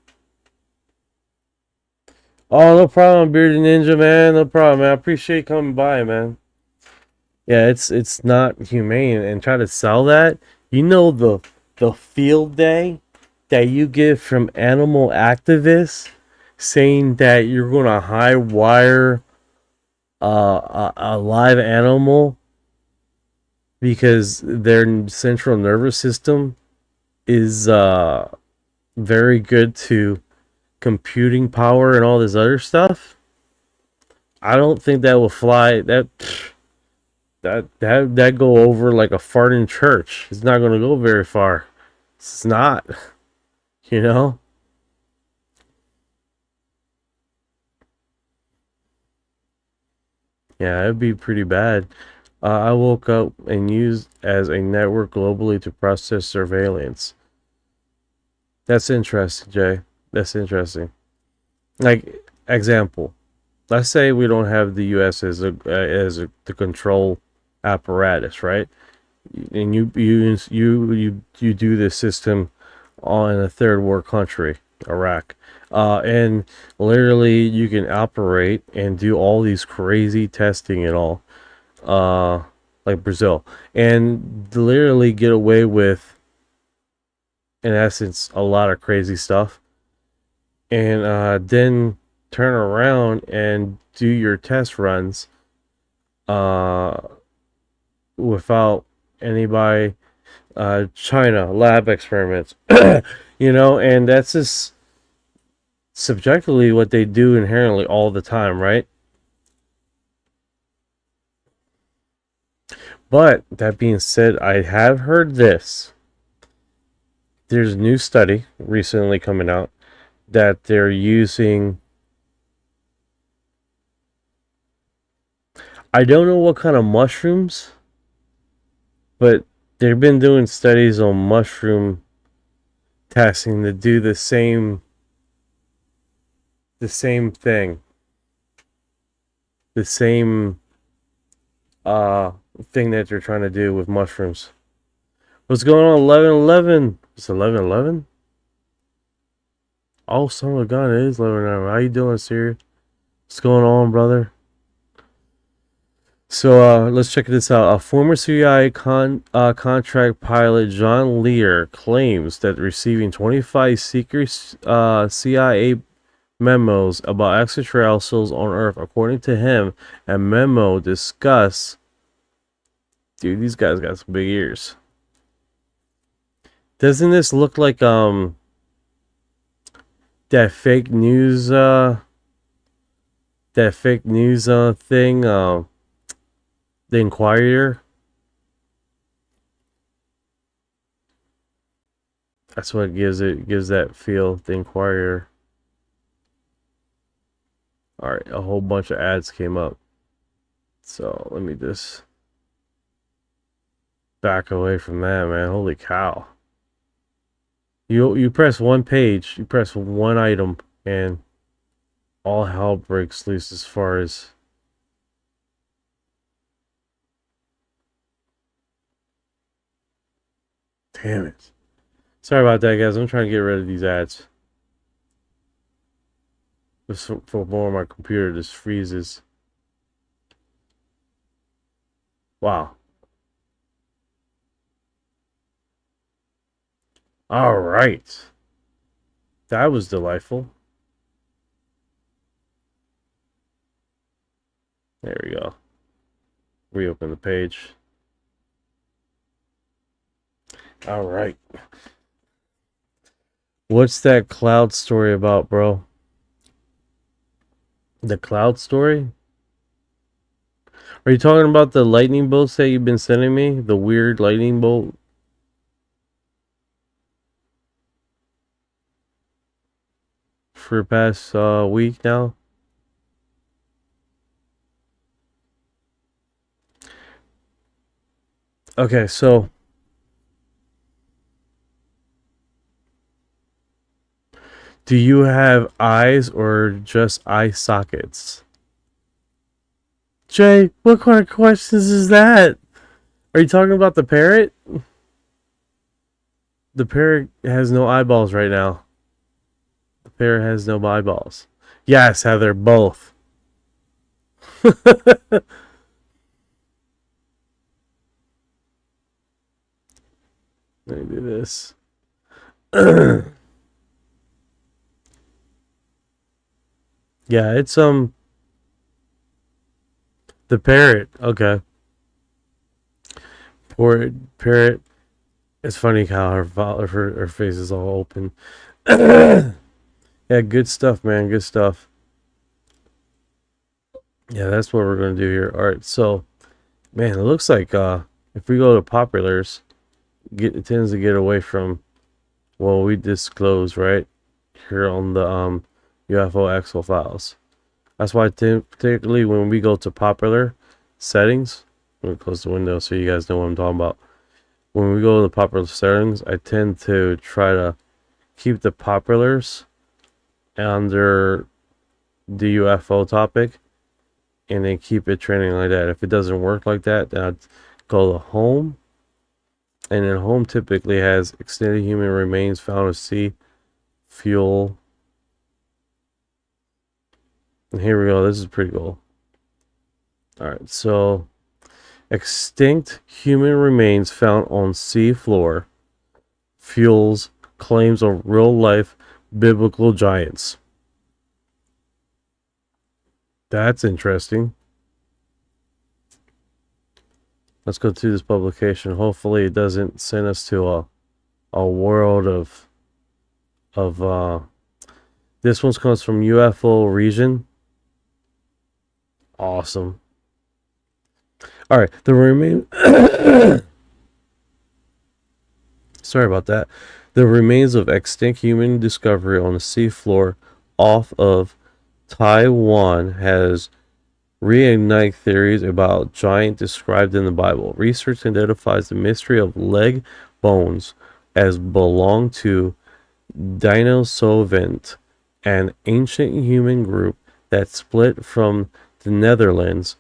Oh, no problem, Bearded Ninja, man. No problem, man. I appreciate you coming by, man. Yeah, it's not humane. And try to sell that. You know the field day that you get from animal activists saying that you're going to high wire a live animal because their central nervous system is very good to computing power and all this other stuff. I don't think that will fly. That go over like a fart in church. It's not going to go very far. It's not. You know? Yeah, it'd be pretty bad. I woke up and used as a network globally to process surveillance. That's interesting, Jay. That's interesting. Like, example. Let's say we don't have the U.S. as the control apparatus, right? And you do this system in a third world country, Iraq, and literally you can operate and do all these crazy testing and all, like Brazil, and literally get away with, in essence, a lot of crazy stuff, and then turn around and do your test runs without anybody, China lab experiments, and that's just subjectively what they do inherently all the time, right? But that being said, I have heard this. There's a new study recently coming out that they're using, I don't know what kind of mushrooms, but they've been doing studies on mushroom testing to do the same thing. The same thing that they're trying to do with mushrooms. What's going on? 1111. It's 1111. Oh, son of a gun, it is 1111. How you doing, Siri? What's going on, brother? So let's check this out. A former CIA contract pilot, John Lear, claims that receiving 25 secret CIA memos about extraterrestrials on Earth. According to him, a memo discuss. Dude, these guys got some big ears. Doesn't this look like that fake news thing, the Inquirer? That's what gives that feel, the Inquirer. Alright, a whole bunch of ads came up. So let me just back away from that, man. Holy cow. You press one page, you press one item, and all hell breaks loose as far as damn it. Sorry about that, guys. I'm trying to get rid of these ads. Just for more, my computer just freezes. Wow. All right. That was delightful. There we go. Reopen the page. All right. What's that cloud story about, bro? The cloud story? Are you talking about the lightning bolts that you've been sending me? The weird lightning bolt? For the past week now? Okay, so do you have eyes or just eye sockets? Jay, what kind of questions is that? Are you talking about the parrot? The parrot has no eyeballs right now. The parrot has no eyeballs. Yes, Heather, both. Let me do this. Yeah, it's the parrot. Okay. Poor parrot. It's funny how her face is all open. Yeah, good stuff, man. Good stuff. Yeah, that's what we're gonna do here. All right, so man, it looks like if we go to populars, it tends to get away from what we disclose right here on the UFO XO Files. That's why particularly when we go to popular settings, let me close the window so you guys know what I'm talking about. When we go to the popular settings, I tend to try to keep the populars under the UFO topic and then keep it trending like that. If it doesn't work like that, then I'd go to home, and then home typically has extended human remains found at sea, fuel. And here we go. This is pretty cool. All right, so extinct human remains found on sea floor, fuels claims of real life biblical giants. That's interesting. Let's go to this publication. Hopefully it doesn't send us to a world of this one comes from UFO region. Awesome. All right, the remain sorry about that. The remains of extinct human discovery on the seafloor off of Taiwan has reignite theories about giant described in the Bible. Research identifies the mystery of leg bones as belong to Denisovent, an ancient human group that split from the Netherlands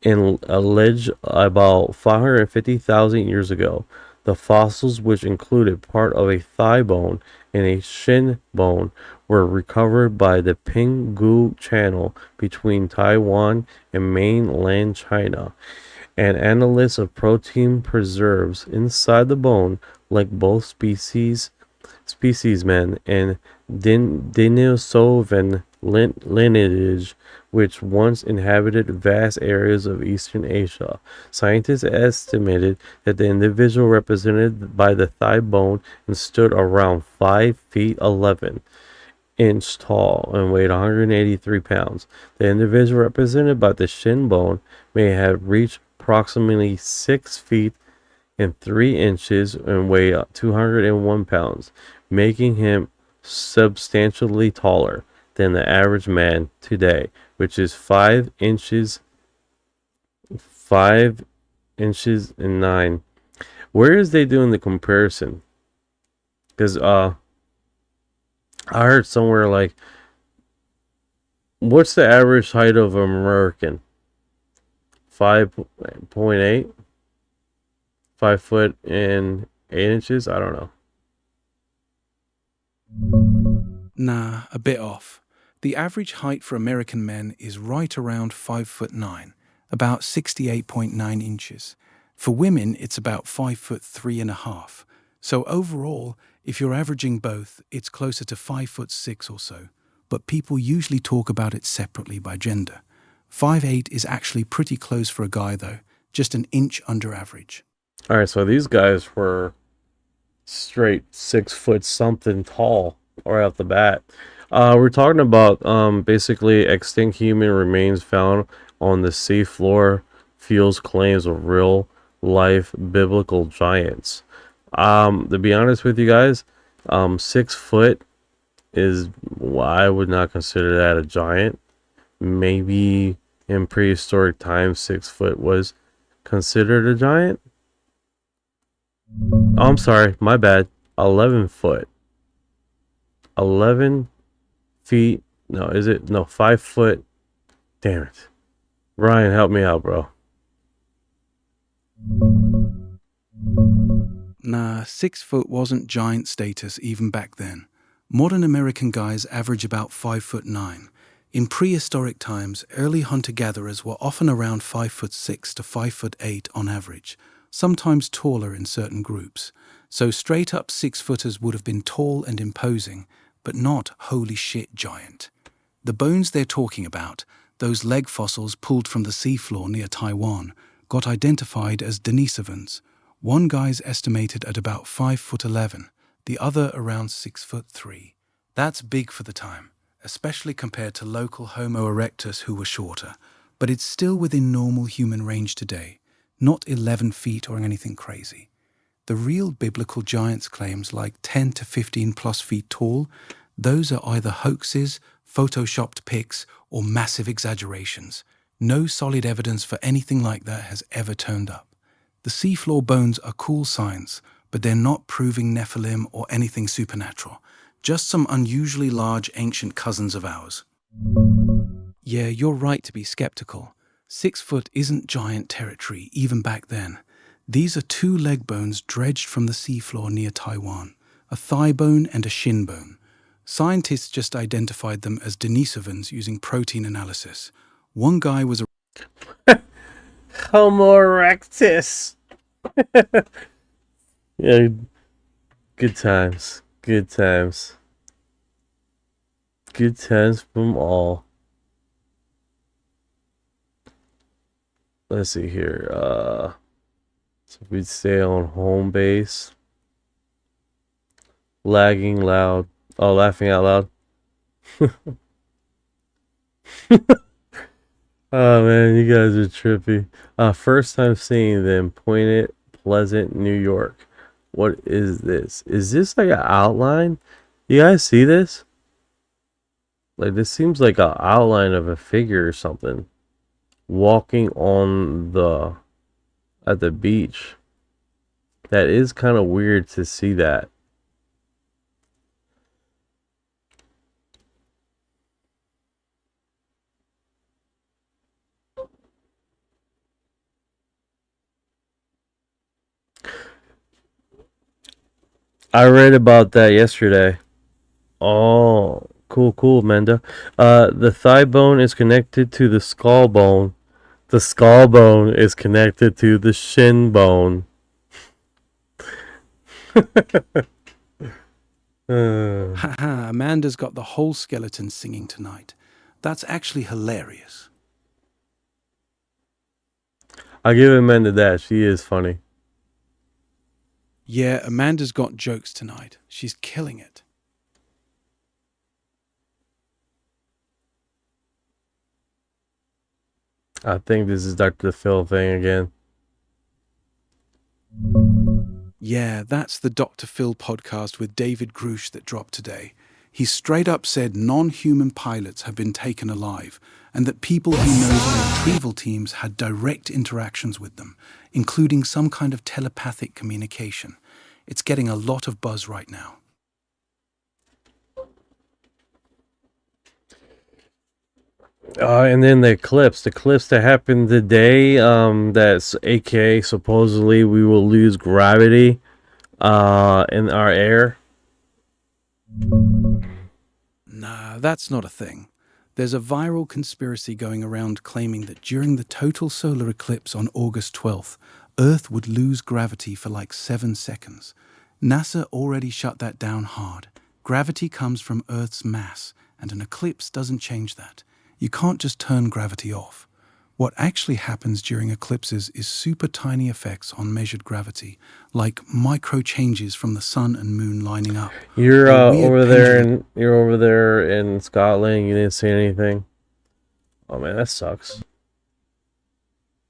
and alleged about 550,000 years ago. The fossils, which included part of a thigh bone and a shin bone, were recovered by the Pinggu Channel between Taiwan and mainland China. An analysis of protein preserves inside the bone, like both specimen and Denisovan lineage, which once inhabited vast areas of Eastern Asia. Scientists estimated that the individual represented by the thigh bone and stood around 5 feet 11 inch tall and weighed 183 pounds. The individual represented by the shin bone may have reached approximately 6 feet and 3 inches and weighed 201 pounds, making him substantially taller than the average man today, which is 5 inches and 9. Where is they doing the comparison? Because I heard somewhere like What's the average height of an American? 5.8? 5 foot and 8 inches? I don't know. Nah, a bit off. The average height for American men is right around 5'9", about 68.9 inches. For women, it's about 5'3.5". So overall, if you're averaging both, it's closer to 5'6" or so. But people usually talk about it separately by gender. 5'8" is actually pretty close for a guy though, just an inch under average. Alright, so these guys were straight 6 foot something tall right off the bat. We're talking about basically extinct human remains found on the sea floor fuels claims of real life biblical giants. To be honest with you guys, 6 foot is, well, I would not consider that a giant. Maybe in prehistoric times 6 foot was considered a giant. Oh, I'm sorry, my bad. 11 foot. 11 feet. No, is it? No, 5 foot. Damn it. Ryan, help me out, bro. Nah, 6 foot wasn't giant status even back then. Modern American guys average about 5'9". In prehistoric times, early hunter-gatherers were often around 5'6" to 5'8" on average, sometimes taller in certain groups. So straight-up 6-footers would have been tall and imposing, but not holy shit giant. The bones they're talking about, those leg fossils pulled from the seafloor near Taiwan, got identified as Denisovans. One guy's estimated at about 5'11", the other around 6'3". That's big for the time, especially compared to local Homo erectus who were shorter, but it's still within normal human range today, not 11 feet or anything crazy. The real biblical giants claims like 10 to 15 plus feet tall, those are either hoaxes, photoshopped pics, or massive exaggerations. No solid evidence for anything like that has ever turned up. The seafloor bones are cool signs, but they're not proving Nephilim or anything supernatural. Just some unusually large ancient cousins of ours. Yeah, you're right to be skeptical. 6 foot isn't giant territory, even back then. These are 2 leg bones dredged from the seafloor near Taiwan, a thigh bone and a shin bone. Scientists just identified them as Denisovans using protein analysis. One guy was a Homo erectus. Yeah, good times. Good times. Good times from all. Let's see here. So we'd stay on home base. Lagging loud. Oh, laughing out loud. Oh man, you guys are trippy. First time seeing them. Point Pleasant, New York. What is this? Is this like an outline? You guys see this? Like, this seems like an outline of a figure or something. Walking on at the beach. That is kind of weird to see that. I read about that yesterday. Oh, cool, Menda. The thigh bone is connected to the skull bone. The skull bone is connected to the shin bone. Haha, Amanda's got the whole skeleton singing tonight. That's actually hilarious. I'll give Amanda that. She is funny. Yeah, Amanda's got jokes tonight. She's killing it. I think this is Dr. Phil thing again. Yeah, that's the Dr. Phil podcast with David Grusch that dropped today. He straight up said non-human pilots have been taken alive and that people he knows on retrieval teams had direct interactions with them, including some kind of telepathic communication. It's getting a lot of buzz right now. And then the eclipse that happened today, that's aka supposedly we will lose gravity in our air. Nah, that's not a thing. There's a viral conspiracy going around claiming that during the total solar eclipse on August 12th, Earth would lose gravity for like 7 seconds. NASA already shut that down hard. Gravity comes from Earth's mass, and an eclipse doesn't change that. You can't just turn gravity off. What actually happens during eclipses is super tiny effects on measured gravity, like micro changes from the sun and moon lining up. You're or weird over there pendulum- in Scotland. You didn't see anything. Oh man, that sucks.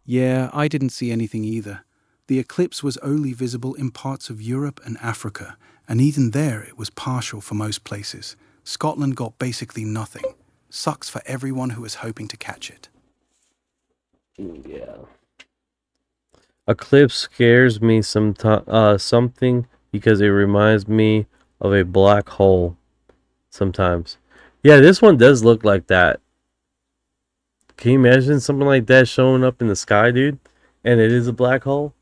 Yeah, I didn't see anything either. The eclipse was only visible in parts of Europe and Africa, and even there it was partial for most places. Scotland got basically nothing. Sucks for everyone who was hoping to catch it. Yeah. Eclipse scares me something because it reminds me of a black hole sometimes. Yeah, this one does look like that. Can you imagine something like that showing up in the sky, dude? And it is a black hole?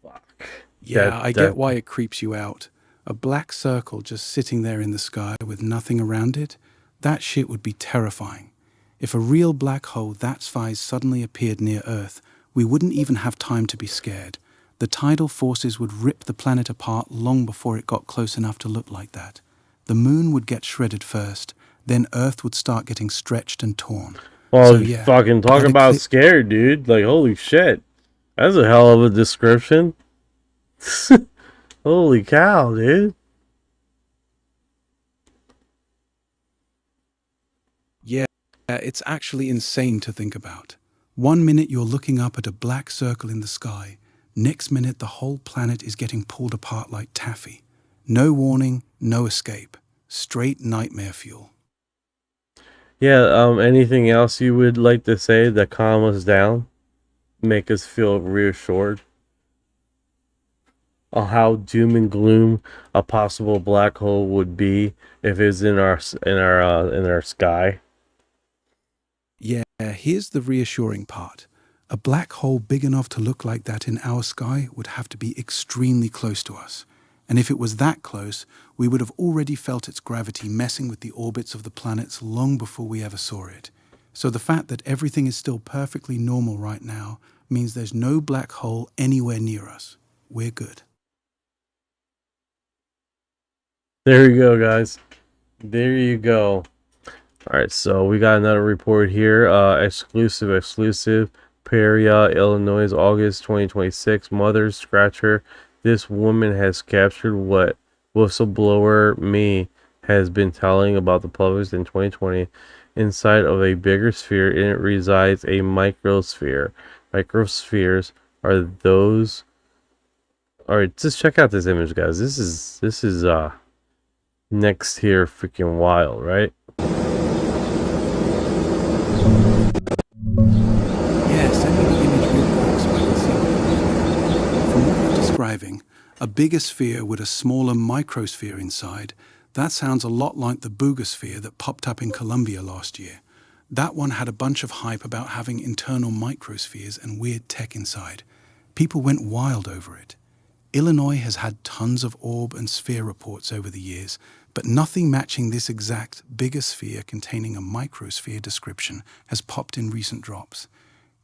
Fuck. Yeah, I get why it creeps you out. A black circle just sitting there in the sky with nothing around it, that shit would be terrifying. If a real black hole that size suddenly appeared near Earth, we wouldn't even have time to be scared. The tidal forces would rip the planet apart long before it got close enough to look like that. The moon would get shredded first, then Earth would start getting stretched and torn. Well, So, yeah, fucking talk that about scared, dude. Like, holy shit. That's a hell of a description. Holy cow, dude. Yeah, it's actually insane to think about. 1 minute you're looking up at a black circle in the sky. Next minute the whole planet is getting pulled apart like taffy. No warning, no escape. Straight nightmare fuel. Yeah, anything else you would like to say that calm us down? Make us feel reassured? On how doom and gloom a possible black hole would be if it's in our sky? Yeah, here's the reassuring part. A black hole big enough to look like that in our sky would have to be extremely close to us. And if it was that close, we would have already felt its gravity messing with the orbits of the planets long before we ever saw it. So the fact that everything is still perfectly normal right now means there's no black hole anywhere near us. We're good. There you go, guys. There you go. Alright, so we got another report here. Exclusive. Peoria, Illinois, August 2026. Mother Scratcher. This woman has captured what whistleblower me has been telling about the public in 2020. Inside of a bigger sphere, in it resides a microsphere. Microspheres are those. Alright, just check out this image, guys. This is next here freaking wild, right? Yeah, send me the image real quick so I can see it. From what you're describing, a bigger sphere with a smaller microsphere inside, that sounds a lot like the boogosphere that popped up in Colombia last year. That one had a bunch of hype about having internal microspheres and weird tech inside. People went wild over it. Illinois has had tons of orb and sphere reports over the years, but nothing matching this exact bigger sphere containing a microsphere description has popped in recent drops.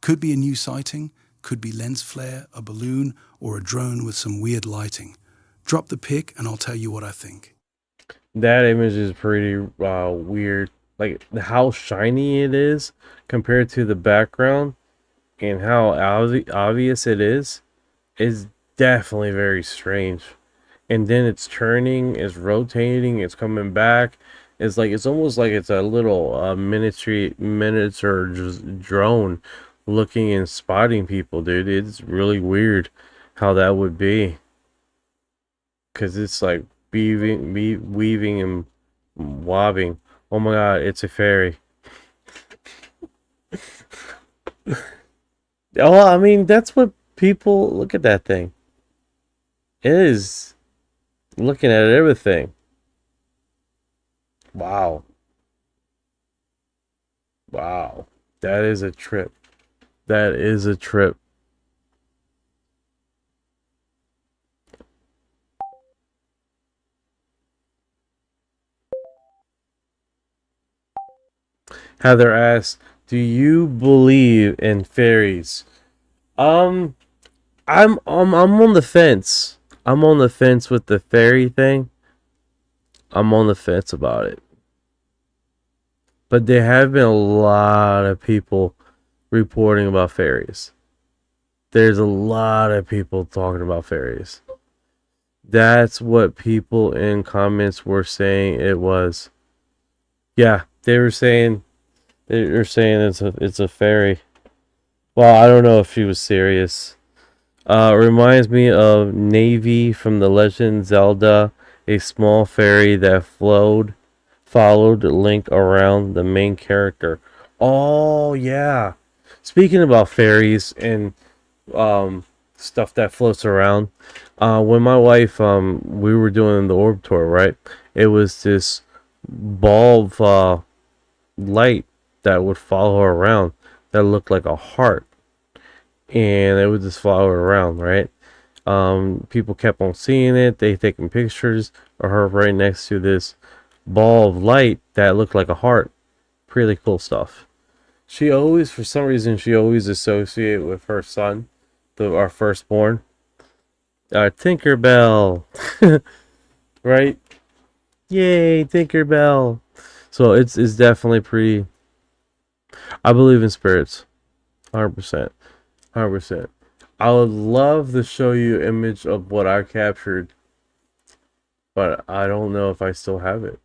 Could be a new sighting, could be lens flare, a balloon, or a drone with some weird lighting. Drop the pic and I'll tell you what I think. That image is pretty weird. Like how shiny it is compared to the background and how obvious it is definitely very strange. And then it's turning, it's rotating, it's coming back. It's almost like it's a little miniature just drone looking and spotting people, dude. It's really weird how that would be, because it's like weaving and wobbing. Oh my god, it's a fairy. Oh, I mean, that's what people look at that thing. It is looking at everything. Wow. Wow. That is a trip. That is a trip. Heather asks, "Do you believe in fairies?" I'm on the fence. I'm on the fence with the fairy thing. I'm on the fence about it. But there have been a lot of people reporting about fairies. There's a lot of people talking about fairies. That's what people in comments were saying it was. Yeah, they were saying it's a fairy. Well, I don't know if she was serious. Reminds me of Navy from the Legend Zelda, a small fairy that followed Link around the main character. Oh yeah. Speaking about fairies and stuff that floats around, when my wife we were doing the orb tour, right? It was this ball of light that would follow her around that looked like a heart, and it would just follow her around, right? People kept on seeing it. They taking pictures of her right next to this ball of light that looked like a heart. Pretty cool stuff. She always, for some reason, associate with her son, our firstborn, Tinkerbell, right? Yay, Tinkerbell. So it's definitely pretty. I believe in spirits, 100%, 100%. I would love to show you an image of what I captured, but I don't know if I still have it.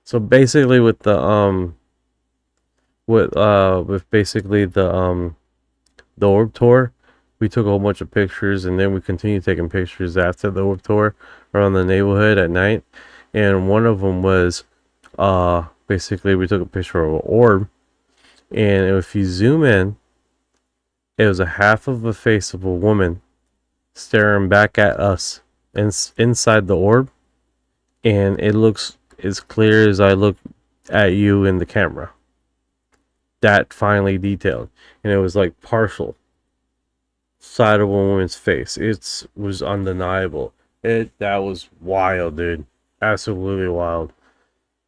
So basically, with the orb tour, we took a whole bunch of pictures, and then we continued taking pictures after the orb tour around the neighborhood at night. And one of them was basically we took a picture of an orb, and if you zoom in, it was a half of a face of a woman staring back at us inside the orb, and it looks as clear as I look at you in the camera. That finely detailed, and it was like partial side of a woman's face. It was undeniable. That was wild, dude. Absolutely wild.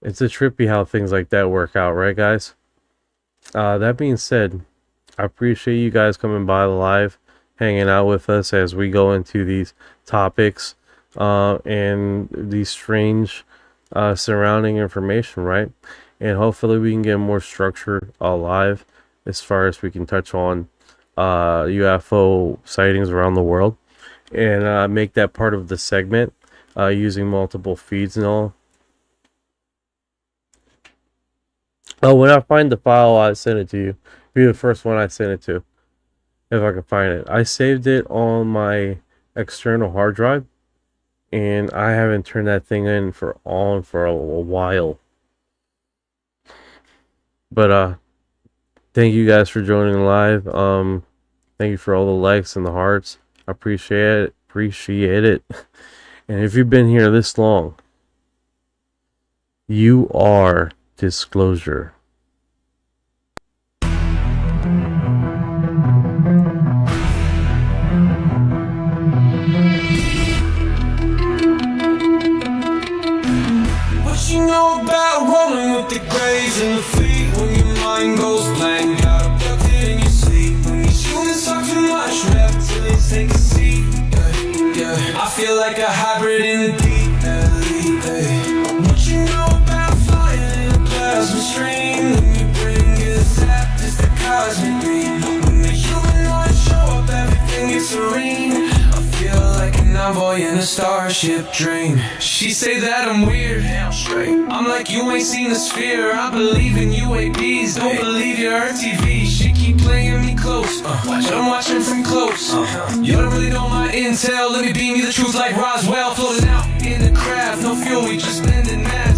It's a trippy how things like that work out, right, guys? That being said, I appreciate you guys coming by the live, hanging out with us as we go into these topics and these strange surrounding information, right? And hopefully we can get more structure live as far as we can touch on UFO sightings around the world and make that part of the segment using multiple feeds and all. Oh, when I find the file, I send it to you. Be the first one I send it to, if I can find it. I saved it on my external hard drive, and I haven't turned that thing in for a while. But thank you guys for joining live. Thank you for all the likes and the hearts. I appreciate it. And if you've been here this long, you are Disclosure. What you know about rolling with the graves and the fleet? When your mind goes blank, got abducted in your sleep. When you humans talk too much, reptilians take a seat. Yeah. I feel like a hybrid in the deep. What you know about flying in a plasma stream? When you bring it zapped, it's the cosmic beam. When the humanoids show up, everything is serene. I feel like an envoy in a starship dream. She say that I'm weird, I'm like, you ain't seen the sphere. I believe in UAPs, don't believe your TV. She keep playing me close, but I'm watching from close. You don't really know my intel, let me beam you the truth like Roswell. Floating out in the craft, no fuel, we just bending now.